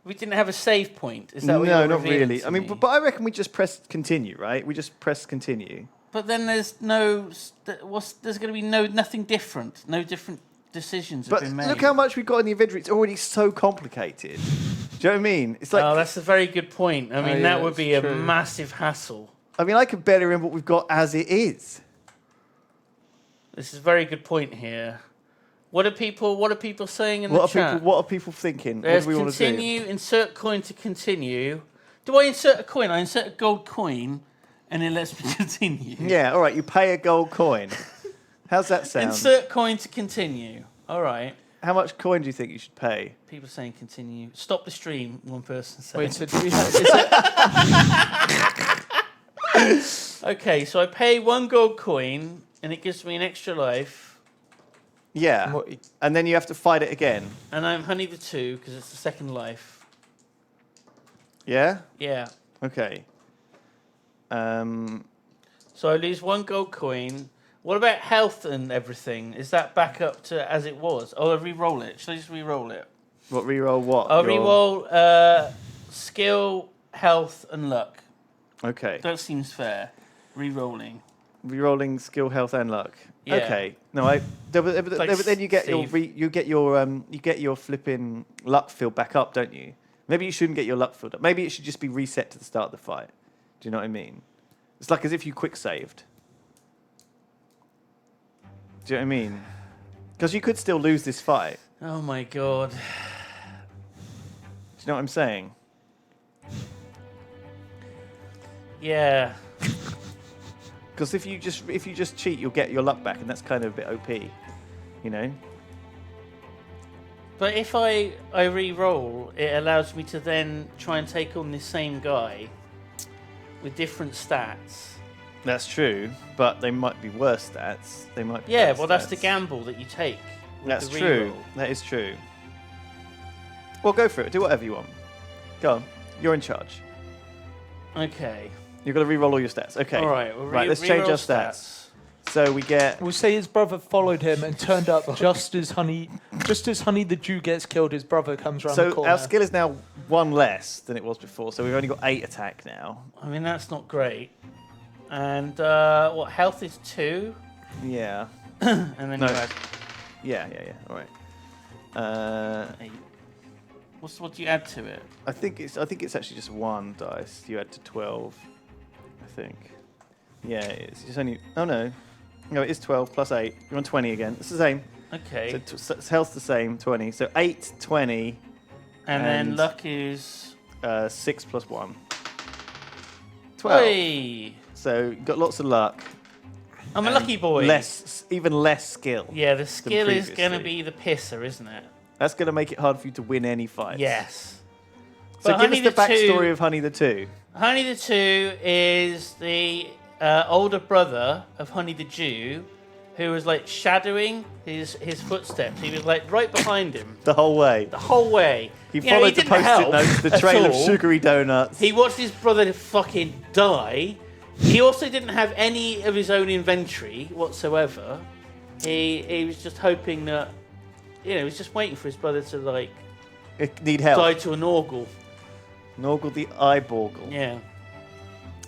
[SPEAKER 5] We didn't have a save point. Is that what
[SPEAKER 1] No,
[SPEAKER 5] you're
[SPEAKER 1] not
[SPEAKER 5] revealing
[SPEAKER 1] really.
[SPEAKER 5] to
[SPEAKER 1] I mean,
[SPEAKER 5] me?
[SPEAKER 1] but I reckon we just press continue, right? We just press continue.
[SPEAKER 5] But then there's no. There's going to be nothing different. No different decisions have
[SPEAKER 1] But
[SPEAKER 5] been made.
[SPEAKER 1] look how much we've got in the inventory. It's already so complicated. Do you know what I mean? It's like,
[SPEAKER 5] Oh, that's a very good point. I mean,
[SPEAKER 2] yeah,
[SPEAKER 5] that would be
[SPEAKER 2] that's
[SPEAKER 5] a
[SPEAKER 2] true.
[SPEAKER 5] massive hassle.
[SPEAKER 1] I mean, I could better remember what we've got as it is.
[SPEAKER 5] This is a very good point here. What are people saying in the chat?
[SPEAKER 1] What are people thinking?
[SPEAKER 5] There's
[SPEAKER 1] what do we want to do?
[SPEAKER 5] continue, insert coin to continue. Do I insert a coin? I insert a gold coin, and it lets me continue.
[SPEAKER 1] Yeah, all right. You pay a gold coin. How's that sound?
[SPEAKER 5] Insert coin to continue. All right.
[SPEAKER 1] How much coin do you think you should pay?
[SPEAKER 5] People saying continue. Stop the stream. One person saying.
[SPEAKER 2] wait, so do we have? Is it,
[SPEAKER 5] Okay, so I pay 1 gold coin, and it gives me an extra life,
[SPEAKER 1] Yeah.
[SPEAKER 2] what-
[SPEAKER 1] And then you have to fight it again.
[SPEAKER 5] and I'm Honey the 2 because it's the second life.
[SPEAKER 1] Yeah?
[SPEAKER 5] Yeah.
[SPEAKER 1] Okay.
[SPEAKER 5] So I lose 1 gold coin. What about health and everything? Is that back up to as it was? Oh, I'll re-roll it. Should I just re-roll it?
[SPEAKER 1] What reroll what?
[SPEAKER 5] I'll
[SPEAKER 1] Your-
[SPEAKER 5] re-roll skill, health, and luck.
[SPEAKER 1] Okay.
[SPEAKER 5] That seems fair. Re-rolling.
[SPEAKER 1] Rerolling skill, health, and luck.
[SPEAKER 5] Yeah.
[SPEAKER 1] Okay. No, but
[SPEAKER 5] like
[SPEAKER 1] then you get your
[SPEAKER 5] Steve.
[SPEAKER 1] you get your flipping luck filled back up, don't you? Maybe you shouldn't get your luck filled up. Maybe it should just be reset to the start of the fight. Do you know what I mean? It's like as if you quick saved. Do you know what I mean? Because you could still lose this fight.
[SPEAKER 5] Oh my god.
[SPEAKER 1] Do you know what I'm saying?
[SPEAKER 5] Yeah.
[SPEAKER 1] Because if you just cheat, you'll get your luck back, and that's kind of a bit OP. You know?
[SPEAKER 5] But if I re-roll, it allows me to then try and take on this same guy with different stats.
[SPEAKER 1] That's true, but they might be worse stats. They might be
[SPEAKER 5] Yeah,
[SPEAKER 1] better
[SPEAKER 5] well, that's the
[SPEAKER 1] stats.
[SPEAKER 5] gamble that you take. with
[SPEAKER 1] That's
[SPEAKER 5] the
[SPEAKER 1] true.
[SPEAKER 5] reroll.
[SPEAKER 1] That is true. Well, go for it. Do whatever you want. Go on. You're in charge.
[SPEAKER 5] Okay.
[SPEAKER 1] You've got to re-roll all your stats. Okay.
[SPEAKER 5] All right. Well,
[SPEAKER 1] Right, let's change
[SPEAKER 5] reroll
[SPEAKER 1] our stats. So we get...
[SPEAKER 2] we'll say his brother followed him and turned up just as Honey the Jew gets killed. His brother comes around the
[SPEAKER 1] So
[SPEAKER 2] corner.
[SPEAKER 1] our skill is now 1 less than it was before. So we've only got 8 attack now.
[SPEAKER 5] I mean, that's not great. And what health is 2,
[SPEAKER 1] Yeah.
[SPEAKER 5] and then
[SPEAKER 1] No.
[SPEAKER 5] you add
[SPEAKER 1] Yeah. All right.
[SPEAKER 5] 8. What do you add to it?
[SPEAKER 1] I think it's actually just 1 dice. You add to 12, I think. Yeah, it is. It's only... Oh, no. No, it is 12 plus 8. You're on 20 again. It's the same.
[SPEAKER 5] Okay.
[SPEAKER 1] So health's the same, 20. So 8, 20,
[SPEAKER 5] and then
[SPEAKER 1] and-
[SPEAKER 5] luck is
[SPEAKER 1] 6 plus 1. 12.
[SPEAKER 5] Hey!
[SPEAKER 1] So you've got lots of luck.
[SPEAKER 3] I'm a
[SPEAKER 1] and
[SPEAKER 3] lucky boy.
[SPEAKER 1] even less skill.
[SPEAKER 3] Yeah, the skill is going to
[SPEAKER 1] previously.
[SPEAKER 3] be the pisser, isn't it?
[SPEAKER 1] That's going to make it hard for you to win any fights.
[SPEAKER 3] Yes.
[SPEAKER 1] So
[SPEAKER 3] But
[SPEAKER 1] give us
[SPEAKER 3] Honey
[SPEAKER 1] the
[SPEAKER 3] the Two-
[SPEAKER 1] backstory of Honey the Two.
[SPEAKER 3] Honey the Two is the older brother of Honey the Jew, who was like shadowing his footsteps. He was like right behind him
[SPEAKER 1] The whole way.
[SPEAKER 3] the whole way.
[SPEAKER 1] He
[SPEAKER 3] You know,
[SPEAKER 1] followed the
[SPEAKER 3] didn't
[SPEAKER 1] post-it
[SPEAKER 3] help
[SPEAKER 1] notes, the
[SPEAKER 3] at
[SPEAKER 1] trail of
[SPEAKER 3] all.
[SPEAKER 1] sugary donuts.
[SPEAKER 3] He watched his brother fucking die. He also didn't have any of his own inventory whatsoever. He was just hoping that, he was just waiting for his brother to like
[SPEAKER 1] Need help.
[SPEAKER 3] die to an Norgal.
[SPEAKER 1] Norgal the Eyeborgle.
[SPEAKER 3] Yeah.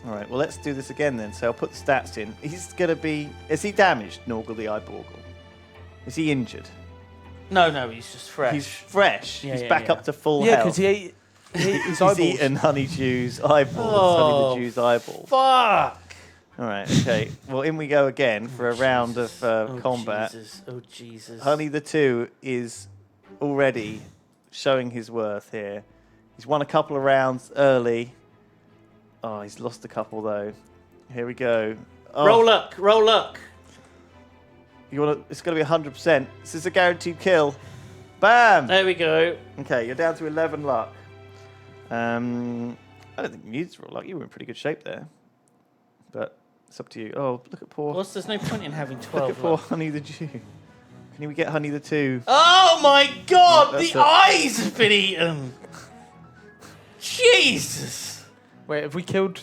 [SPEAKER 1] All right, well, let's do this again then. So I'll put the stats in. He's going to be... Is he damaged, Norgal the Eyeborgle? Is he injured?
[SPEAKER 3] No, he's just fresh.
[SPEAKER 1] He's fresh.
[SPEAKER 3] Yeah,
[SPEAKER 1] He's
[SPEAKER 3] yeah,
[SPEAKER 1] back
[SPEAKER 3] yeah.
[SPEAKER 1] up to full
[SPEAKER 2] Yeah,
[SPEAKER 1] health.
[SPEAKER 2] because he ate his
[SPEAKER 1] He's
[SPEAKER 2] eyeballs.
[SPEAKER 1] eaten Honeydew's eyeballs.
[SPEAKER 3] Oh.
[SPEAKER 1] Honey the Jew's eyeball.
[SPEAKER 3] Fuck.
[SPEAKER 1] All right, okay. Well, in we go again for a round of combat.
[SPEAKER 3] Oh Jesus.
[SPEAKER 1] Honey the Two is already showing his worth here. He's won a couple of rounds early. Oh, he's lost a couple though. Here we go. Oh,
[SPEAKER 3] Roll luck.
[SPEAKER 1] You want to? It's going to be 100%. This is a guaranteed kill. Bam.
[SPEAKER 3] There we go.
[SPEAKER 1] Okay, you're down to 11 luck. I don't think you needed to roll luck. You were in pretty good shape there. But it's up to you. Oh, look at poor.
[SPEAKER 3] What's there's no point in having
[SPEAKER 1] Look
[SPEAKER 3] 12
[SPEAKER 1] at poor
[SPEAKER 3] luck.
[SPEAKER 1] Honey the Jew. Can we get Honey the Two?
[SPEAKER 3] Oh my God!
[SPEAKER 1] That's
[SPEAKER 3] The
[SPEAKER 1] it.
[SPEAKER 3] eyes have been eaten. Jesus.
[SPEAKER 2] Wait, have we killed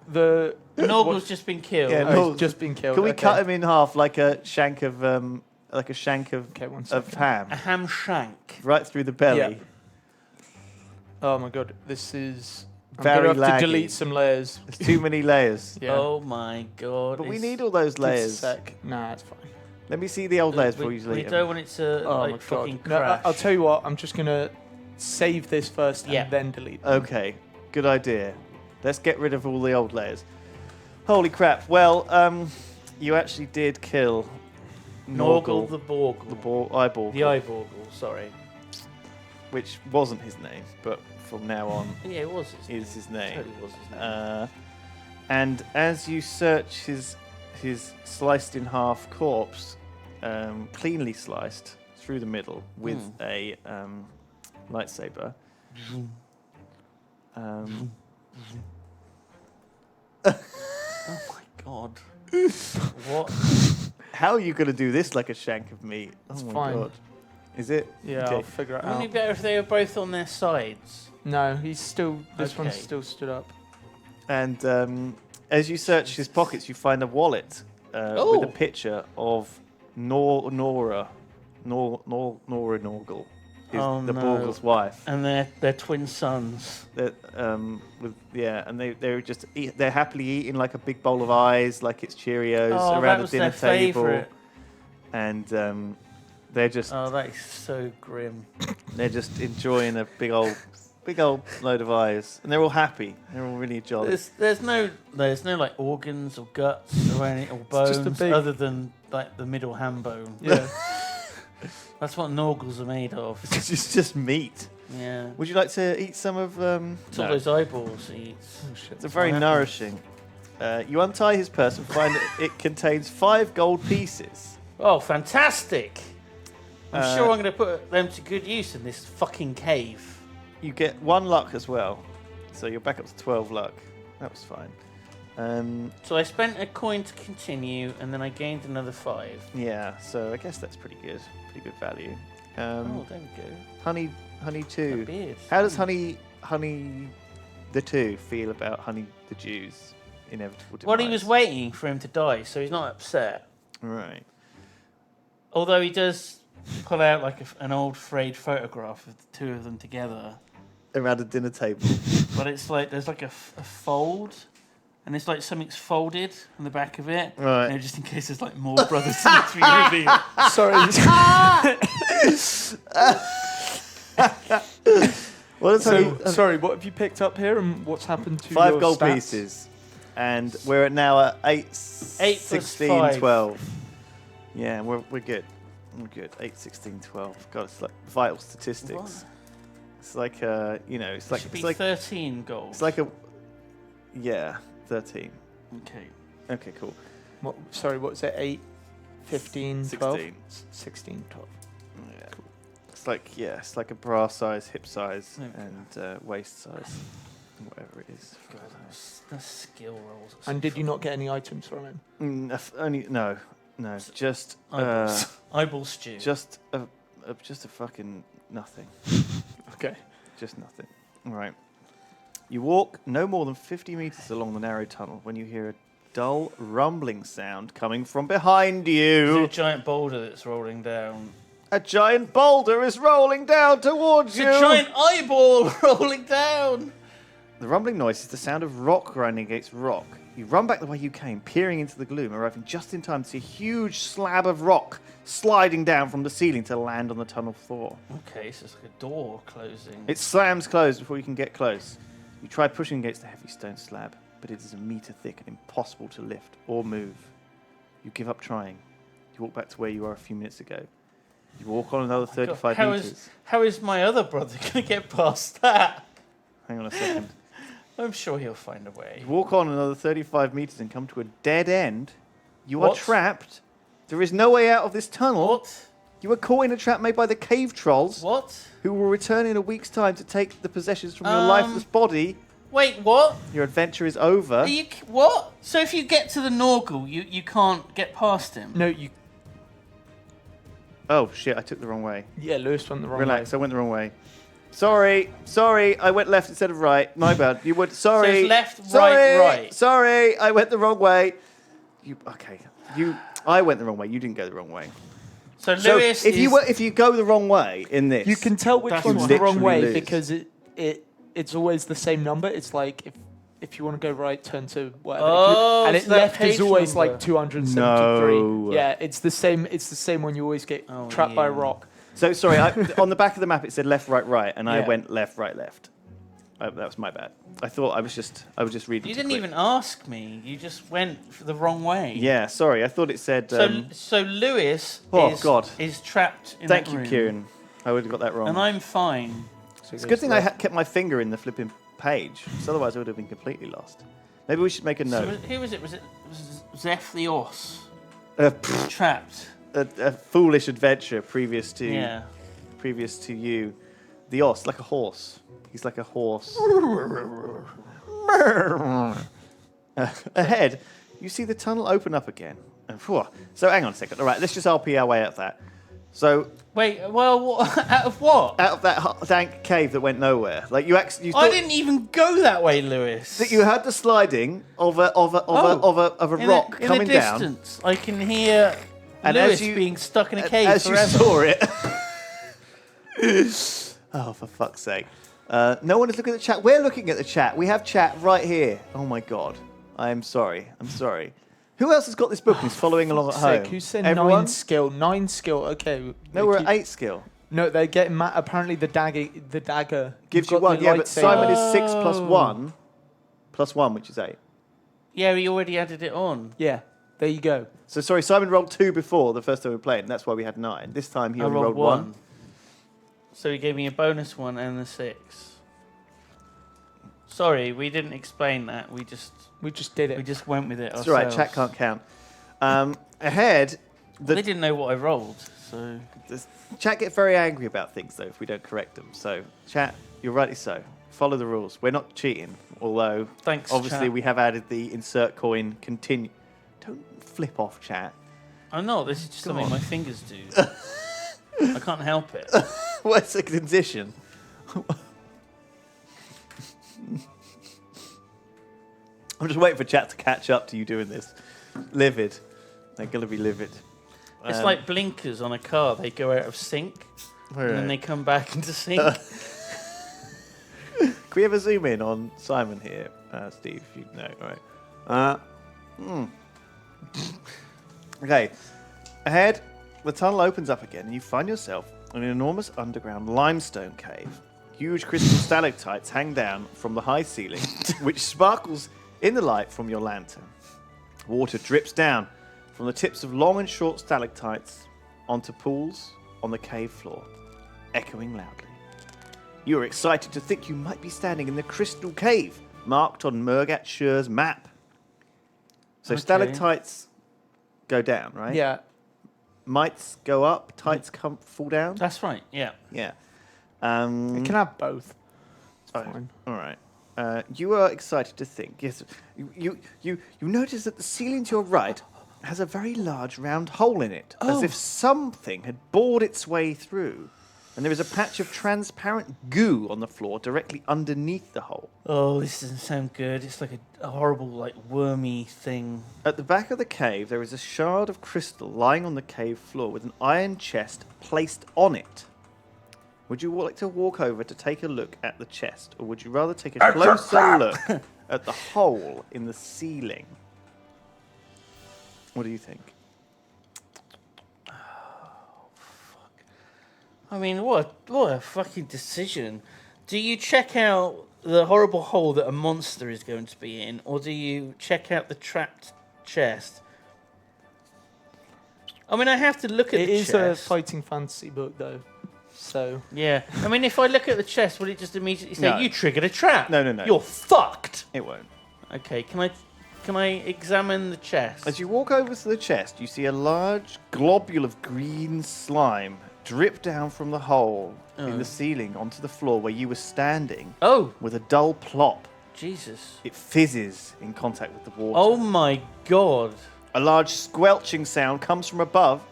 [SPEAKER 2] the...
[SPEAKER 3] Norgal's just been killed.
[SPEAKER 1] Yeah,
[SPEAKER 2] Oh,
[SPEAKER 1] no.
[SPEAKER 2] he's just been killed.
[SPEAKER 1] Can we
[SPEAKER 2] okay.
[SPEAKER 1] cut him in half like a shank of
[SPEAKER 2] Okay, one
[SPEAKER 1] of
[SPEAKER 2] second.
[SPEAKER 1] ham,
[SPEAKER 3] A ham shank.
[SPEAKER 1] right through the belly?
[SPEAKER 2] Yeah. Oh my god, this is...
[SPEAKER 1] Very
[SPEAKER 2] I'm going to have to
[SPEAKER 1] laggy.
[SPEAKER 2] delete some layers.
[SPEAKER 1] There's too many layers.
[SPEAKER 2] Yeah.
[SPEAKER 3] Oh my God.
[SPEAKER 1] But we
[SPEAKER 3] it's-
[SPEAKER 1] need all those
[SPEAKER 2] Just a
[SPEAKER 1] layers.
[SPEAKER 2] sec. Nah, it's fine.
[SPEAKER 1] Let me see the old layers before
[SPEAKER 3] we,
[SPEAKER 1] you
[SPEAKER 3] we
[SPEAKER 1] delete
[SPEAKER 3] don't
[SPEAKER 1] them.
[SPEAKER 3] want it to
[SPEAKER 2] Oh
[SPEAKER 3] like
[SPEAKER 2] my
[SPEAKER 3] fucking
[SPEAKER 2] god. No,
[SPEAKER 3] crash.
[SPEAKER 2] I'll tell you what, I'm just going to save this first
[SPEAKER 3] Yeah.
[SPEAKER 2] and then delete them.
[SPEAKER 1] Okay, good idea. Let's get rid of all the old layers. Holy crap. Well, you actually did kill
[SPEAKER 3] Norgal
[SPEAKER 1] Norgal,
[SPEAKER 3] the Borgle.
[SPEAKER 1] eyeball,
[SPEAKER 3] The Eyeborgle, sorry.
[SPEAKER 1] which wasn't his name, but from now on
[SPEAKER 3] Yeah, it was his name.
[SPEAKER 1] is his name.
[SPEAKER 3] Totally was his name.
[SPEAKER 1] And as you search his sliced in half corpse, cleanly sliced through the middle with a lightsaber.
[SPEAKER 3] Oh my God. What?
[SPEAKER 1] How are you going to do this like a shank of meat?
[SPEAKER 2] It's
[SPEAKER 1] oh my
[SPEAKER 2] fine.
[SPEAKER 1] god. Is it?
[SPEAKER 2] Yeah,
[SPEAKER 1] Okay.
[SPEAKER 2] I'll figure it
[SPEAKER 3] Wouldn't it
[SPEAKER 2] out.
[SPEAKER 3] be better if they were both on their sides?
[SPEAKER 2] No, he's still... This one's
[SPEAKER 3] Okay.
[SPEAKER 2] still stood up.
[SPEAKER 1] And as you search his pockets, you find a wallet with
[SPEAKER 3] Oh.
[SPEAKER 1] a picture of Nora Norgal, is
[SPEAKER 3] Oh,
[SPEAKER 1] the
[SPEAKER 3] no.
[SPEAKER 1] Borgle's wife.
[SPEAKER 3] And their twin sons.
[SPEAKER 1] That and they're just they're happily eating like a big bowl of eyes, like it's Cheerios
[SPEAKER 3] Oh,
[SPEAKER 1] around
[SPEAKER 3] that
[SPEAKER 1] the
[SPEAKER 3] was
[SPEAKER 1] dinner
[SPEAKER 3] their
[SPEAKER 1] table,
[SPEAKER 3] favourite.
[SPEAKER 1] and they're just
[SPEAKER 3] Oh, that is so grim.
[SPEAKER 1] enjoying a big old load of eyes, and they're all happy. They're all really jolly.
[SPEAKER 3] There's no like organs or guts or any or
[SPEAKER 2] It's just
[SPEAKER 3] bones
[SPEAKER 2] a big-
[SPEAKER 3] other than like the middle ham bone.
[SPEAKER 2] Yeah.
[SPEAKER 3] That's what Norgals are made of.
[SPEAKER 1] It's just meat.
[SPEAKER 3] Yeah.
[SPEAKER 1] Would you like to eat some of?
[SPEAKER 3] It's all those eyeballs he eats.
[SPEAKER 2] Oh, shit.
[SPEAKER 1] It's very
[SPEAKER 3] What
[SPEAKER 1] nourishing. You untie his purse and find that it contains 5 gold pieces.
[SPEAKER 3] Oh, fantastic! I'm
[SPEAKER 1] Uh,
[SPEAKER 3] sure I'm going to put them to good use in this fucking cave.
[SPEAKER 1] You get 1 luck as well, so you're back up to 12 luck. That was fine.
[SPEAKER 3] So I spent a coin to continue, and then I gained another 5.
[SPEAKER 1] Yeah, so I guess that's pretty good. Pretty good value.
[SPEAKER 3] Oh, there we go.
[SPEAKER 1] Honey
[SPEAKER 3] A
[SPEAKER 1] 2.
[SPEAKER 3] beard.
[SPEAKER 1] How does Honey the 2 feel about Honey the Jew's inevitable demise?
[SPEAKER 3] Well, he was waiting for him to die, so he's not upset.
[SPEAKER 1] Right.
[SPEAKER 3] Although he does pull out like an old frayed photograph of the two of them together.
[SPEAKER 1] Around a dinner table.
[SPEAKER 3] But it's like there's like a fold, and it's like something's folded on the back of it.
[SPEAKER 1] Right.
[SPEAKER 3] You know, just in case there's like more brothers in it to be revealed.
[SPEAKER 2] Sorry.
[SPEAKER 1] What is Honey?
[SPEAKER 2] Sorry, what have you picked up here and what's happened to
[SPEAKER 1] 5
[SPEAKER 2] your
[SPEAKER 1] gold
[SPEAKER 2] stats?
[SPEAKER 1] pieces. And we're now at 8,
[SPEAKER 3] 8 plus
[SPEAKER 1] 16,
[SPEAKER 3] 5.
[SPEAKER 1] 12. Yeah, we're good. We're good. 8, 16, 12. God, it's like vital statistics.
[SPEAKER 3] What?
[SPEAKER 1] It's like it's like
[SPEAKER 3] Should be
[SPEAKER 1] it's like
[SPEAKER 3] 13 gold.
[SPEAKER 1] it's like a 13.
[SPEAKER 3] Okay.
[SPEAKER 1] Okay, cool.
[SPEAKER 2] What was it? 8, 15, 12?
[SPEAKER 1] 16.
[SPEAKER 2] 16, 12.
[SPEAKER 1] Yeah. It's like a bra size, hip size, and waist size, whatever it is.
[SPEAKER 3] God, the skill rolls.
[SPEAKER 2] And did you not get any items from him?
[SPEAKER 1] No, just
[SPEAKER 3] eyeball stew.
[SPEAKER 1] just a fucking nothing.
[SPEAKER 2] Okay.
[SPEAKER 1] Just nothing. All right. You walk no more than 50 meters along the narrow tunnel when you hear a dull rumbling sound coming from behind
[SPEAKER 3] Is
[SPEAKER 1] you.
[SPEAKER 3] it a giant boulder that's rolling down?
[SPEAKER 1] A giant boulder is rolling down towards
[SPEAKER 3] It's
[SPEAKER 1] you.
[SPEAKER 3] a giant eyeball rolling down.
[SPEAKER 1] The rumbling noise is the sound of rock grinding against rock. You run back the way you came, peering into the gloom, arriving just in time to see a huge slab of rock sliding down from the ceiling to land on the tunnel floor.
[SPEAKER 3] Okay, so it's like a door closing.
[SPEAKER 1] It slams closed before you can get close. You try pushing against the heavy stone slab, but it is a meter thick and impossible to lift or move. You give up trying. You walk back to where you were a few minutes ago. You walk on another 35 meters.
[SPEAKER 3] How is my other brother going to get past that?
[SPEAKER 1] Hang on a second.
[SPEAKER 3] I'm sure he'll find a way.
[SPEAKER 1] You walk on another 35 meters and come to a dead end. You are
[SPEAKER 3] What?
[SPEAKER 1] trapped. There is no way out of this tunnel.
[SPEAKER 3] What?
[SPEAKER 1] You were caught in a trap made by the cave trolls,
[SPEAKER 3] What?
[SPEAKER 1] who will return in a week's time to take the possessions from your lifeless body.
[SPEAKER 3] Wait, what?
[SPEAKER 1] Your adventure is over.
[SPEAKER 3] Are you what? So if you get to the Norgal, you can't get past him?
[SPEAKER 2] No, you.
[SPEAKER 1] Oh shit! I took the wrong way.
[SPEAKER 2] Yeah, Lewis went the wrong
[SPEAKER 1] Relax,
[SPEAKER 2] way.
[SPEAKER 1] I went the wrong way. Sorry, I went left instead of right. My bad. You would. Sorry.
[SPEAKER 3] So it's left,
[SPEAKER 1] sorry,
[SPEAKER 3] right.
[SPEAKER 1] Sorry, I went the wrong way. I went the wrong way. You didn't go the wrong way.
[SPEAKER 3] So
[SPEAKER 1] So
[SPEAKER 3] Lewis
[SPEAKER 1] if you go the wrong way in this,
[SPEAKER 2] You can tell which
[SPEAKER 3] That's
[SPEAKER 2] one's
[SPEAKER 3] what-
[SPEAKER 2] the wrong
[SPEAKER 1] Literally
[SPEAKER 2] way
[SPEAKER 1] lose.
[SPEAKER 2] because it's always the same number. It's like if you want to go right, turn to whatever.
[SPEAKER 3] Oh,
[SPEAKER 2] and
[SPEAKER 3] so
[SPEAKER 2] it
[SPEAKER 3] that
[SPEAKER 2] left is
[SPEAKER 3] page
[SPEAKER 2] always
[SPEAKER 3] number.
[SPEAKER 2] like 273.
[SPEAKER 1] No.
[SPEAKER 2] Yeah, it's the same. It's the same when you always get
[SPEAKER 3] Oh,
[SPEAKER 2] trapped by a
[SPEAKER 3] yeah.
[SPEAKER 2] rock.
[SPEAKER 1] So sorry, on the back of the map it said left, right, right, and I
[SPEAKER 2] Yeah.
[SPEAKER 1] went left, right, left. That was my bad. I thought I was just reading.
[SPEAKER 3] You
[SPEAKER 1] too
[SPEAKER 3] didn't
[SPEAKER 1] quick.
[SPEAKER 3] even ask me. You just went the wrong way.
[SPEAKER 1] Yeah, sorry. I thought it said.
[SPEAKER 3] So Lewis
[SPEAKER 1] Oh, God.
[SPEAKER 3] is trapped in
[SPEAKER 1] Thank
[SPEAKER 3] that
[SPEAKER 1] you,
[SPEAKER 3] room.
[SPEAKER 1] Ciaran. I would have got that wrong.
[SPEAKER 3] And I'm fine.
[SPEAKER 1] It's a good thing I kept my finger in the flipping page, 'cause otherwise I would have been completely lost. Maybe we should make a
[SPEAKER 3] So
[SPEAKER 1] note.
[SPEAKER 3] who was it? Was it Zeph the Os?
[SPEAKER 1] Pfft,
[SPEAKER 3] Trapped.
[SPEAKER 1] a foolish adventure previous to
[SPEAKER 3] Yeah.
[SPEAKER 1] you. The os, like a horse. He's like a horse. Ahead, you see the tunnel open up again. And, phew, so hang on a second. All right, let's just RP our way out of that. So
[SPEAKER 3] Wait, well, out of what?
[SPEAKER 1] out of that dank cave that went nowhere, like you actually, you
[SPEAKER 3] I
[SPEAKER 1] thought
[SPEAKER 3] didn't even go that way, Lewis.
[SPEAKER 1] that you heard the sliding of a
[SPEAKER 3] In
[SPEAKER 1] rock
[SPEAKER 3] in
[SPEAKER 1] coming
[SPEAKER 3] the
[SPEAKER 1] down.
[SPEAKER 3] distance, I can hear
[SPEAKER 1] And
[SPEAKER 3] Lewis
[SPEAKER 1] as you-
[SPEAKER 3] being stuck in a cave
[SPEAKER 1] As
[SPEAKER 3] forever.
[SPEAKER 1] you saw it. Oh, for fuck's sake. No one is looking at the chat. We're looking at the chat. We have chat right here. Oh my god. I'm sorry. Who else has got this book and is following along at home?
[SPEAKER 2] Who said
[SPEAKER 1] Everyone?
[SPEAKER 2] 9 skill? 9 skill. Okay.
[SPEAKER 1] No, we're at 8 skill.
[SPEAKER 2] No, they're getting mad. Apparently, the dagger
[SPEAKER 1] Gives
[SPEAKER 2] you've
[SPEAKER 1] you
[SPEAKER 2] got
[SPEAKER 1] 1.
[SPEAKER 2] the
[SPEAKER 1] Yeah, but
[SPEAKER 2] lightsaber.
[SPEAKER 1] Simon is 6 plus
[SPEAKER 3] Oh.
[SPEAKER 1] 1. Plus 1, which is 8.
[SPEAKER 3] Yeah, he already added it on.
[SPEAKER 2] Yeah, there you go.
[SPEAKER 1] So sorry, Simon rolled 2 before the first time we played, and that's why we had 9. This time he
[SPEAKER 3] I
[SPEAKER 1] only
[SPEAKER 3] rolled
[SPEAKER 1] rolled 1.
[SPEAKER 3] So he gave me a bonus 1 and a 6. Sorry, we didn't explain that. We just
[SPEAKER 2] did it.
[SPEAKER 3] we just went with it
[SPEAKER 1] It's
[SPEAKER 3] ourselves.
[SPEAKER 1] all right, chat can't count. Ahead,
[SPEAKER 3] They didn't know what I rolled, so
[SPEAKER 1] the chat get very angry about things, though, if we don't correct them. So, chat, you're rightly so. Follow the rules. We're not cheating, although
[SPEAKER 3] thanks.
[SPEAKER 1] obviously
[SPEAKER 3] chat.
[SPEAKER 1] we have added the insert coin continue. Don't flip off, chat.
[SPEAKER 3] I'm not. This is just
[SPEAKER 1] Go
[SPEAKER 3] something
[SPEAKER 1] on.
[SPEAKER 3] my fingers do. I can't help it.
[SPEAKER 1] What's a condition? I'm just waiting for chat to catch up to you doing this. Livid. They're going to be livid.
[SPEAKER 3] It's like blinkers on a car. They go out of sync and then they come back into sync.
[SPEAKER 1] Can we ever zoom in on Simon here, Steve? If you know, all right. Okay. Ahead, the tunnel opens up again, and you find yourself in an enormous underground limestone cave. Huge crystal stalactites hang down from the high ceiling, which sparkles in the light from your lantern. Water drips down from the tips of long and short stalactites onto pools on the cave floor, echoing loudly. You are excited to think you might be standing in the crystal cave marked on Murgat Shur's map. So
[SPEAKER 3] Okay.
[SPEAKER 1] stalactites go down, right?
[SPEAKER 2] Yeah.
[SPEAKER 1] Mights go up, tights fall down.
[SPEAKER 3] That's right. Yeah.
[SPEAKER 1] Yeah.
[SPEAKER 2] It can have both. It's fine.
[SPEAKER 1] All right. You are excited to think. Yes. You notice that the ceiling to your right has a very large round hole in it, as if something had bored its way through. And there is a patch of transparent goo on the floor directly underneath the hole.
[SPEAKER 3] Oh, this doesn't sound good. It's like a horrible, like, wormy thing.
[SPEAKER 1] At the back of the cave, there is a shard of crystal lying on the cave floor with an iron chest placed on it. Would you like to walk over to take a look at the chest, or would you rather take a closer look at the hole in the ceiling? What do you think?
[SPEAKER 3] I mean, what a fucking decision. Do you check out the horrible hole that a monster is going to be in, or do you check out the trapped chest? I mean, I have to look at the chest.
[SPEAKER 2] It is a fighting fantasy book, though. So
[SPEAKER 3] Yeah. I mean, if I look at the chest, will it just immediately say,
[SPEAKER 1] No.
[SPEAKER 3] you triggered a trap?
[SPEAKER 1] No, no, no.
[SPEAKER 3] You're fucked.
[SPEAKER 1] It won't.
[SPEAKER 3] Okay, can I examine the chest?
[SPEAKER 1] As you walk over to the chest, you see a large globule of green slime drip down from the hole in the ceiling onto the floor where you were standing
[SPEAKER 3] Oh,
[SPEAKER 1] with a dull plop.
[SPEAKER 3] Jesus.
[SPEAKER 1] It fizzes in contact with the water.
[SPEAKER 3] Oh my god.
[SPEAKER 1] A large squelching sound comes from above,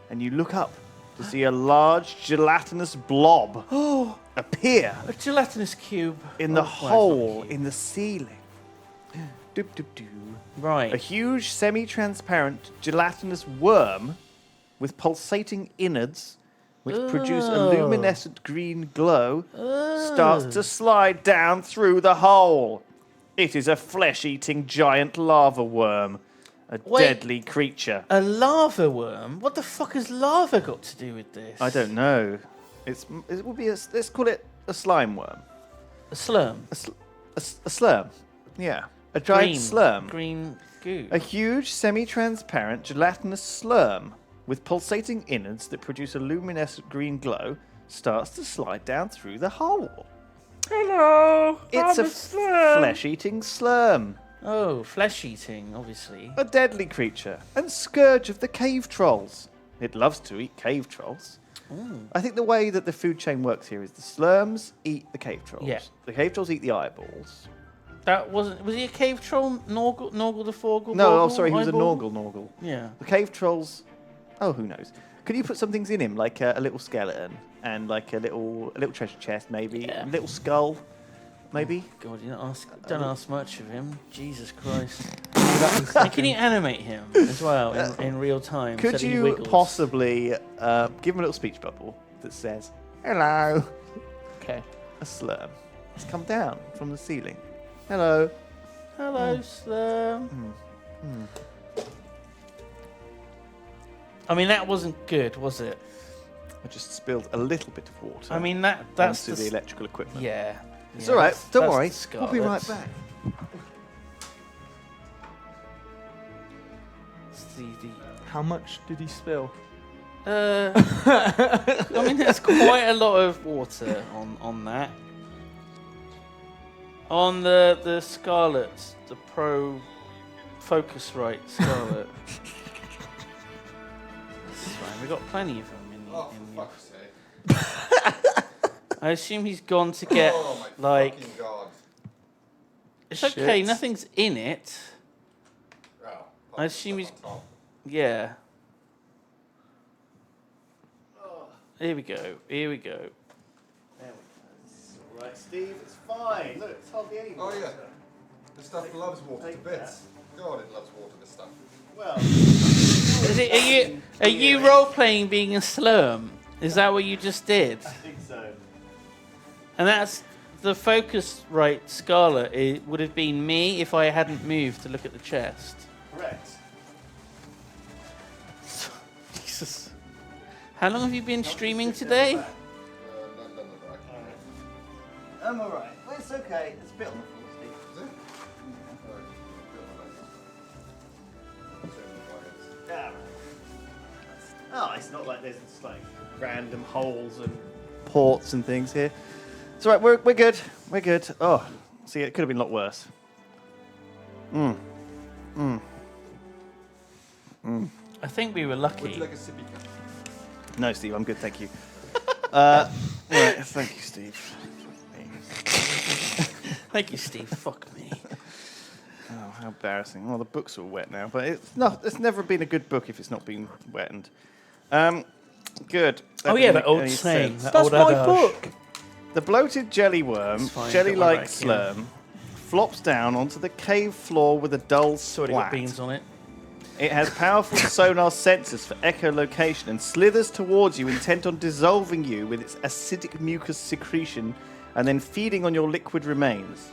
[SPEAKER 1] and you look up to see a large gelatinous blob appear
[SPEAKER 3] A gelatinous cube.
[SPEAKER 1] in the
[SPEAKER 3] Oh, why is
[SPEAKER 1] hole
[SPEAKER 3] that
[SPEAKER 1] in the ceiling. Doop, doop, doo.
[SPEAKER 3] cube? Right.
[SPEAKER 1] A huge semi-transparent gelatinous worm with pulsating innards which produce a
[SPEAKER 3] Oh.
[SPEAKER 1] luminescent green glow starts to slide down through the hole. It is a flesh-eating giant lava worm, a
[SPEAKER 3] Wait.
[SPEAKER 1] deadly creature.
[SPEAKER 3] A lava worm? What the fuck has lava got to do with this?
[SPEAKER 1] I don't know. It would be let's call it a slime worm.
[SPEAKER 3] A slurm.
[SPEAKER 1] A slurm. Yeah. A giant
[SPEAKER 3] Green.
[SPEAKER 1] slurm.
[SPEAKER 3] Green goo.
[SPEAKER 1] A huge semi-transparent gelatinous slurm with pulsating innards that produce a luminescent green glow starts to slide down through the hole.
[SPEAKER 3] Hello.
[SPEAKER 1] It's a flesh-eating slurm.
[SPEAKER 3] Oh, flesh eating, obviously.
[SPEAKER 1] A deadly creature and scourge of the cave trolls. It loves to eat cave trolls. I think the way that the food chain works here is the slurms eat the cave trolls.
[SPEAKER 3] Yeah.
[SPEAKER 1] The cave trolls eat the eyeballs.
[SPEAKER 3] That wasn't. Was he a cave troll? Norgle the Forgle?
[SPEAKER 1] No, oh,
[SPEAKER 3] Borgle,
[SPEAKER 1] sorry, he was a
[SPEAKER 3] Eyeball?
[SPEAKER 1] Norgle.
[SPEAKER 3] Yeah.
[SPEAKER 1] The cave trolls. Oh, who knows? Could you put some things in him, like a little skeleton and like a little treasure chest, maybe
[SPEAKER 3] Yeah.
[SPEAKER 1] a little skull, maybe?
[SPEAKER 3] God, you don't ask much of him. Jesus Christ. And can you animate him as well in real time?
[SPEAKER 1] Could
[SPEAKER 3] so that he
[SPEAKER 1] you
[SPEAKER 3] wiggles?
[SPEAKER 1] possibly give him a little speech bubble that says, "Hello"?
[SPEAKER 2] Okay.
[SPEAKER 1] A slurm. It's come down from the ceiling. Hello.
[SPEAKER 3] Hello, Slurm. I mean, that wasn't good, was it?
[SPEAKER 1] I just spilled a little bit of water.
[SPEAKER 3] I mean, that's
[SPEAKER 1] onto the electrical equipment.
[SPEAKER 3] Yeah.
[SPEAKER 1] It's
[SPEAKER 3] yeah,
[SPEAKER 1] all right.
[SPEAKER 3] that's-
[SPEAKER 1] Don't
[SPEAKER 3] that's
[SPEAKER 1] worry.
[SPEAKER 3] the
[SPEAKER 1] We'll be right
[SPEAKER 3] Scarlet.
[SPEAKER 1] back.
[SPEAKER 3] It's the
[SPEAKER 2] How much did he spill?
[SPEAKER 3] I mean, there's quite a lot of water on that. On the Scarlet, the Pro Focusrite Scarlet. That's fine. We got plenty of them in the.
[SPEAKER 7] Oh,
[SPEAKER 3] in
[SPEAKER 7] for
[SPEAKER 3] the
[SPEAKER 7] fuck's sake.
[SPEAKER 3] I assume he's gone to get
[SPEAKER 7] Oh, my
[SPEAKER 3] like.
[SPEAKER 7] fucking God.
[SPEAKER 3] It's okay.
[SPEAKER 1] Shit.
[SPEAKER 3] Nothing's in it.
[SPEAKER 7] Oh,
[SPEAKER 3] I assume he's.
[SPEAKER 7] on top.
[SPEAKER 3] Yeah. Here we go. Here we go.
[SPEAKER 1] There we go. All right, Steve. It's fine. Look, it's hardly any
[SPEAKER 7] Oh,
[SPEAKER 1] water.
[SPEAKER 7] yeah. This stuff loves water to
[SPEAKER 1] Take
[SPEAKER 7] bits. God, it loves water, this stuff.
[SPEAKER 1] Well,
[SPEAKER 3] Is it, are you role playing being a slurm? Is that what you just did?
[SPEAKER 1] I think so.
[SPEAKER 3] And that's the Focusrite Scarlet. It would have been me if I hadn't moved to look at the chest.
[SPEAKER 1] Correct.
[SPEAKER 3] Jesus. How long have you been streaming today?
[SPEAKER 7] None of them are right.
[SPEAKER 1] I'm all right. Well, it's okay. It's a bit on the floor, Steve.
[SPEAKER 7] Is it?
[SPEAKER 1] Yeah. Oh, it's not like there's just like random holes and ports and things here. It's all right. We're good. We're good. Oh, see, it could have been a lot worse.
[SPEAKER 3] I think we were
[SPEAKER 7] Would
[SPEAKER 3] lucky.
[SPEAKER 7] you like a sippy cup?
[SPEAKER 1] No, Steve, I'm good, thank you. Right, thank you, Steve.
[SPEAKER 3] Thank you, Steve. Fuck me.
[SPEAKER 1] Oh, how embarrassing. Well, the book's all wet now, but it's never been a good book if it's not been wetted. Good. That
[SPEAKER 3] Oh yeah,
[SPEAKER 1] doesn't
[SPEAKER 3] that
[SPEAKER 1] make
[SPEAKER 3] old
[SPEAKER 1] any
[SPEAKER 3] saying.
[SPEAKER 1] sense.
[SPEAKER 3] That
[SPEAKER 2] That's
[SPEAKER 3] old
[SPEAKER 2] my
[SPEAKER 3] adage.
[SPEAKER 2] book.
[SPEAKER 1] The bloated jelly worm,
[SPEAKER 3] It's fine,
[SPEAKER 1] jelly-like
[SPEAKER 3] don't worry about
[SPEAKER 1] slurm, flops down onto the cave floor with a dull
[SPEAKER 3] It's already got
[SPEAKER 1] splat.
[SPEAKER 3] beans on it.
[SPEAKER 1] It has powerful sonar sensors for echolocation and slithers towards you, intent on dissolving you with its acidic mucus secretion and then feeding on your liquid remains.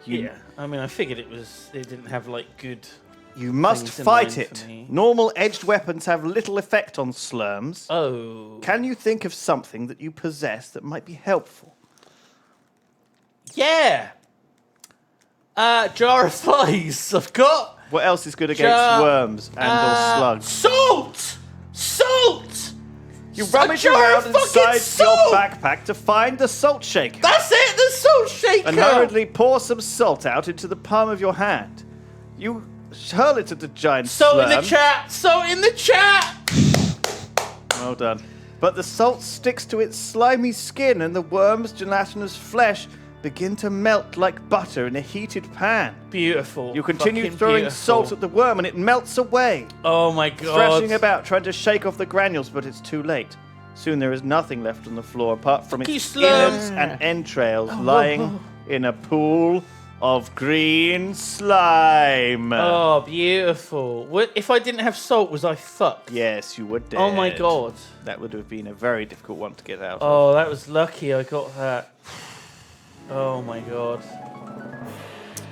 [SPEAKER 3] Yeah. I mean, I figured it didn't have like good.
[SPEAKER 1] You must
[SPEAKER 3] Things in
[SPEAKER 1] fight
[SPEAKER 3] mind
[SPEAKER 1] it.
[SPEAKER 3] for me.
[SPEAKER 1] Normal edged weapons have little effect on slurms.
[SPEAKER 3] Oh.
[SPEAKER 1] Can you think of something that you possess that might be helpful?
[SPEAKER 3] Yeah. Jar of flies. I've got.
[SPEAKER 1] What else is good against worms and or slugs?
[SPEAKER 3] Salt. Salt.
[SPEAKER 1] You
[SPEAKER 3] a
[SPEAKER 1] rummage
[SPEAKER 3] jar
[SPEAKER 1] around
[SPEAKER 3] of fucking
[SPEAKER 1] inside your
[SPEAKER 3] salt!
[SPEAKER 1] backpack to find the salt shaker.
[SPEAKER 3] That's it. The salt shaker.
[SPEAKER 1] And hurriedly pour some salt out into the palm of your hand. You hurl it at the giant
[SPEAKER 3] Salt in the
[SPEAKER 1] slurm.
[SPEAKER 3] chat. Salt in the chat.
[SPEAKER 1] Well done. But the salt sticks to its slimy skin and the worm's gelatinous flesh begin to melt like butter in a heated pan.
[SPEAKER 3] Beautiful.
[SPEAKER 1] You continue
[SPEAKER 3] Fucking
[SPEAKER 1] throwing
[SPEAKER 3] beautiful.
[SPEAKER 1] salt at the worm and it melts away.
[SPEAKER 3] Oh my god.
[SPEAKER 1] Thrashing about, trying to shake off the granules, but it's too late. Soon there is nothing left on the floor apart from its
[SPEAKER 3] Fucking
[SPEAKER 1] innards
[SPEAKER 3] slurm.
[SPEAKER 1] and entrails lying in a pool of green slime.
[SPEAKER 3] Oh, beautiful. If I didn't have salt, was I fucked?
[SPEAKER 1] Yes, you were dead.
[SPEAKER 3] Oh my god.
[SPEAKER 1] That would have been a very difficult one to get out of.
[SPEAKER 3] Oh, that was lucky I got that. Oh my god.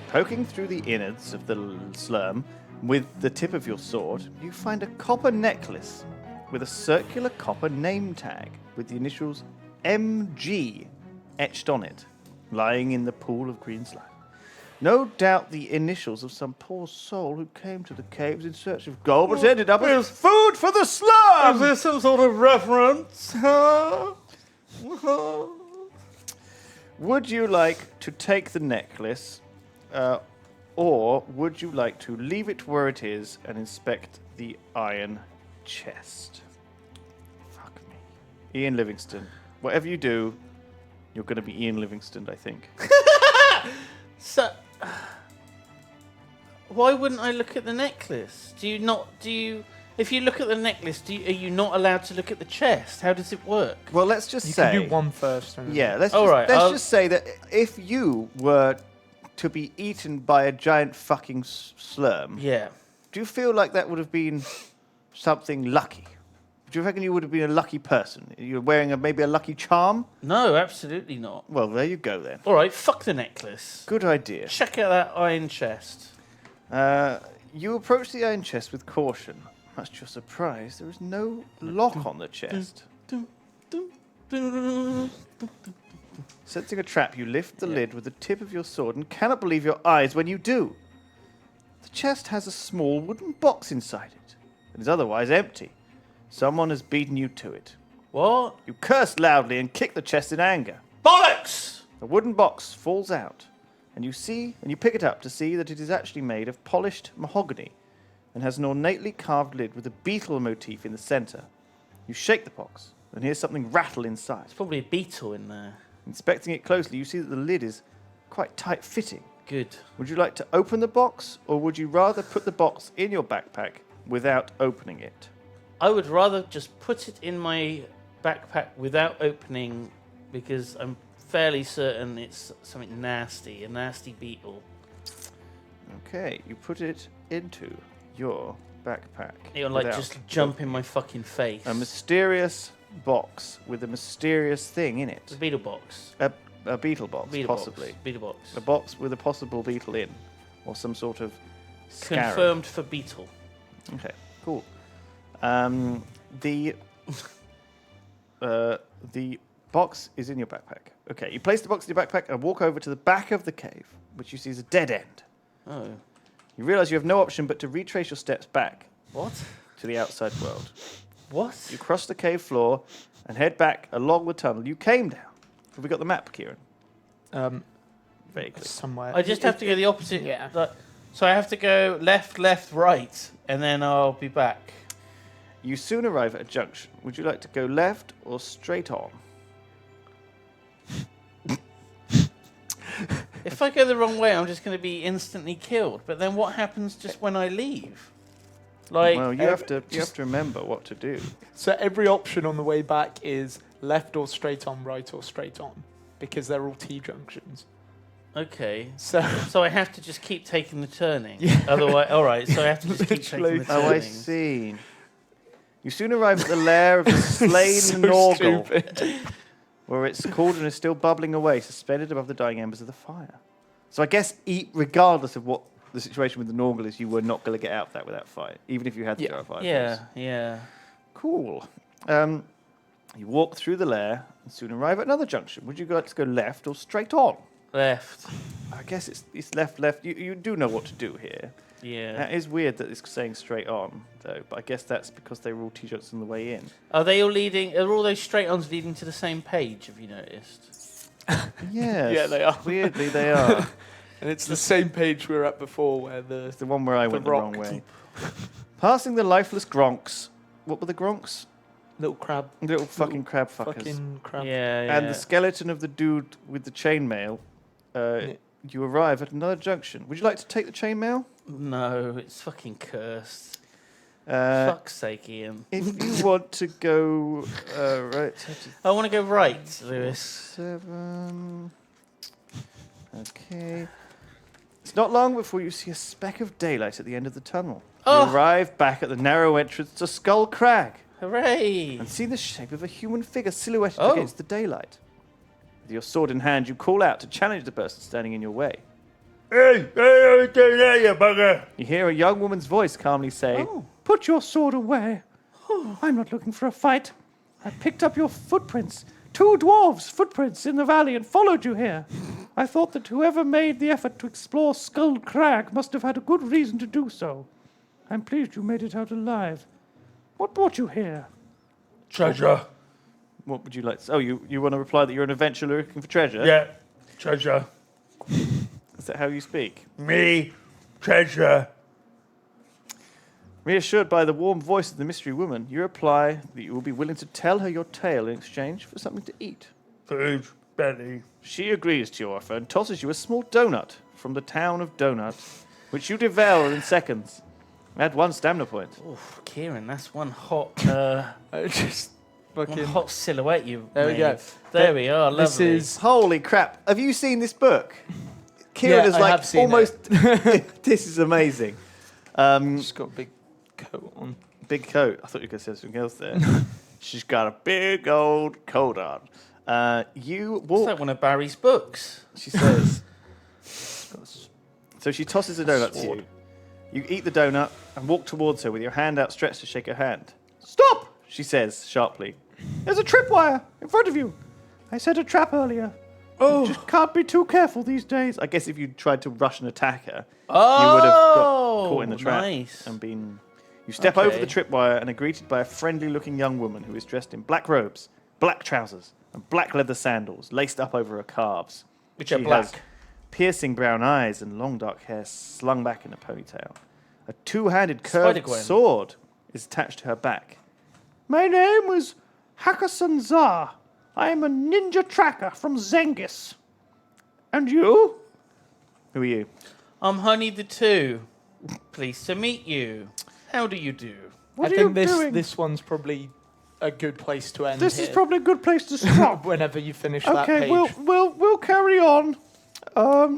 [SPEAKER 1] Poking through the innards of the slurm with the tip of your sword, you find a copper necklace with a circular copper name tag with the initials MG etched on it, lying in the pool of green slime. No doubt the initials of some poor soul who came to the caves in search of gold, but ended up as food for the slum!
[SPEAKER 3] Is this some sort of reference?
[SPEAKER 1] Would you like to take the necklace, or would you like to leave it where it is and inspect the iron chest? Fuck me. Ian Livingston. Whatever you do, you're going to be Ian Livingston, I think.
[SPEAKER 3] So, why wouldn't I look at the necklace? If you look at the necklace, are you not allowed to look at the chest? How does it work?
[SPEAKER 1] Well, let's just
[SPEAKER 2] You
[SPEAKER 1] say...
[SPEAKER 2] can do one first. And
[SPEAKER 1] Yeah, let's
[SPEAKER 3] All
[SPEAKER 1] just,
[SPEAKER 3] right,
[SPEAKER 1] let's
[SPEAKER 3] I'll-
[SPEAKER 1] just say that if you were to be eaten by a giant fucking slurm,
[SPEAKER 3] Yeah.
[SPEAKER 1] do you feel like that would have been something lucky? Do you reckon you would have been a lucky person? You're wearing maybe a lucky charm?
[SPEAKER 3] No, absolutely not.
[SPEAKER 1] Well, there you go then.
[SPEAKER 3] All right, fuck the necklace.
[SPEAKER 1] Good idea.
[SPEAKER 3] Check out that iron chest.
[SPEAKER 1] You approach the iron chest with caution. Much to your surprise, there is no lock on the chest. Sensing a trap, you lift the lid with the tip of your sword and cannot believe your eyes when you do. The chest has a small wooden box inside it. It is otherwise empty. Someone has beaten you to it.
[SPEAKER 3] What?
[SPEAKER 1] You curse loudly and kick the chest in anger.
[SPEAKER 3] Bollocks!
[SPEAKER 1] A wooden box falls out, and you pick it up to see that it is actually made of polished mahogany and has an ornately carved lid with a beetle motif in the center. You shake the box and hear something rattle inside.
[SPEAKER 3] There's probably a beetle in there.
[SPEAKER 1] Inspecting it closely, you see that the lid is quite tight-fitting.
[SPEAKER 3] Good.
[SPEAKER 1] Would you like to open the box, or would you rather put the box in your backpack without opening it?
[SPEAKER 3] I would rather just put it in my backpack without opening because I'm fairly certain it's something nasty, a nasty beetle.
[SPEAKER 1] Okay, you put it into your backpack.
[SPEAKER 3] It'll like
[SPEAKER 1] without
[SPEAKER 3] just jump in my fucking face.
[SPEAKER 1] a mysterious box with a mysterious thing in
[SPEAKER 3] It's a
[SPEAKER 1] it.
[SPEAKER 3] beetle box.
[SPEAKER 1] A beetle box,
[SPEAKER 3] Beetle
[SPEAKER 1] possibly.
[SPEAKER 3] box. Beetle box.
[SPEAKER 1] A box with a possible beetle in, or some sort of scarab.
[SPEAKER 3] Confirmed for beetle.
[SPEAKER 1] Okay, cool. The box is in your backpack. Okay, you place the box in your backpack and walk over to the back of the cave, which you see is a dead end.
[SPEAKER 3] Oh.
[SPEAKER 1] You realize you have no option but to retrace your steps back
[SPEAKER 3] What?
[SPEAKER 1] to the outside world.
[SPEAKER 3] What?
[SPEAKER 1] You cross the cave floor and head back along the tunnel you came down. Have we got the map, Ciaran? Vaguely.
[SPEAKER 2] somewhere.
[SPEAKER 3] I just have to go the opposite.
[SPEAKER 2] Yeah.
[SPEAKER 3] So I have to go left, left, right, and then I'll be back.
[SPEAKER 1] You soon arrive at a junction. Would you like to go left or straight on?
[SPEAKER 3] If I go the wrong way, I'm just going to be instantly killed. But then what happens just when I leave? Like,
[SPEAKER 1] Well, you have to remember what to do.
[SPEAKER 2] So every option on the way back is left or straight on, right or straight on, because they're all T-junctions.
[SPEAKER 3] okay.
[SPEAKER 2] So
[SPEAKER 3] So I have to just keep taking the turning. Otherwise, all right. So I have to just keep taking the
[SPEAKER 2] Literally.
[SPEAKER 3] turning.
[SPEAKER 1] Oh, I see. You soon arrive at the lair of the slain
[SPEAKER 2] so
[SPEAKER 1] Norgal,
[SPEAKER 2] stupid.
[SPEAKER 1] where its cauldron is still bubbling away, suspended above the dying embers of the fire. So I guess, regardless of what the situation with the Norgal is, you were not going to get out of that without fight, even if you had the jar of fire.
[SPEAKER 3] Yeah.
[SPEAKER 1] Cool. You walk through the lair and soon arrive at another junction. Would you like to go left or straight on?
[SPEAKER 3] Left.
[SPEAKER 1] I guess it's left. You do know what to do here.
[SPEAKER 3] Yeah.
[SPEAKER 1] That is weird that it's saying straight on, though, but I guess that's because they were all T-shirts on the way in.
[SPEAKER 3] Are they all leading? Are all those straight-ons leading to the same page? Have you noticed?
[SPEAKER 1] Yes.
[SPEAKER 2] Yeah, they are.
[SPEAKER 1] Weirdly, they are.
[SPEAKER 2] And it's the same page we were at before, where
[SPEAKER 1] It's the one where I went the wrong
[SPEAKER 2] rock.
[SPEAKER 1] way. Passing the lifeless gronks. What were the gronks?
[SPEAKER 2] little crab,
[SPEAKER 1] Little fucking crab fuckers.
[SPEAKER 2] fucking crab.
[SPEAKER 3] Yeah.
[SPEAKER 1] And the skeleton of the dude with the chainmail. You arrive at another junction. Would you like to take the chainmail?
[SPEAKER 3] No, it's fucking cursed. Fuck's sake, Ian.
[SPEAKER 1] If you want to go right,
[SPEAKER 3] I want to go right, Lewis.
[SPEAKER 1] 7. Okay. It's not long before you see a speck of daylight at the end of the tunnel.
[SPEAKER 3] Oh.
[SPEAKER 1] You arrive back at the narrow entrance to Skull Crag
[SPEAKER 3] Hooray!
[SPEAKER 1] and see the shape of a human figure silhouetted
[SPEAKER 3] Oh.
[SPEAKER 1] against the daylight. With your sword in hand, you call out to challenge the person standing in your way.
[SPEAKER 6] Hey, hey, down there, you bugger!
[SPEAKER 1] You hear a young woman's voice calmly say,
[SPEAKER 3] Oh.
[SPEAKER 4] Put your sword away. I'm not looking for a fight. I picked up your footprints, 2 dwarves' footprints in the valley, and followed you here. I thought that whoever made the effort to explore Skull Crag must have had a good reason to do so. I'm pleased you made it out alive. What brought you here?
[SPEAKER 6] Treasure.
[SPEAKER 1] What would you like to say? Oh, you want to reply that you're an adventurer looking for treasure?
[SPEAKER 6] Yeah, treasure.
[SPEAKER 1] Is that how you speak?
[SPEAKER 6] Me, treasure.
[SPEAKER 1] Reassured by the warm voice of the mystery woman, you reply that you will be willing to tell her your tale in exchange for something to eat.
[SPEAKER 6] Food, belly.
[SPEAKER 1] She agrees to your offer and tosses you a small donut from the town of Donut, which you devour in seconds. Add 1 stamina point.
[SPEAKER 3] Oof, Ciaran, that's one hot,
[SPEAKER 2] Just
[SPEAKER 3] one
[SPEAKER 2] fucking.
[SPEAKER 3] hot silhouette you
[SPEAKER 2] There we
[SPEAKER 3] made.
[SPEAKER 2] go.
[SPEAKER 3] There we are. Lovely.
[SPEAKER 2] This is.
[SPEAKER 1] Holy crap. Have you seen this book? Kieran
[SPEAKER 2] Yeah,
[SPEAKER 1] is
[SPEAKER 2] I
[SPEAKER 1] like
[SPEAKER 2] have seen
[SPEAKER 1] almost... This is amazing.
[SPEAKER 2] She's got a big coat on.
[SPEAKER 1] Big coat. I thought you were going to say something else there. She's got a big old coat on. You
[SPEAKER 3] It's
[SPEAKER 1] walk...
[SPEAKER 3] like one of Barry's books.
[SPEAKER 1] She says. So she tosses a donut to you. You eat the donut and walk towards her with your hand outstretched to shake her hand.
[SPEAKER 4] Stop!
[SPEAKER 1] She says sharply.
[SPEAKER 4] There's a tripwire in front of you. I set a trap earlier. You just can't be too careful these days.
[SPEAKER 1] I guess if you tried to rush and attack her,
[SPEAKER 3] Oh,
[SPEAKER 1] you would have got caught in the trap
[SPEAKER 3] nice.
[SPEAKER 1] and been... You step
[SPEAKER 3] Okay.
[SPEAKER 1] over the tripwire and are greeted by a friendly-looking young woman who is dressed in black robes, black trousers, and black leather sandals laced up over her calves.
[SPEAKER 3] Which
[SPEAKER 1] She
[SPEAKER 3] are black.
[SPEAKER 1] has piercing brown eyes and long dark hair slung back in a ponytail. A 2-handed curved
[SPEAKER 3] Spider-Gwen.
[SPEAKER 1] sword is attached to her back.
[SPEAKER 4] My name is Hakkasan Zar. I am a ninja tracker from Zengis. And you?
[SPEAKER 1] Who are you?
[SPEAKER 3] I'm Honey the Two. Pleased to meet you. How do you do?
[SPEAKER 4] What
[SPEAKER 2] I
[SPEAKER 4] are you
[SPEAKER 2] think
[SPEAKER 4] doing?
[SPEAKER 2] this one's probably a good place to end.
[SPEAKER 4] This is
[SPEAKER 2] here.
[SPEAKER 4] probably a good place to stop.
[SPEAKER 2] Whenever you finish that
[SPEAKER 4] Okay,
[SPEAKER 2] page.
[SPEAKER 4] we'll carry on.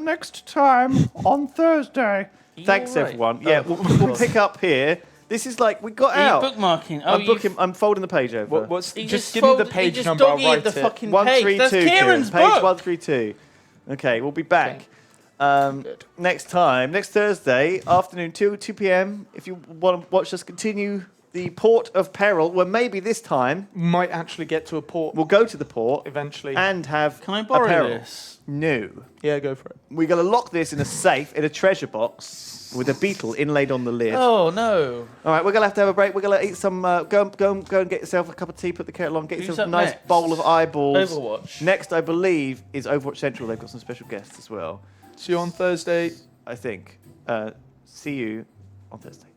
[SPEAKER 4] Next time on Thursday.
[SPEAKER 1] Thanks,
[SPEAKER 3] You're right.
[SPEAKER 1] everyone. Yeah, we'll pick up here. This is like, we got
[SPEAKER 3] Are
[SPEAKER 1] out.
[SPEAKER 3] you bookmarking? Oh,
[SPEAKER 1] I'm folding the page over.
[SPEAKER 2] What's
[SPEAKER 3] He
[SPEAKER 2] just
[SPEAKER 3] just
[SPEAKER 2] give me the
[SPEAKER 3] folded- he
[SPEAKER 2] page
[SPEAKER 3] just
[SPEAKER 2] number? I'll
[SPEAKER 3] dog-eared
[SPEAKER 2] write
[SPEAKER 3] the
[SPEAKER 2] it.
[SPEAKER 3] fucking page. That's
[SPEAKER 1] 132.
[SPEAKER 3] Kieran's
[SPEAKER 1] Page
[SPEAKER 3] book.
[SPEAKER 1] 132. Okay, we'll be back.
[SPEAKER 2] Good.
[SPEAKER 1] Next Thursday, afternoon, 2 p.m. If you want to watch us continue the Port of Peril, where maybe this time
[SPEAKER 2] Might actually get to a port
[SPEAKER 1] we'll go to the port
[SPEAKER 2] eventually.
[SPEAKER 1] and have
[SPEAKER 3] Can I
[SPEAKER 1] a
[SPEAKER 3] borrow
[SPEAKER 1] peril.
[SPEAKER 3] this?
[SPEAKER 1] No.
[SPEAKER 2] Yeah, go for it.
[SPEAKER 1] We're going to lock this in a safe, in a treasure box, with a beetle inlaid on the lid.
[SPEAKER 3] Oh, no.
[SPEAKER 1] All right, we're going to have a break. We're going to eat some... go and get yourself a cup of tea, put the kettle on, get
[SPEAKER 3] Who's
[SPEAKER 1] yourself a
[SPEAKER 3] up
[SPEAKER 1] nice
[SPEAKER 3] next?
[SPEAKER 1] bowl of eyeballs.
[SPEAKER 3] Overwatch.
[SPEAKER 1] Next, I believe, is Overwatch Central. They've got some special guests as well,
[SPEAKER 2] See you on Thursday.
[SPEAKER 1] I think. See you on Thursday.